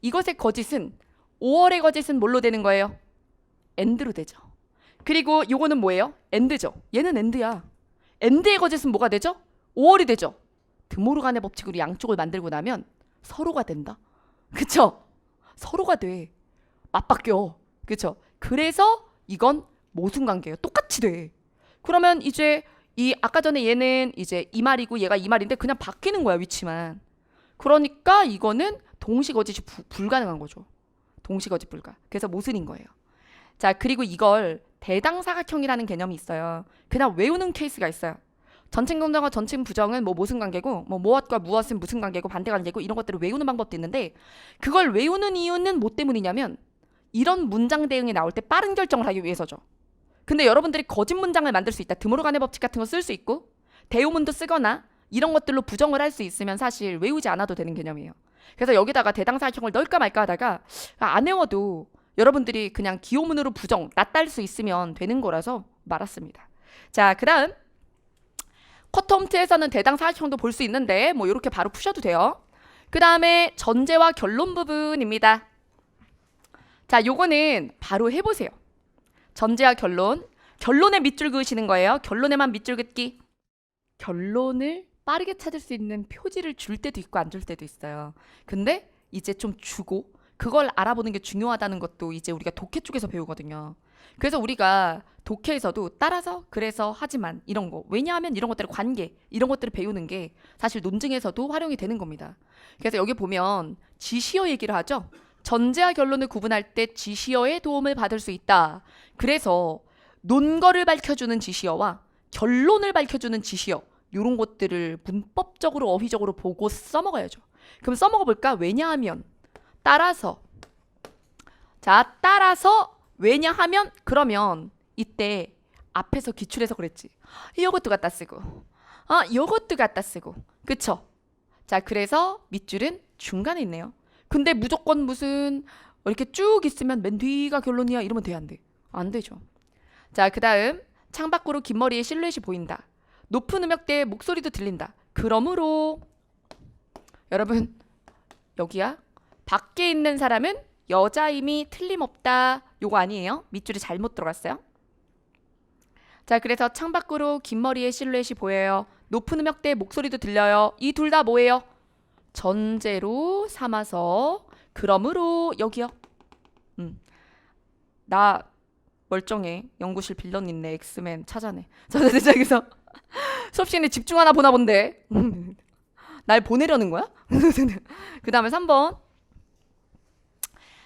이것의 거짓은 5월의 거짓은 뭘로 되는 거예요? 엔드로 되죠. 그리고 요거는 뭐예요? 엔드죠. 얘는 엔드야. 엔드의 거짓은 뭐가 되죠? 5월이 되죠. 드모르간의 법칙으로 양쪽을 만들고 나면 서로가 된다. 그쵸? 서로가 돼. 맞바뀌어. 그쵸? 그래서 이건 모순관계예요. 똑같이 돼. 그러면 이제 이 아까 전에 얘는 이제 이 말이고 얘가 이 말인데 그냥 바뀌는 거야, 위치만. 그러니까 이거는 동시거짓이 불가능한 거죠. 동시거짓 불가. 그래서 모순인 거예요. 자, 그리고 이걸 대당사각형이라는 개념이 있어요. 그냥 외우는 케이스가 있어요. 전칭 긍정과 전칭 부정은 뭐 모순 관계고 뭐 무엇과 무엇은 무슨 관계고 반대 관계고 이런 것들을 외우는 방법도 있는데 그걸 외우는 이유는 뭐 때문이냐면 이런 문장 대응이 나올 때 빠른 결정을 하기 위해서죠. 근데 여러분들이 거짓 문장을 만들 수 있다. 드모르간의 법칙 같은 거 쓸 수 있고 대우문도 쓰거나 이런 것들로 부정을 할 수 있으면 사실 외우지 않아도 되는 개념이에요. 그래서 여기다가 대당사각형을 넣을까 말까 하다가 안 외워도 여러분들이 그냥 기호문으로 부정 낫딸 수 있으면 되는 거라서 말았습니다. 자, 그 다음 쿼터홈트에서는 대당사각형도 볼 수 있는데 뭐 이렇게 바로 푸셔도 돼요. 그 다음에 전제와 결론 부분입니다. 자, 요거는 바로 해보세요. 전제와 결론. 결론에 밑줄 그으시는 거예요. 결론에만 밑줄 긋기. 결론을 빠르게 찾을 수 있는 표지를 줄 때도 있고 안 줄 때도 있어요. 근데 이제 좀 주고 그걸 알아보는 게 중요하다는 것도 이제 우리가 독해 쪽에서 배우거든요. 그래서 우리가 독해에서도 따라서 그래서 하지만 이런 거 왜냐하면 이런 것들의 관계 이런 것들을 배우는 게 사실 논증에서도 활용이 되는 겁니다. 그래서 여기 보면 지시어 얘기를 하죠. 전제와 결론을 구분할 때 지시어의 도움을 받을 수 있다. 그래서 논거를 밝혀주는 지시어와 결론을 밝혀주는 지시어 이런 것들을 문법적으로 어휘적으로 보고 써먹어야죠. 그럼 써먹어 볼까? 왜냐하면 따라서 자 따라서 왜냐하면 그러면 이때 앞에서 기출해서 그랬지. 이것도 갖다 쓰고 이것도 갖다 쓰고 그쵸? 자 그래서 밑줄은 중간에 있네요. 근데 무조건 무슨 이렇게 쭉 있으면 맨 뒤가 결론이야 이러면 돼 안 돼? 안 되죠. 자 그 다음 창밖으로 긴 머리에 실루엣이 보인다. 높은 음역대에 목소리도 들린다. 그러므로 여러분 여기야 밖에 있는 사람은 여자임이 틀림없다. 요거 아니에요. 밑줄이 잘못 들어갔어요. 자 그래서 창밖으로 긴 머리에 실루엣이 보여요. 높은 음역대에 목소리도 들려요. 이 둘 다 뭐예요? 전제로 삼아서 그러므로 여기요. 나 멀쩡해. 연구실 빌런 있네. 엑스맨 찾아내. 저기서 수업 시간에 집중하나 보나 본데. 날 보내려는 거야? 그 다음에 3번.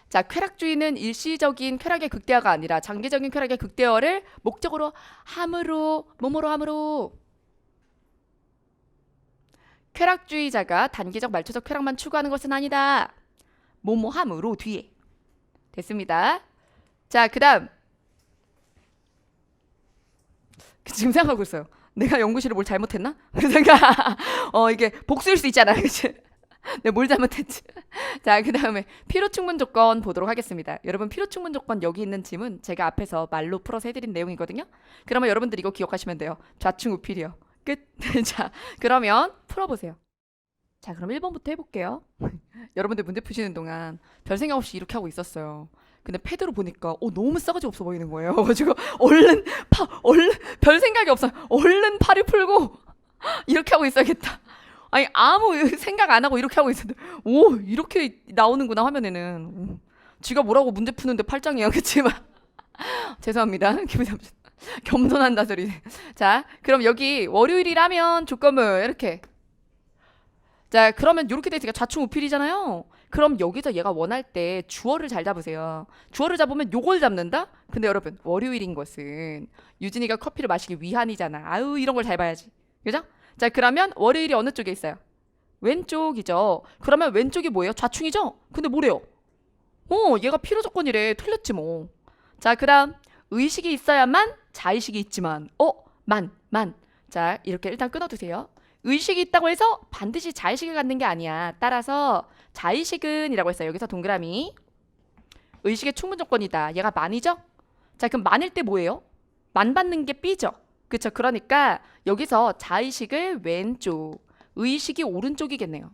자, 쾌락주의는 일시적인 쾌락의 극대화가 아니라 장기적인 쾌락의 극대화를 목적으로 함으로, 뭐뭐로 함으로. 쾌락주의자가 단기적 말초적 쾌락만 추구하는 것은 아니다. 뭐뭐 함으로 뒤에. 됐습니다. 자, 그 다음. 지금 생각하고 있어요. 내가 연구실에 뭘 잘못했나? 그 생각. 이게 복수일 수 있잖아. 그치? 내가 뭘 잘못했지? 자, 그 다음에 필요 충분 조건 보도록 하겠습니다. 여러분, 필요 충분 조건 여기 있는 질문 제가 앞에서 말로 풀어서 해드린 내용이거든요. 그러면 여러분들 이거 기억하시면 돼요. 좌충 우필이요. 끝. 자, 그러면 풀어보세요. 자, 그럼 1번부터 해볼게요. 여러분들 문제 푸시는 동안 별 생각 없이 이렇게 하고 있었어요. 근데 패드로 보니까 너무 싸가지 없어 보이는 거예요. 그래가지고 얼른 별 생각이 없어. 얼른 팔을 풀고 이렇게 하고 있어야겠다. 아니, 아무 생각 안 하고 이렇게 하고 있었는데 이렇게 나오는구나 화면에는. 지가 뭐라고 문제 푸는데 팔짱이야. 그치만 죄송합니다. 기분이 겸손한다 소리. 자, 그럼 여기 월요일이라면 조건을 이렇게. 자, 그러면 이렇게 돼 있으니까 좌충 우필이잖아요. 그럼 여기서 얘가 원할 때 주어를 잘 잡으세요. 주어를 잡으면 요걸 잡는다? 근데 여러분, 월요일인 것은 유진이가 커피를 마시기 위한이잖아. 아유, 이런 걸 잘 봐야지. 그죠? 자, 그러면 월요일이 어느 쪽에 있어요? 왼쪽이죠. 그러면 왼쪽이 뭐예요? 좌충이죠? 근데 뭐래요? 얘가 필요 조건이래. 틀렸지 뭐. 자, 그 다음 의식이 있어야만 자의식이 있지만 만. 자, 이렇게 일단 끊어두세요. 의식이 있다고 해서 반드시 자의식을 갖는 게 아니야. 따라서 자의식은 이라고 했어요. 여기서 동그라미. 의식의 충분 조건이다. 얘가 만이죠? 자, 그럼 만일 때 뭐예요? 만 받는 게 B죠? 그쵸? 그러니까 여기서 자의식을 왼쪽, 의식이 오른쪽이겠네요.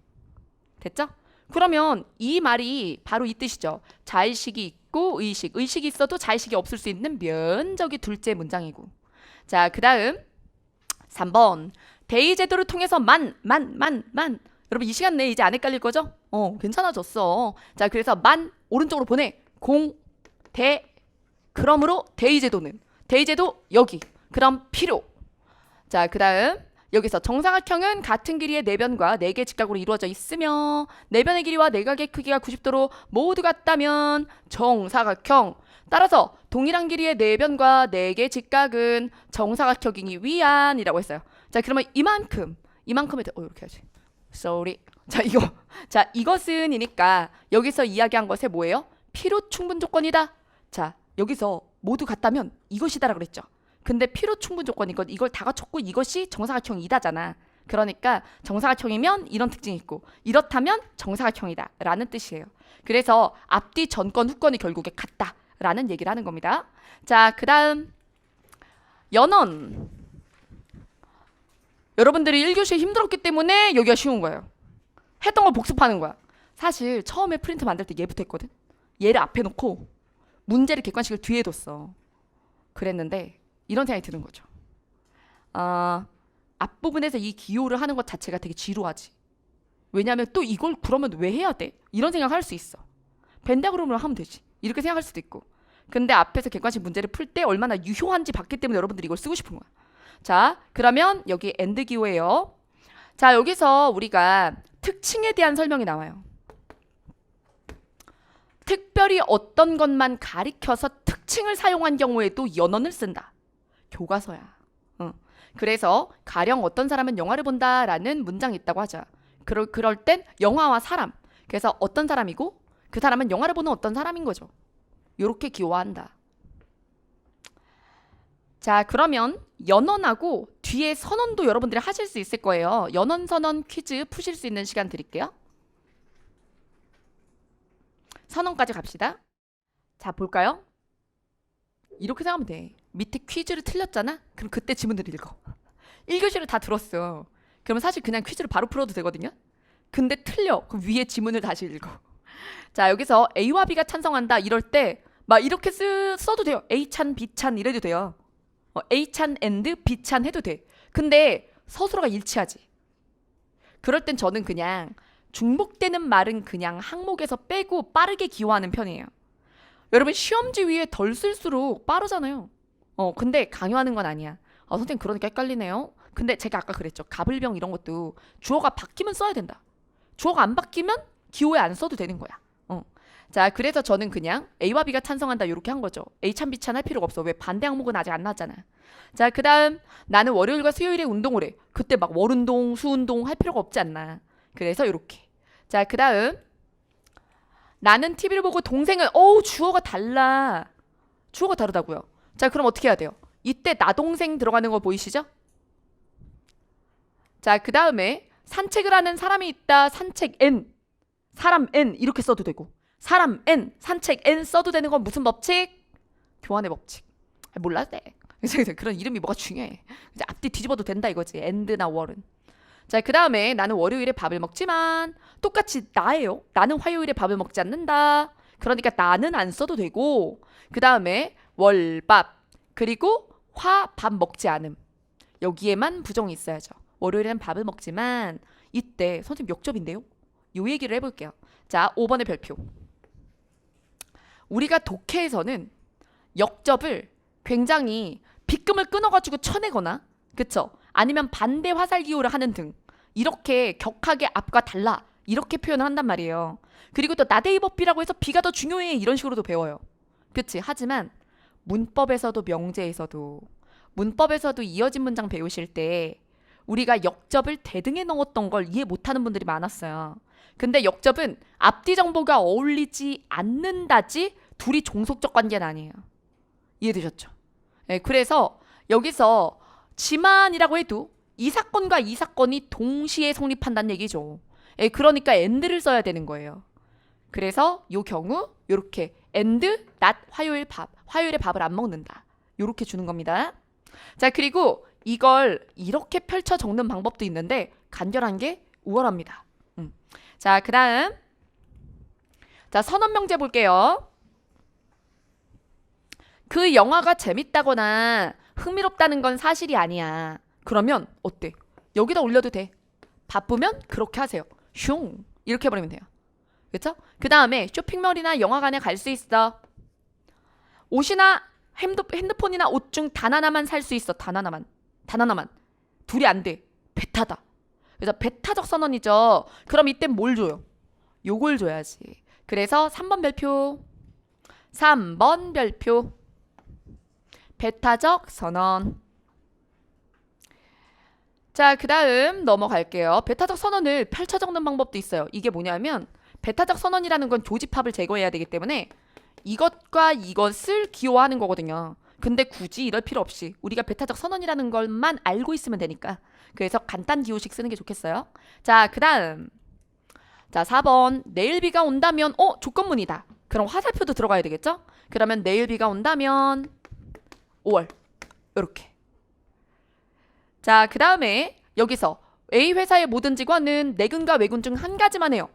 됐죠? 그러면 이 말이 바로 이 뜻이죠. 자의식이 있고 의식이 있어도 자의식이 없을 수 있는 면적이 둘째 문장이고. 자, 그 다음 3번. 대의 제도를 통해서 만. 여러분, 이 시간 내에 이제 안 헷갈릴 거죠? 괜찮아졌어. 자, 그래서 만 오른쪽으로 보내. 공, 대. 그러므로 대의 제도는. 대의 제도 여기. 그럼 필요. 자, 그 다음 여기서 정사각형은 같은 길이의 내변과 4개의 직각으로 이루어져 있으며 내변의 길이와 내각의 크기가 90도로 모두 같다면 정사각형. 따라서 동일한 길이의 내변과 4개의 직각은 정사각형이기 위한이라고 했어요. 자, 그러면 이만큼에 이렇게 하지. sorry. 자, 이것은이니까 여기서 이야기한 것에 뭐예요? 필요 충분 조건이다. 자, 여기서 모두 같다면 이것이다라고 그랬죠. 근데 필요 충분 조건이건 이걸 다 갖췄고 이것이 정사각형이다잖아. 그러니까 정사각형이면 이런 특징이 있고 이렇다면 정사각형이다 라는 뜻이에요. 그래서 앞뒤 전건 후건이 결국에 같다 라는 얘기를 하는 겁니다. 자, 그 다음 연언. 여러분들이 1교시에 힘들었기 때문에 여기가 쉬운 거예요. 했던 걸 복습하는 거야. 사실 처음에 프린트 만들 때 얘부터 했거든. 얘를 앞에 놓고 문제를 객관식을 뒤에 뒀어. 그랬는데 이런 생각이 드는 거죠. 앞부분에서 이 기호를 하는 것 자체가 되게 지루하지. 왜냐하면 또 이걸 그러면 왜 해야 돼? 이런 생각할 수 있어. 벤다그램으로 하면 되지. 이렇게 생각할 수도 있고. 근데 앞에서 객관식 문제를 풀 때 얼마나 유효한지 봤기 때문에 여러분들이 이걸 쓰고 싶은 거야. 자, 그러면 여기 엔드 기호예요. 자, 여기서 우리가 특징에 대한 설명이 나와요. 특별히 어떤 것만 가리켜서 특징을 사용한 경우에도 연언을 쓴다. 교과서야. 그래서 가령 어떤 사람은 영화를 본다라는 문장이 있다고 하자. 그럴 땐 영화와 사람. 그래서 어떤 사람이고 그 사람은 영화를 보는 어떤 사람인 거죠. 요렇게 기호한다. 자, 그러면 연언하고 뒤에 선언도 여러분들이 하실 수 있을 거예요. 연언 선언 퀴즈 푸실 수 있는 시간 드릴게요. 선언까지 갑시다. 자, 볼까요? 이렇게 생각하면 돼. 밑에 퀴즈를 틀렸잖아? 그럼 그때 지문들을 읽어. 1교시를 다 들었어. 그러면 사실 그냥 퀴즈를 바로 풀어도 되거든요. 근데 틀려. 그럼 위에 지문을 다시 읽어. 자, 여기서 A와 B가 찬성한다 이럴 때 막 이렇게 써도 돼요. A찬, B찬 이래도 돼요. A찬 and B찬 해도 돼. 근데 서술어가 일치하지. 그럴 땐 저는 그냥 중복되는 말은 그냥 항목에서 빼고 빠르게 기호하는 편이에요. 여러분, 시험지 위에 덜 쓸수록 빠르잖아요. 근데 강요하는 건 아니야. 선생님 그러니까 헷갈리네요. 근데 제가 아까 그랬죠. 가불병 이런 것도 주어가 바뀌면 써야 된다. 주어가 안 바뀌면 기호에 안 써도 되는 거야. 자, 그래서 저는 그냥 A와 B가 찬성한다 이렇게 한 거죠. A찬 B찬 할 필요가 없어. 왜 반대 항목은 아직 안 나왔잖아. 자, 그 다음 나는 월요일과 수요일에 운동을 해. 그때 막 월운동, 수운동 할 필요가 없지 않나. 그래서 이렇게. 자, 그 다음 나는 TV를 보고 동생은 주어가 달라. 주어가 다르다고요. 자, 그럼 어떻게 해야 돼요? 이때 나 동생 들어가는 거 보이시죠? 자, 그 다음에 산책을 하는 사람이 있다. 산책 N. 사람 N 이렇게 써도 되고 사람 N, 산책 N 써도 되는 건 무슨 법칙? 교환의 법칙. 몰라도 돼. 그런 이름이 뭐가 중요해. 이제 앞뒤 뒤집어도 된다 이거지. N나 월은. 자, 그 다음에 나는 월요일에 밥을 먹지만 똑같이 나예요. 나는 화요일에 밥을 먹지 않는다. 그러니까 나는 안 써도 되고 그 다음에 월밥 그리고 화 밥 먹지 않음. 여기에만 부정이 있어야죠. 월요일에는 밥을 먹지만 이때 선생님 역접인데요. 요 얘기를 해볼게요. 자, 5번의 별표. 우리가 독해에서는 역접을 굉장히 빗금을 끊어가지고 쳐내거나 그쵸? 아니면 반대 화살기호를 하는 등 이렇게 격하게 앞과 달라 이렇게 표현을 한단 말이에요. 그리고 또 나데이버비라고 해서 비가 더 중요해 이런 식으로도 배워요. 그치? 하지만 문법에서도 문법에서도 이어진 문장 배우실 때 우리가 역접을 대등에 넣었던 걸 이해 못하는 분들이 많았어요. 근데 역접은 앞뒤 정보가 어울리지 않는다지 둘이 종속적 관계는 아니에요. 이해되셨죠? 네, 그래서 여기서 지만이라고 해도 이 사건과 이 사건이 동시에 성립한다는 얘기죠. 네, 그러니까 and를 써야 되는 거예요. 그래서 요 경우 요렇게 and, not 화요일에 밥을 안 먹는다. 요렇게 주는 겁니다. 자, 그리고 이걸 이렇게 펼쳐 적는 방법도 있는데 간결한 게 우월합니다. 자, 그 다음 자, 선언명제 볼게요. 그 영화가 재밌다거나 흥미롭다는 건 사실이 아니야. 그러면 어때? 여기다 올려도 돼. 바쁘면 그렇게 하세요. 슝 이렇게 해버리면 돼요. 그렇죠? 그 다음에 쇼핑몰이나 영화관에 갈 수 있어. 옷이나 핸드폰이나 옷 중 단 하나만 살 수 있어. 단 하나만. 둘이 안 돼. 배타다. 그래서 배타적 선언이죠. 그럼 이때 뭘 줘요? 요걸 줘야지. 그래서 3번 별표. 배타적 선언. 자, 그 다음 넘어갈게요. 배타적 선언을 펼쳐 적는 방법도 있어요. 이게 뭐냐면 배타적 선언이라는 건 조집합을 제거해야 되기 때문에 이것과 이것을 기호하는 거거든요. 근데 굳이 이럴 필요 없이 우리가 배타적 선언이라는 것만 알고 있으면 되니까 그래서 간단 기호식 쓰는 게 좋겠어요. 자, 그 다음 자, 4번 내일 비가 온다면 조건문이다. 그럼 화살표도 들어가야 되겠죠? 그러면 내일 비가 온다면 5월 이렇게. 자, 그 다음에 여기서 A 회사의 모든 직원은 내근과 외근 중 한 가지만 해요.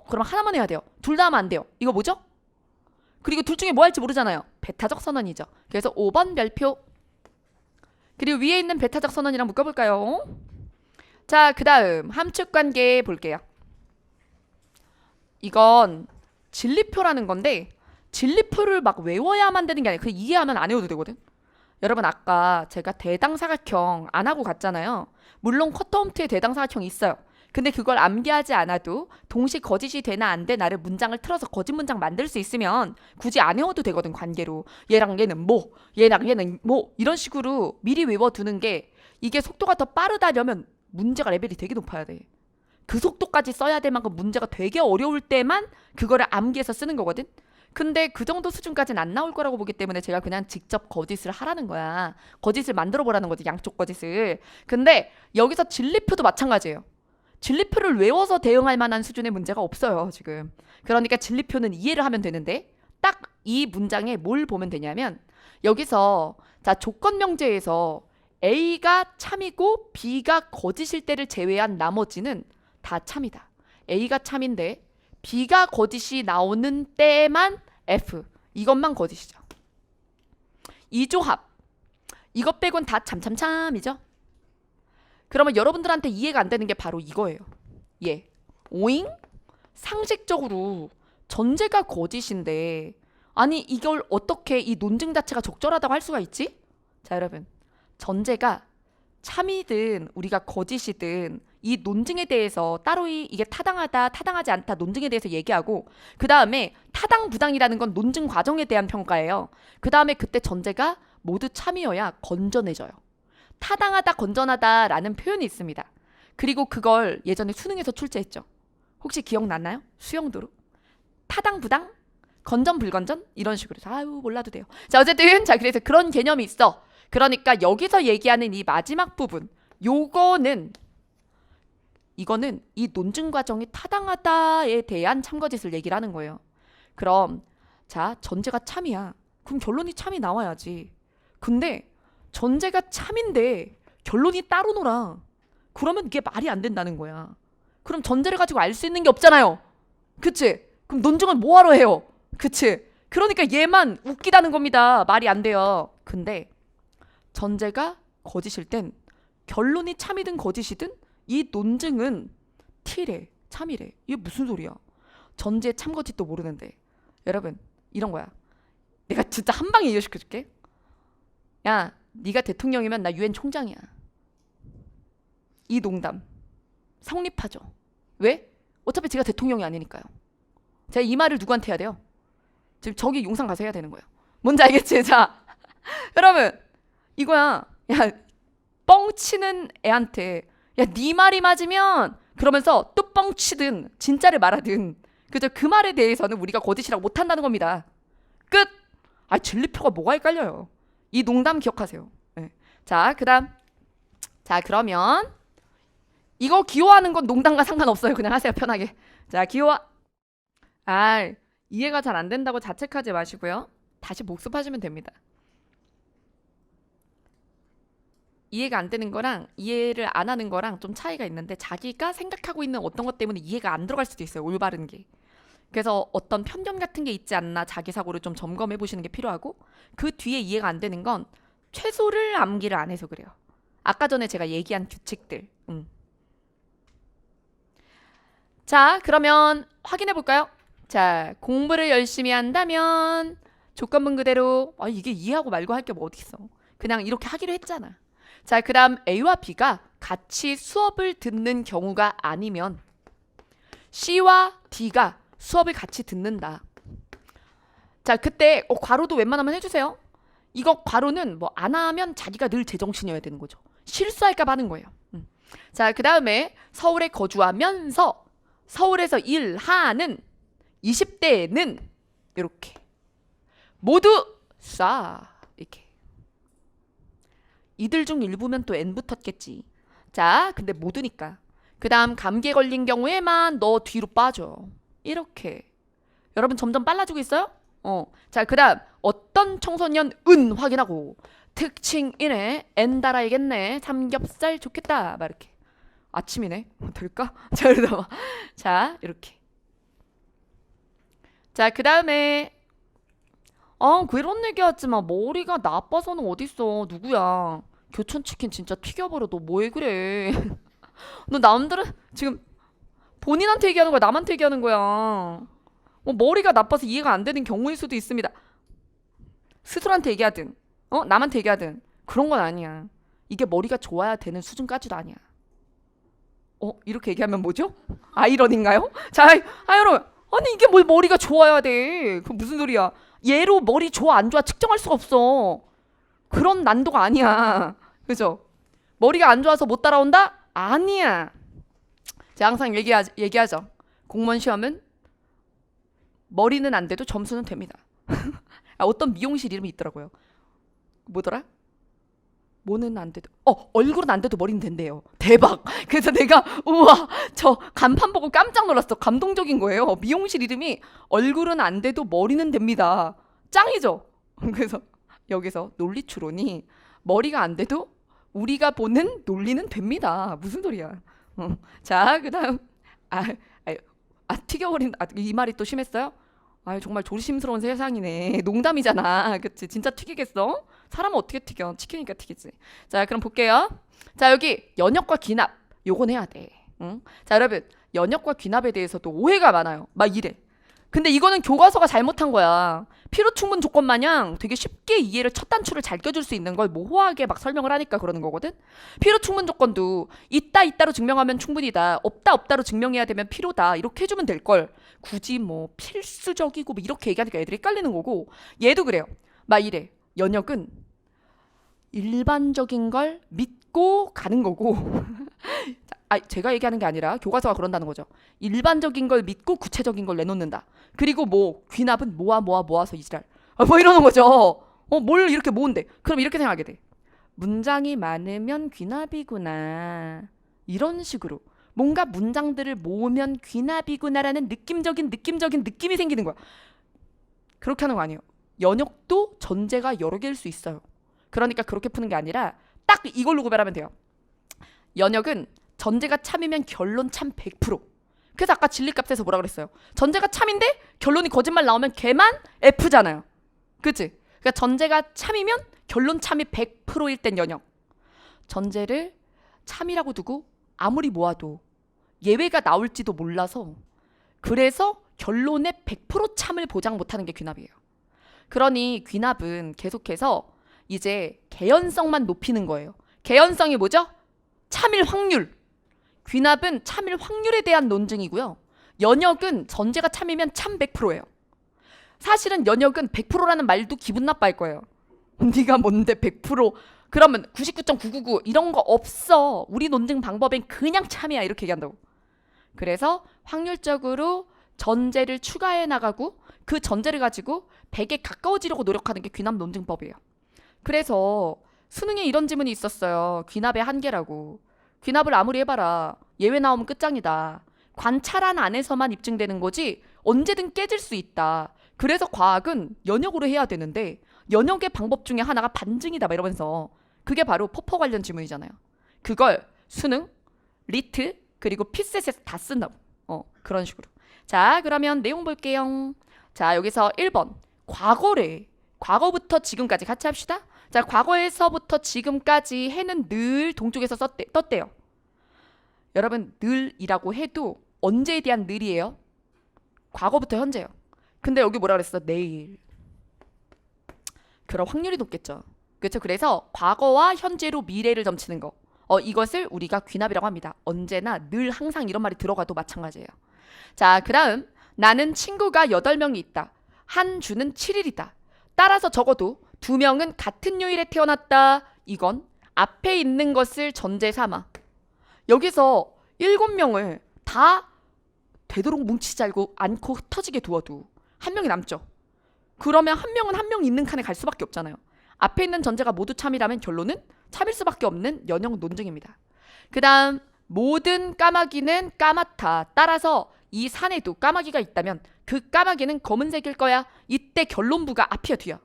그럼 하나만 해야 돼요. 둘 다 하면 안 돼요. 이거 뭐죠? 그리고 둘 중에 뭐 할지 모르잖아요. 배타적 선언이죠. 그래서 5번 별표. 그리고 위에 있는 배타적 선언이랑 묶어볼까요? 자, 그 다음 함축관계 볼게요. 이건 진리표라는 건데 진리표를 막 외워야만 되는 게 아니라 그 이해하면 안 외워도 되거든. 여러분 아까 제가 대당사각형 안 하고 갔잖아요. 물론 쿼터홈트에 대당사각형이 있어요. 근데 그걸 암기하지 않아도 동시 거짓이 되나 안 되나를 문장을 틀어서 거짓 문장 만들 수 있으면 굳이 안 외워도 되거든. 관계로 얘랑 얘는 뭐 얘랑 얘는 뭐 이런 식으로 미리 외워두는 게 이게 속도가 더 빠르다려면 문제가 레벨이 되게 높아야 돼. 그 속도까지 써야 될 만큼 문제가 되게 어려울 때만 그거를 암기해서 쓰는 거거든. 근데 그 정도 수준까지는 안 나올 거라고 보기 때문에 제가 그냥 직접 거짓을 하라는 거야. 거짓을 만들어 보라는 거지. 양쪽 거짓을. 근데 여기서 진리표도 마찬가지예요. 진리표를 외워서 대응할 만한 수준의 문제가 없어요, 지금. 그러니까 진리표는 이해를 하면 되는데 딱 이 문장에 뭘 보면 되냐면 여기서 자, 조건명제에서 A가 참이고 B가 거짓일 때를 제외한 나머지는 다 참이다. A가 참인데 B가 거짓이 나오는 때만 F. 이것만 거짓이죠. 이 조합. 이것 빼곤 다 참참참이죠. 그러면 여러분들한테 이해가 안 되는 게 바로 이거예요. 오잉? 상식적으로 전제가 거짓인데 아니 이걸 어떻게 이 논증 자체가 적절하다고 할 수가 있지? 자, 여러분. 전제가 참이든 우리가 거짓이든 이 논증에 대해서 따로 이게 타당하다, 타당하지 않다 논증에 대해서 얘기하고 그 다음에 타당, 부당이라는 건 논증 과정에 대한 평가예요. 그 다음에 그때 전제가 모두 참이어야 건전해져요. 타당하다, 건전하다라는 표현이 있습니다. 그리고 그걸 예전에 수능에서 출제했죠. 혹시 기억나나요? 수영도로. 타당, 부당, 건전, 불건전 이런 식으로. 아유 몰라도 돼요. 자 어쨌든 자 그래서 그런 개념이 있어. 그러니까 여기서 얘기하는 이 마지막 부분 이거는 이 논증 과정이 타당하다에 대한 참거짓을 얘기를 하는 거예요. 그럼 자 전제가 참이야. 그럼 결론이 참이 나와야지. 근데 전제가 참인데 결론이 따로 놀아. 그러면 이게 말이 안 된다는 거야. 그럼 전제를 가지고 알 수 있는 게 없잖아요. 그치? 그럼 논증은 뭐하러 해요? 그치? 그러니까 얘만 웃기다는 겁니다. 말이 안 돼요. 근데 전제가 거짓일 땐 결론이 참이든 거짓이든 이 논증은 T래, 참이래. 이게 무슨 소리야? 전제 참거짓도 모르는데. 여러분 이런 거야. 내가 진짜 한 방에 이해시켜줄게. 야 네가 대통령이면 나 유엔 총장이야. 이 농담 성립하죠. 왜? 어차피 제가 대통령이 아니니까요. 제가 이 말을 누구한테 해야 돼요? 지금 저기 용산 가서 해야 되는 거예요. 뭔지 알겠지? 자 여러분 이거야. 야 뻥치는 애한테 야 네 말이 맞으면 그러면서 또 뻥치든 진짜를 말하든 그죠? 그 말에 대해서는 우리가 거짓이라고 못한다는 겁니다. 끝. 아 진리표가 뭐가 헷갈려요. 이 농담 기억하세요. 네. 자 그다음 자 그러면 이거 기호하는 건 농담과 상관없어요. 그냥 하세요 편하게. 자 기호하 이해가 잘 안 된다고 자책하지 마시고요. 다시 복습하시면 됩니다. 이해가 안 되는 거랑 이해를 안 하는 거랑 좀 차이가 있는데 자기가 생각하고 있는 어떤 것 때문에 이해가 안 들어갈 수도 있어요. 올바른 게. 그래서 어떤 편견 같은 게 있지 않나 자기 사고를 좀 점검해 보시는 게 필요하고 그 뒤에 이해가 안 되는 건 최소를 암기를 안 해서 그래요. 아까 전에 제가 얘기한 규칙들. 자 그러면 확인해 볼까요? 자 공부를 열심히 한다면 조건문 그대로 이게 이해하고 말고 할 게 뭐 어디 있어. 그냥 이렇게 하기로 했잖아. 자 그 다음 A와 B가 같이 수업을 듣는 경우가 아니면 C와 D가 수업을 같이 듣는다. 자 그때 괄호도 웬만하면 해주세요. 이거 괄호는 뭐 안 하면 자기가 늘 제정신이어야 되는 거죠. 실수할까 봐 하는 거예요. 자 그 다음에 서울에 거주하면서 서울에서 일하는 20대는 이렇게 모두 이렇게. 이들 중 일부면 또 N 붙었겠지. 자 근데 모두니까. 그 다음 감기에 걸린 경우에만 너 뒤로 빠져. 이렇게. 여러분 점점 빨라지고 있어요? 자 그 다음 어떤 청소년 은 확인하고 특징이네. N 달아야겠네. 삼겹살 좋겠다. 막 이렇게. 아침이네. 될까? 자 이러다 자 이렇게. 자 그 다음에 그런 얘기 하지마. 머리가 나빠서는 어딨어. 누구야? 교촌치킨 진짜 튀겨버려. 너 뭐해 그래. 너 남들은 지금 본인한테 얘기하는 거야? 남한테 얘기하는 거야? 머리가 나빠서 이해가 안 되는 경우일 수도 있습니다. 스스로한테 얘기하든 남한테 얘기하든 그런 건 아니야. 이게 머리가 좋아야 되는 수준까지도 아니야. 이렇게 얘기하면 뭐죠? 아이러니인가요? 자 여러분 아니 이게 뭘 머리가 좋아야 돼. 그 무슨 소리야. 얘로 머리 좋아 안 좋아 측정할 수가 없어. 그런 난도가 아니야. 그죠? 머리가 안 좋아서 못 따라온다? 아니야. 제가 항상 얘기하죠. 공무원 시험은 머리는 안 돼도 점수는 됩니다. 어떤 미용실 이름이 있더라고요. 뭐더라? 뭐는 안 돼도 얼굴은 안 돼도 머리는 된대요. 대박. 그래서 내가 우와 저 간판 보고 깜짝 놀랐어. 감동적인 거예요. 미용실 이름이 얼굴은 안 돼도 머리는 됩니다. 짱이죠. 그래서 여기서 논리추론이 머리가 안 돼도 우리가 보는 논리는 됩니다. 무슨 소리야. 자 그다음 튀겨버린 이 말이 또 심했어요? 정말 조심스러운 세상이네. 농담이잖아. 그치? 진짜 튀기겠어? 사람은 어떻게 튀겨? 치키니까 튀기지. 자 그럼 볼게요. 자 여기 연역과 귀납 요건 해야 돼. 응? 자 여러분 연역과 귀납에 대해서도 오해가 많아요. 막 이래. 근데 이거는 교과서가 잘못한 거야. 필요충분 조건 마냥 되게 쉽게 이해를 첫 단추를 잘 껴줄 수 있는 걸 모호하게 막 설명을 하니까 그러는 거거든. 필요충분 조건도 있다로 증명하면 충분이다, 없다로 증명해야 되면 필요다, 이렇게 해주면 될 걸 굳이 뭐 필수적이고 뭐 이렇게 얘기하니까 애들이 헷갈리는 거고. 얘도 그래요. 막 이래. 연역은 일반적인 걸 믿고 가는 거고 제가 얘기하는 게 아니라 교과서가 그런다는 거죠. 일반적인 걸 믿고 구체적인 걸 내놓는다. 그리고 뭐 귀납은 모아서 이지랄. 뭐 이러는 거죠. 뭘 이렇게 모은대. 그럼 이렇게 생각하게 돼. 문장이 많으면 귀납이구나. 이런 식으로. 뭔가 문장들을 모으면 귀납이구나라는 느낌적인 느낌이 생기는 거야. 그렇게 하는 거 아니에요. 연역도 전제가 여러 개일 수 있어요. 그러니까 그렇게 푸는 게 아니라 딱 이걸로 구별하면 돼요. 연역은 전제가 참이면 결론 참 100%. 그래서 아까 진리값에서 뭐라 그랬어요? 전제가 참인데 결론이 거짓말 나오면 걔만 F잖아요. 그치? 그러니까 전제가 참이면 결론 참이 100%일 땐 연역. 전제를 참이라고 두고 아무리 모아도 예외가 나올지도 몰라서, 그래서 결론의 100% 참을 보장 못하는 게 귀납이에요. 그러니 귀납은 계속해서 이제 개연성만 높이는 거예요. 개연성이 뭐죠? 참일 확률. 귀납은 참일 확률에 대한 논증이고요. 연역은 전제가 참이면 참 100%예요. 사실은 연역은 100%라는 말도 기분 나빠할 거예요. 네가 뭔데 100%? 그러면 99.999 이런 거 없어. 우리 논증 방법엔 그냥 참이야, 이렇게 얘기한다고. 그래서 확률적으로 전제를 추가해 나가고 그 전제를 가지고 100에 가까워지려고 노력하는 게 귀납 논증법이에요. 그래서 수능에 이런 지문이 있었어요. 귀납의 한계라고. 귀납을 아무리 해봐라 예외 나오면 끝장이다. 관찰한 안에서만 입증되는 거지 언제든 깨질 수 있다. 그래서 과학은 연역으로 해야 되는데 연역의 방법 중에 하나가 반증이다, 막 이러면서. 그게 바로 포퍼 관련 지문이잖아요. 그걸 수능, 리트, 그리고 피셋에서 다 쓴다고. 그런 식으로. 자, 그러면 내용 볼게요. 자, 여기서 1번 과거래. 과거부터 지금까지 같이 합시다. 자, 과거에서부터 지금까지 해는 늘 동쪽에서 떴대요. 여러분, 늘이라고 해도 언제에 대한 늘이에요? 과거부터 현재요. 근데 여기 뭐라 그랬어? 내일. 그럴 확률이 높겠죠. 그렇죠? 그래서 과거와 현재로 미래를 점치는 거. 이것을 우리가 귀납이라고 합니다. 언제나 늘 항상 이런 말이 들어가도 마찬가지예요. 자, 그 다음 나는 친구가 8명이 있다. 한 주는 7일이다. 따라서 적어도 2명은 같은 요일에 태어났다. 이건 앞에 있는 것을 전제 삼아. 여기서 7명을 다 되도록 뭉치지 않고 흩어지게 두어도 한 명이 남죠. 그러면 한 명은 한 명 있는 칸에 갈 수밖에 없잖아요. 앞에 있는 전제가 모두 참이라면 결론은 참일 수밖에 없는 연역 논증입니다. 그 다음 모든 까마귀는 까맣다. 따라서 이 산에도 까마귀가 있다면 그 까마귀는 검은색일 거야. 이때 결론부가 앞이야 뒤야.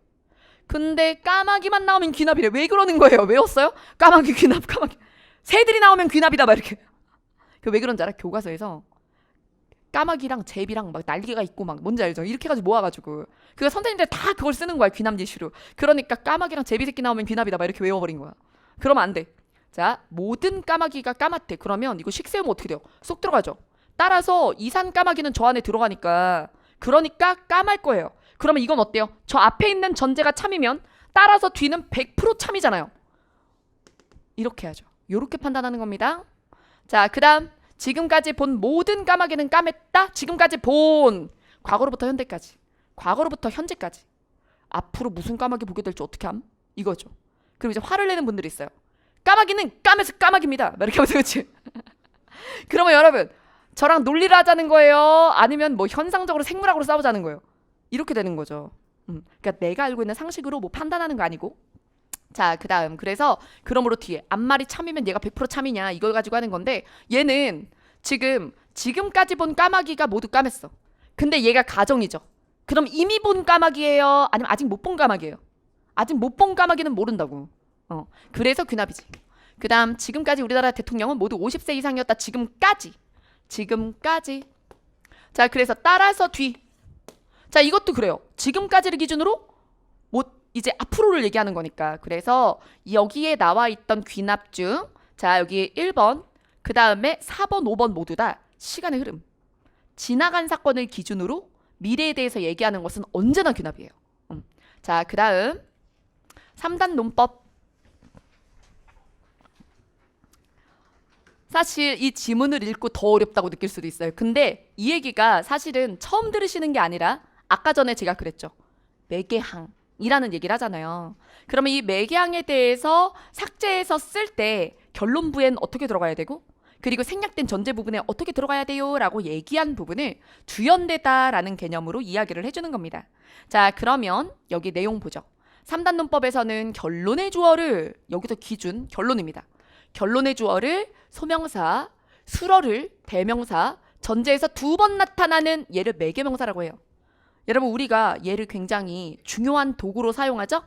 근데 까마귀만 나오면 귀납이래. 왜 그러는 거예요? 외웠어요? 까마귀 귀납 까마귀. 새들이 나오면 귀납이다 막 이렇게. 왜 그런지 알아? 교과서에서 까마귀랑 제비랑 막 날개가 있고 막 뭔지 알죠? 이렇게 해가지고 모아가지고 그 선생님들 다 그걸 쓰는 거야, 귀납 예시로. 그러니까 까마귀랑 제비 새끼 나오면 귀납이다 막 이렇게 외워버린 거야. 그러면 안 돼. 자, 모든 까마귀가 까맣대. 그러면 이거 식 세우면 어떻게 돼요? 쏙 들어가죠. 따라서 이 산 까마귀는 저 안에 들어가니까, 그러니까 까말 거예요. 그러면 이건 어때요? 저 앞에 있는 전제가 참이면 따라서 뒤는 100% 참이잖아요. 이렇게 하죠. 이렇게 판단하는 겁니다. 자, 그 다음 지금까지 본 모든 까마귀는 까맸다. 지금까지 본 과거로부터 현대까지, 과거로부터 현재까지. 앞으로 무슨 까마귀 보게 될지 어떻게 함? 이거죠. 그럼 이제 화를 내는 분들이 있어요. 까마귀는 까매서 까마귀입니다. 막 이렇게 하면서. 그치? 그러면 여러분 저랑 논리를 하자는 거예요? 아니면 뭐 현상적으로 생물학으로 싸우자는 거예요? 이렇게 되는 거죠. 그러니까 내가 알고 있는 상식으로 뭐 판단하는 거 아니고. 자, 그 다음 그래서 그러므로 뒤에 앞말이 참이면 얘가 100% 참이냐 이걸 가지고 하는 건데, 얘는 지금까지 본 까마귀가 모두 까맸어. 근데 얘가 가정이죠. 그럼 이미 본 까마귀예요? 아니면 아직 못 본 까마귀예요? 아직 못 본 까마귀는 모른다고. 그래서 귀납이지. 그 다음 지금까지 우리나라 대통령은 모두 50세 이상이었다. 지금까지. 자, 그래서 따라서 뒤. 자, 이것도 그래요. 지금까지를 기준으로 이제 앞으로를 얘기하는 거니까. 그래서 여기에 나와 있던 귀납 중, 자, 여기 1번, 그 다음에 4번, 5번 모두 다 시간의 흐름. 지나간 사건을 기준으로 미래에 대해서 얘기하는 것은 언제나 귀납이에요. 자, 그 다음 3단 논법. 사실 이 지문을 읽고 더 어렵다고 느낄 수도 있어요. 근데 이 얘기가 사실은 처음 들으시는 게 아니라 아까 전에 제가 그랬죠. 매개항이라는 얘기를 하잖아요. 그러면 이 매개항에 대해서 삭제해서 쓸 때 결론부엔 어떻게 들어가야 되고 그리고 생략된 전제 부분에 어떻게 들어가야 돼요 라고 얘기한 부분을 주연되다라는 개념으로 이야기를 해주는 겁니다. 자, 그러면 여기 내용 보죠. 3단 논법에서는 결론의 주어를, 여기서 기준 결론입니다. 결론의 주어를 소명사, 수어를 대명사, 전제에서 2번 나타나는 얘를 매개명사라고 해요. 여러분, 우리가 얘를 굉장히 중요한 도구로 사용하죠?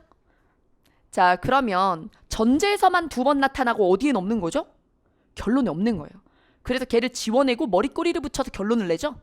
자, 그러면 전제에서만 2번 나타나고 어디엔 없는 거죠? 결론이 없는 거예요. 그래서 걔를 지워내고 머리꼬리를 붙여서 결론을 내죠?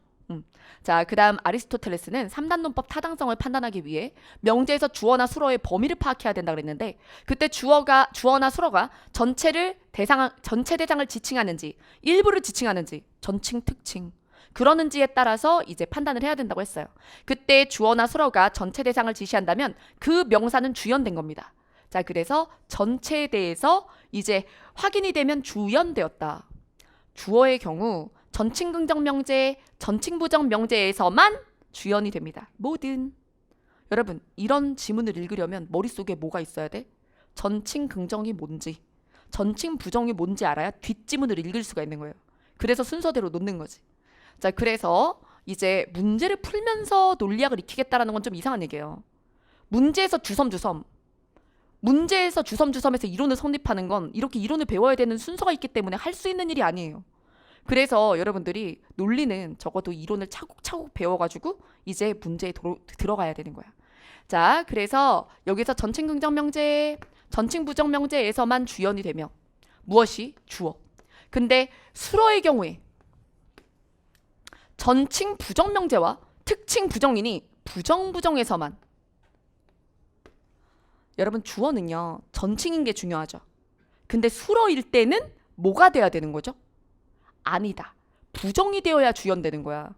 자, 그 다음 아리스토텔레스는 3단 논법 타당성을 판단하기 위해 명제에서 주어나 수어의 범위를 파악해야 된다 그랬는데 그때 주어나 수어가 전체 대상을 지칭하는지 일부를 지칭하는지 전칭 특칭 그러는지에 따라서 이제 판단을 해야 된다고 했어요. 그때 주어나 수어가 전체 대상을 지시한다면 그 명사는 주연된 겁니다. 자, 그래서 전체에 대해서 이제 확인이 되면 주연되었다. 주어의 경우 전칭 긍정 명제, 전칭 부정 명제에서만 주연이 됩니다. 뭐든. 여러분, 이런 지문을 읽으려면 머릿속에 뭐가 있어야 돼? 전칭 긍정이 뭔지, 전칭 부정이 뭔지 알아야 뒷지문을 읽을 수가 있는 거예요. 그래서 순서대로 놓는 거지. 자, 그래서 이제 문제를 풀면서 논리학을 익히겠다라는 건 좀 이상한 얘기예요. 문제에서 주섬주섬, 문제에서 주섬주섬해서 이론을 성립하는 건 이렇게 이론을 배워야 되는 순서가 있기 때문에 할 수 있는 일이 아니에요. 그래서 여러분들이 논리는 적어도 이론을 차곡차곡 배워가지고 이제 문제에 들어가야 되는 거야. 자, 그래서 여기서 전칭 긍정 명제, 전칭 부정 명제에서만 주연이 되며 무엇이? 주어. 근데 수어의 경우에 전칭 부정 명제와 특칭 부정이니 부정에서만 여러분 주어는요 전칭인 게 중요하죠. 근데 수어일 때는 뭐가 돼야 되는 거죠? 아니다. 부정이 되어야 주연되는 거야.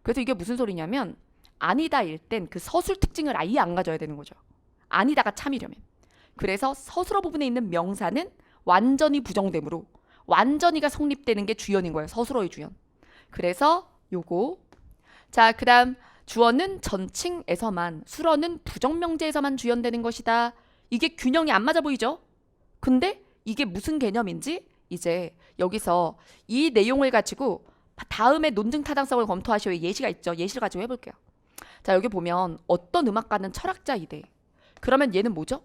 그래서 이게 무슨 소리냐면 아니다일 땐 그 서술 특징을 아예 안 가져야 되는 거죠. 아니다가 참이려면. 그래서 서술어 부분에 있는 명사는 완전히 부정되므로 완전히가 성립되는 게 주연인 거예요. 서술어의 주연. 그래서 요거. 자, 그 다음 주어는 전칭에서만, 수어는 부정명제에서만 주연되는 것이다. 이게 균형이 안 맞아 보이죠? 근데 이게 무슨 개념인지 이제 여기서 이 내용을 가지고 다음에 논증 타당성을 검토하시오 예시가 있죠. 예시를 가지고 해볼게요. 자, 여기 보면 어떤 음악가는 철학자이대. 그러면 얘는 뭐죠?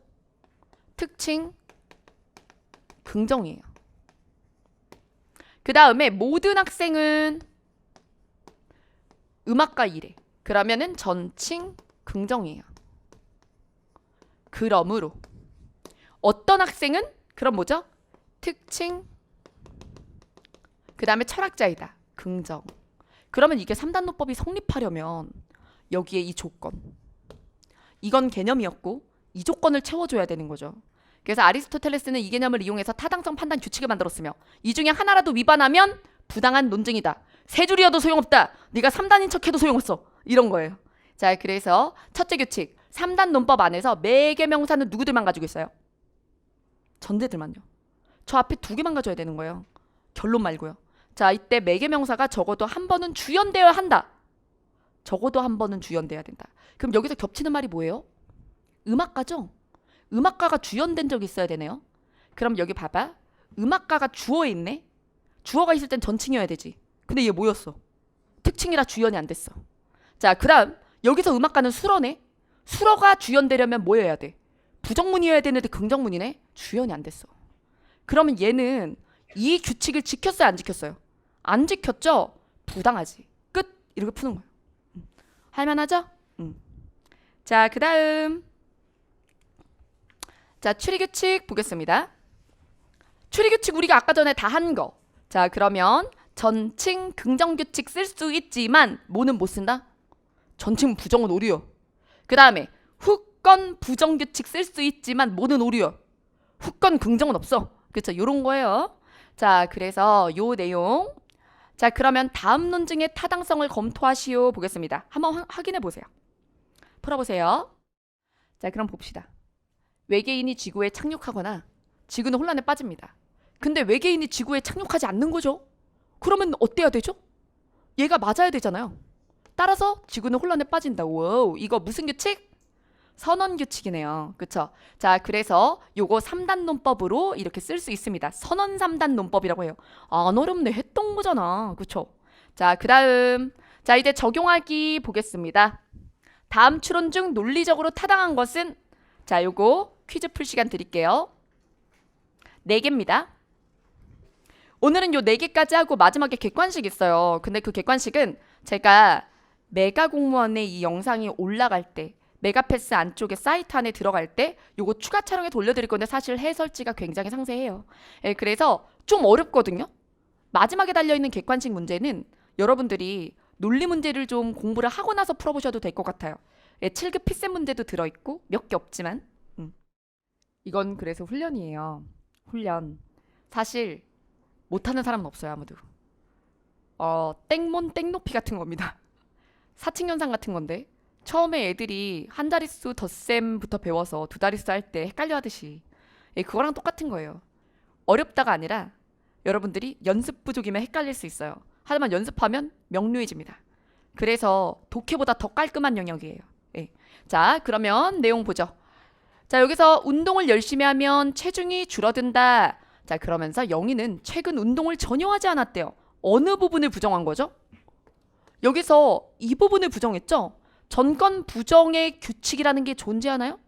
특칭 긍정이에요. 그 다음에 모든 학생은 음악가이래. 그러면은 전칭 긍정이에요. 그러므로 어떤 학생은 그럼 뭐죠? 특칭 그 다음에 철학자이다. 긍정. 그러면 이게 3단 논법이 성립하려면 여기에 이 조건. 이건 개념이었고 이 조건을 채워줘야 되는 거죠. 그래서 아리스토텔레스는 이 개념을 이용해서 타당성 판단 규칙을 만들었으며 이 중에 하나라도 위반하면 부당한 논증이다. 세 줄이어도 소용없다. 네가 3단인 척해도 소용없어. 이런 거예요. 자, 그래서 첫째 규칙. 3단 논법 안에서 매개명사는 누구들만 가지고 있어요? 전제들만요. 저 앞에 2개만 가져야 되는 거예요. 결론 말고요. 자, 이때 매개명사가 적어도 한 번은 주연되어야 한다. 적어도 한 번은 주연돼야 된다. 그럼 여기서 겹치는 말이 뭐예요? 음악가죠? 음악가가 주연된 적이 있어야 되네요. 그럼 여기 봐봐. 음악가가 주어에 있네. 주어가 있을 땐 전칭이어야 되지. 근데 얘 뭐였어? 특칭이라 주연이 안 됐어. 자, 그 다음 여기서 음악가는 수어네. 수어가 주연되려면 뭐여야 돼? 부정문이어야 되는데 긍정문이네. 주연이 안 됐어. 그러면 얘는 이 규칙을 지켰어요? 안 지켰어요? 안 지켰죠? 부당하지. 끝. 이렇게 푸는 거예요. 할만하죠? 자, 그 다음 자, 추리규칙 보겠습니다. 추리규칙 우리가 아까 전에 다 한 거. 자, 그러면 전칭 긍정규칙 쓸 수 있지만 뭐는 못 쓴다? 전칭 부정은 오류요. 그 다음에 후건 부정규칙 쓸 수 있지만 뭐는 오류요. 후건 긍정은 없어. 그렇죠? 요런 거예요. 자, 그래서 요 내용. 자, 그러면 다음 논증의 타당성을 검토하시오 보겠습니다. 한번 확인해 보세요. 풀어보세요. 자, 그럼 봅시다. 외계인이 지구에 착륙하거나 지구는 혼란에 빠집니다. 근데 외계인이 지구에 착륙하지 않는 거죠? 그러면 어때야 되죠? 얘가 맞아야 되잖아요. 따라서 지구는 혼란에 빠진다. 와우, 이거 무슨 규칙? 선원 규칙이네요. 그쵸? 자, 그래서 요거 3단 논법으로 이렇게 쓸 수 있습니다. 선원 3단 논법이라고 해요. 안 어렵네. 했던 거잖아. 그쵸? 자, 그 다음. 자, 이제 적용하기 보겠습니다. 다음 추론 중 논리적으로 타당한 것은? 자, 요거 퀴즈 풀 시간 드릴게요. 4개입니다. 오늘은 요 4개까지 하고 마지막에 객관식 있어요. 근데 그 객관식은 제가 메가 공무원의 이 영상이 올라갈 때 메가패스 안쪽에 사이트 안에 들어갈 때 요거 추가 촬영에 돌려드릴 건데 사실 해설지가 굉장히 상세해요. 예, 그래서 좀 어렵거든요. 마지막에 달려있는 객관식 문제는 여러분들이 논리 문제를 좀 공부를 하고 나서 풀어보셔도 될 것 같아요. 예, 7급 피셈 문제도 들어있고 몇 개 없지만 이건 그래서 훈련이에요. 훈련. 사실 못하는 사람은 없어요. 아무도. 땡몬 땡높이 같은 겁니다. 사칙연산 같은 건데 처음에 애들이 한 자릿수 덧셈부터 배워서 두 자릿수 할 때 헷갈려 하듯이 그거랑 똑같은 거예요. 어렵다가 아니라 여러분들이 연습 부족이면 헷갈릴 수 있어요. 하지만 연습하면 명료해집니다. 그래서 독해보다 더 깔끔한 영역이에요. 예. 자, 그러면 내용 보죠. 자, 여기서 운동을 열심히 하면 체중이 줄어든다. 자, 그러면서 영희는 최근 운동을 전혀 하지 않았대요. 어느 부분을 부정한 거죠? 여기서 이 부분을 부정했죠? 전건 부정의 규칙이라는 게 존재하나요?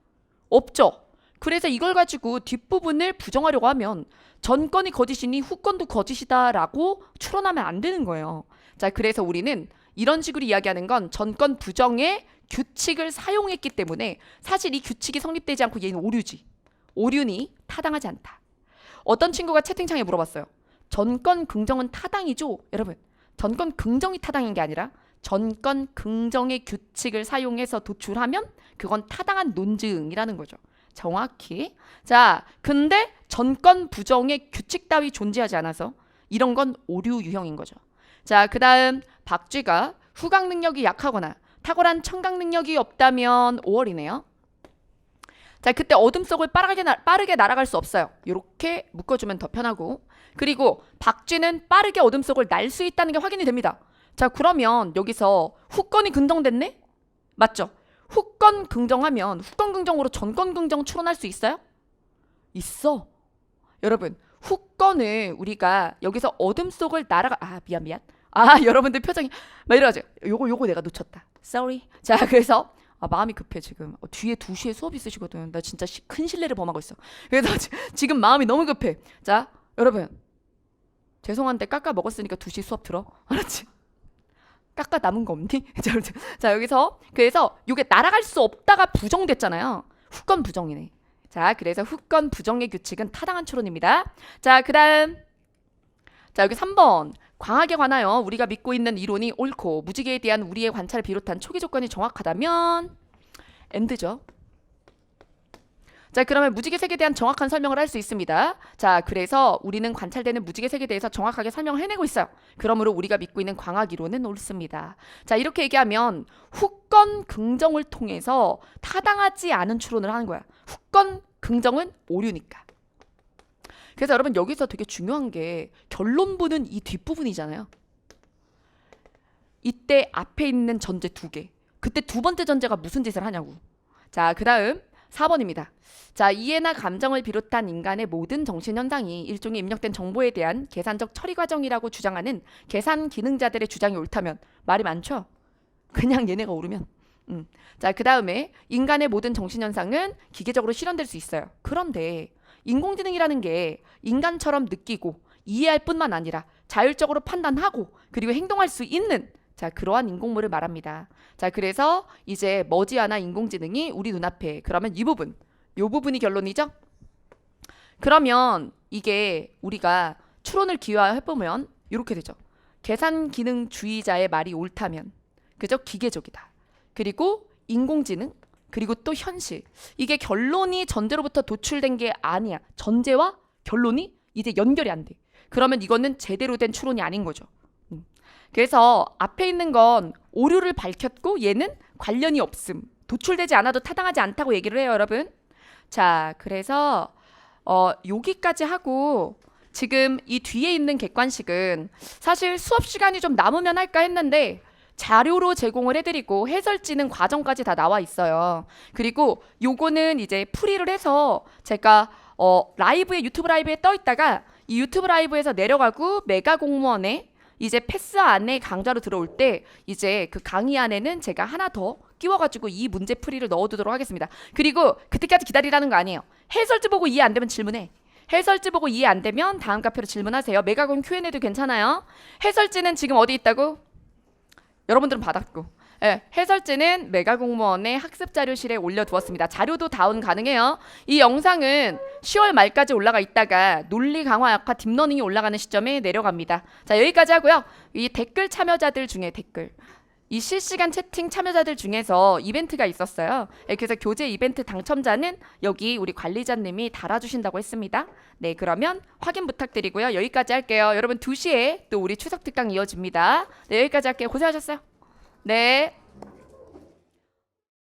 없죠. 그래서 이걸 가지고 뒷부분을 부정하려고 하면 전건이 거짓이니 후건도 거짓이다라고 추론하면 안 되는 거예요. 자, 그래서 우리는 이런 식으로 이야기하는 건 전건 부정의 규칙을 사용했기 때문에 사실 이 규칙이 성립되지 않고 얘는 오류지. 오류니 타당하지 않다. 어떤 친구가 채팅창에 물어봤어요. 전건 긍정은 타당이죠? 여러분, 전건 긍정이 타당인 게 아니라 전건 긍정의 규칙을 사용해서 도출하면 그건 타당한 논증이라는 거죠. 정확히. 자, 근데 전건 부정의 규칙 따위 존재하지 않아서 이런 건 오류 유형인 거죠. 자, 그 다음 박쥐가 후각 능력이 약하거나 탁월한 청각 능력이 없다면 5월이네요. 자, 그때 어둠 속을 빠르게 날아갈 수 없어요. 이렇게 묶어주면 더 편하고. 그리고 박쥐는 빠르게 어둠 속을 날 수 있다는 게 확인이 됩니다. 자, 그러면 여기서 후건이 긍정됐네? 맞죠? 후건 긍정하면 후건 긍정으로 전건 긍정 추론할 수 있어요? 있어. 여러분, 후건을 우리가 여기서 어둠 속을 미안. 여러분들 표정이 막 이러죠. 요거 내가 놓쳤다. Sorry. 자, 그래서 마음이 급해 지금. 뒤에 2시에 수업 있으시거든. 나 진짜 큰 신뢰를 범하고 있어. 그래서 지금 마음이 너무 급해. 자, 여러분. 죄송한데 깎아 먹었으니까 2시 수업 들어. 알았지? 깎아 남은 거 없니? 자, 여기서 그래서 이게 날아갈 수 없다가 부정됐잖아요. 후건 부정이네. 자, 그래서 후건 부정의 규칙은 타당한 추론입니다. 자, 그 다음. 자, 여기 3번. 광학에 관하여 우리가 믿고 있는 이론이 옳고 무지개에 대한 우리의 관찰을 비롯한 초기 조건이 정확하다면 엔드죠. 자, 그러면 무지개 색에 대한 정확한 설명을 할 수 있습니다. 자, 그래서 우리는 관찰되는 무지개 색에 대해서 정확하게 설명을 해내고 있어요. 그러므로 우리가 믿고 있는 광학 이론은 옳습니다. 자, 이렇게 얘기하면 후건 긍정을 통해서 타당하지 않은 추론을 하는 거야. 후건 긍정은 오류니까. 그래서 여러분 여기서 되게 중요한 게 결론부는 이 뒷부분이잖아요. 이때 앞에 있는 전제 2개. 그때 두 번째 전제가 무슨 짓을 하냐고. 자, 그 다음 4번입니다. 자, 이해나 감정을 비롯한 인간의 모든 정신현상이 일종의 입력된 정보에 대한 계산적 처리 과정이라고 주장하는 계산 기능자들의 주장이 옳다면 말이 많죠? 그냥 얘네가 옳으면. 자, 그 다음에 인간의 모든 정신현상은 기계적으로 실현될 수 있어요. 그런데 인공지능이라는 게 인간처럼 느끼고 이해할 뿐만 아니라 자율적으로 판단하고 그리고 행동할 수 있는 자, 그러한 인공물을 말합니다. 자, 그래서 이제 머지않아 인공지능이 우리 눈앞에 그러면 이 부분이 결론이죠? 그러면 이게 우리가 추론을 기화해보면 이렇게 되죠. 계산기능주의자의 말이 옳다면 그죠? 기계적이다. 그리고 인공지능 그리고 또 현실. 이게 결론이 전제로부터 도출된 게 아니야. 전제와 결론이 이제 연결이 안 돼. 그러면 이거는 제대로 된 추론이 아닌 거죠. 그래서 앞에 있는 건 오류를 밝혔고 얘는 관련이 없음. 도출되지 않아도 타당하지 않다고 얘기를 해요, 여러분. 자, 그래서 여기까지 하고 지금 이 뒤에 있는 객관식은 사실 수업 시간이 좀 남으면 할까 했는데 자료로 제공을 해드리고 해설지는 과정까지 다 나와 있어요. 그리고 요거는 이제 풀이를 해서 제가 라이브에 유튜브 라이브에 떠 있다가 이 유튜브 라이브에서 내려가고 메가 공무원에 이제 패스 안에 강좌로 들어올 때 이제 그 강의 안에는 제가 하나 더 끼워가지고 이 문제 풀이를 넣어두도록 하겠습니다. 그리고 그때까지 기다리라는 거 아니에요. 해설지 보고 이해 안 되면 질문해. 해설지 보고 이해 안 되면 다음 카페로 질문하세요. 메가공 Q&A도 괜찮아요. 해설지는 지금 어디 있다고? 여러분들은 받았고. 네, 해설지는 메가공무원의 학습자료실에 올려두었습니다. 자료도 다운 가능해요. 이 영상은 10월 말까지 올라가 있다가 논리 강화 약화 딥러닝이 올라가는 시점에 내려갑니다. 자, 여기까지 하고요. 이 댓글 참여자들 중에 이 실시간 채팅 참여자들 중에서 이벤트가 있었어요. 네, 그래서 교재 이벤트 당첨자는 여기 우리 관리자님이 달아주신다고 했습니다. 네, 그러면 확인 부탁드리고요. 여기까지 할게요. 여러분 2시에 또 우리 추석 특강 이어집니다. 네, 여기까지 할게요. 고생하셨어요. 네.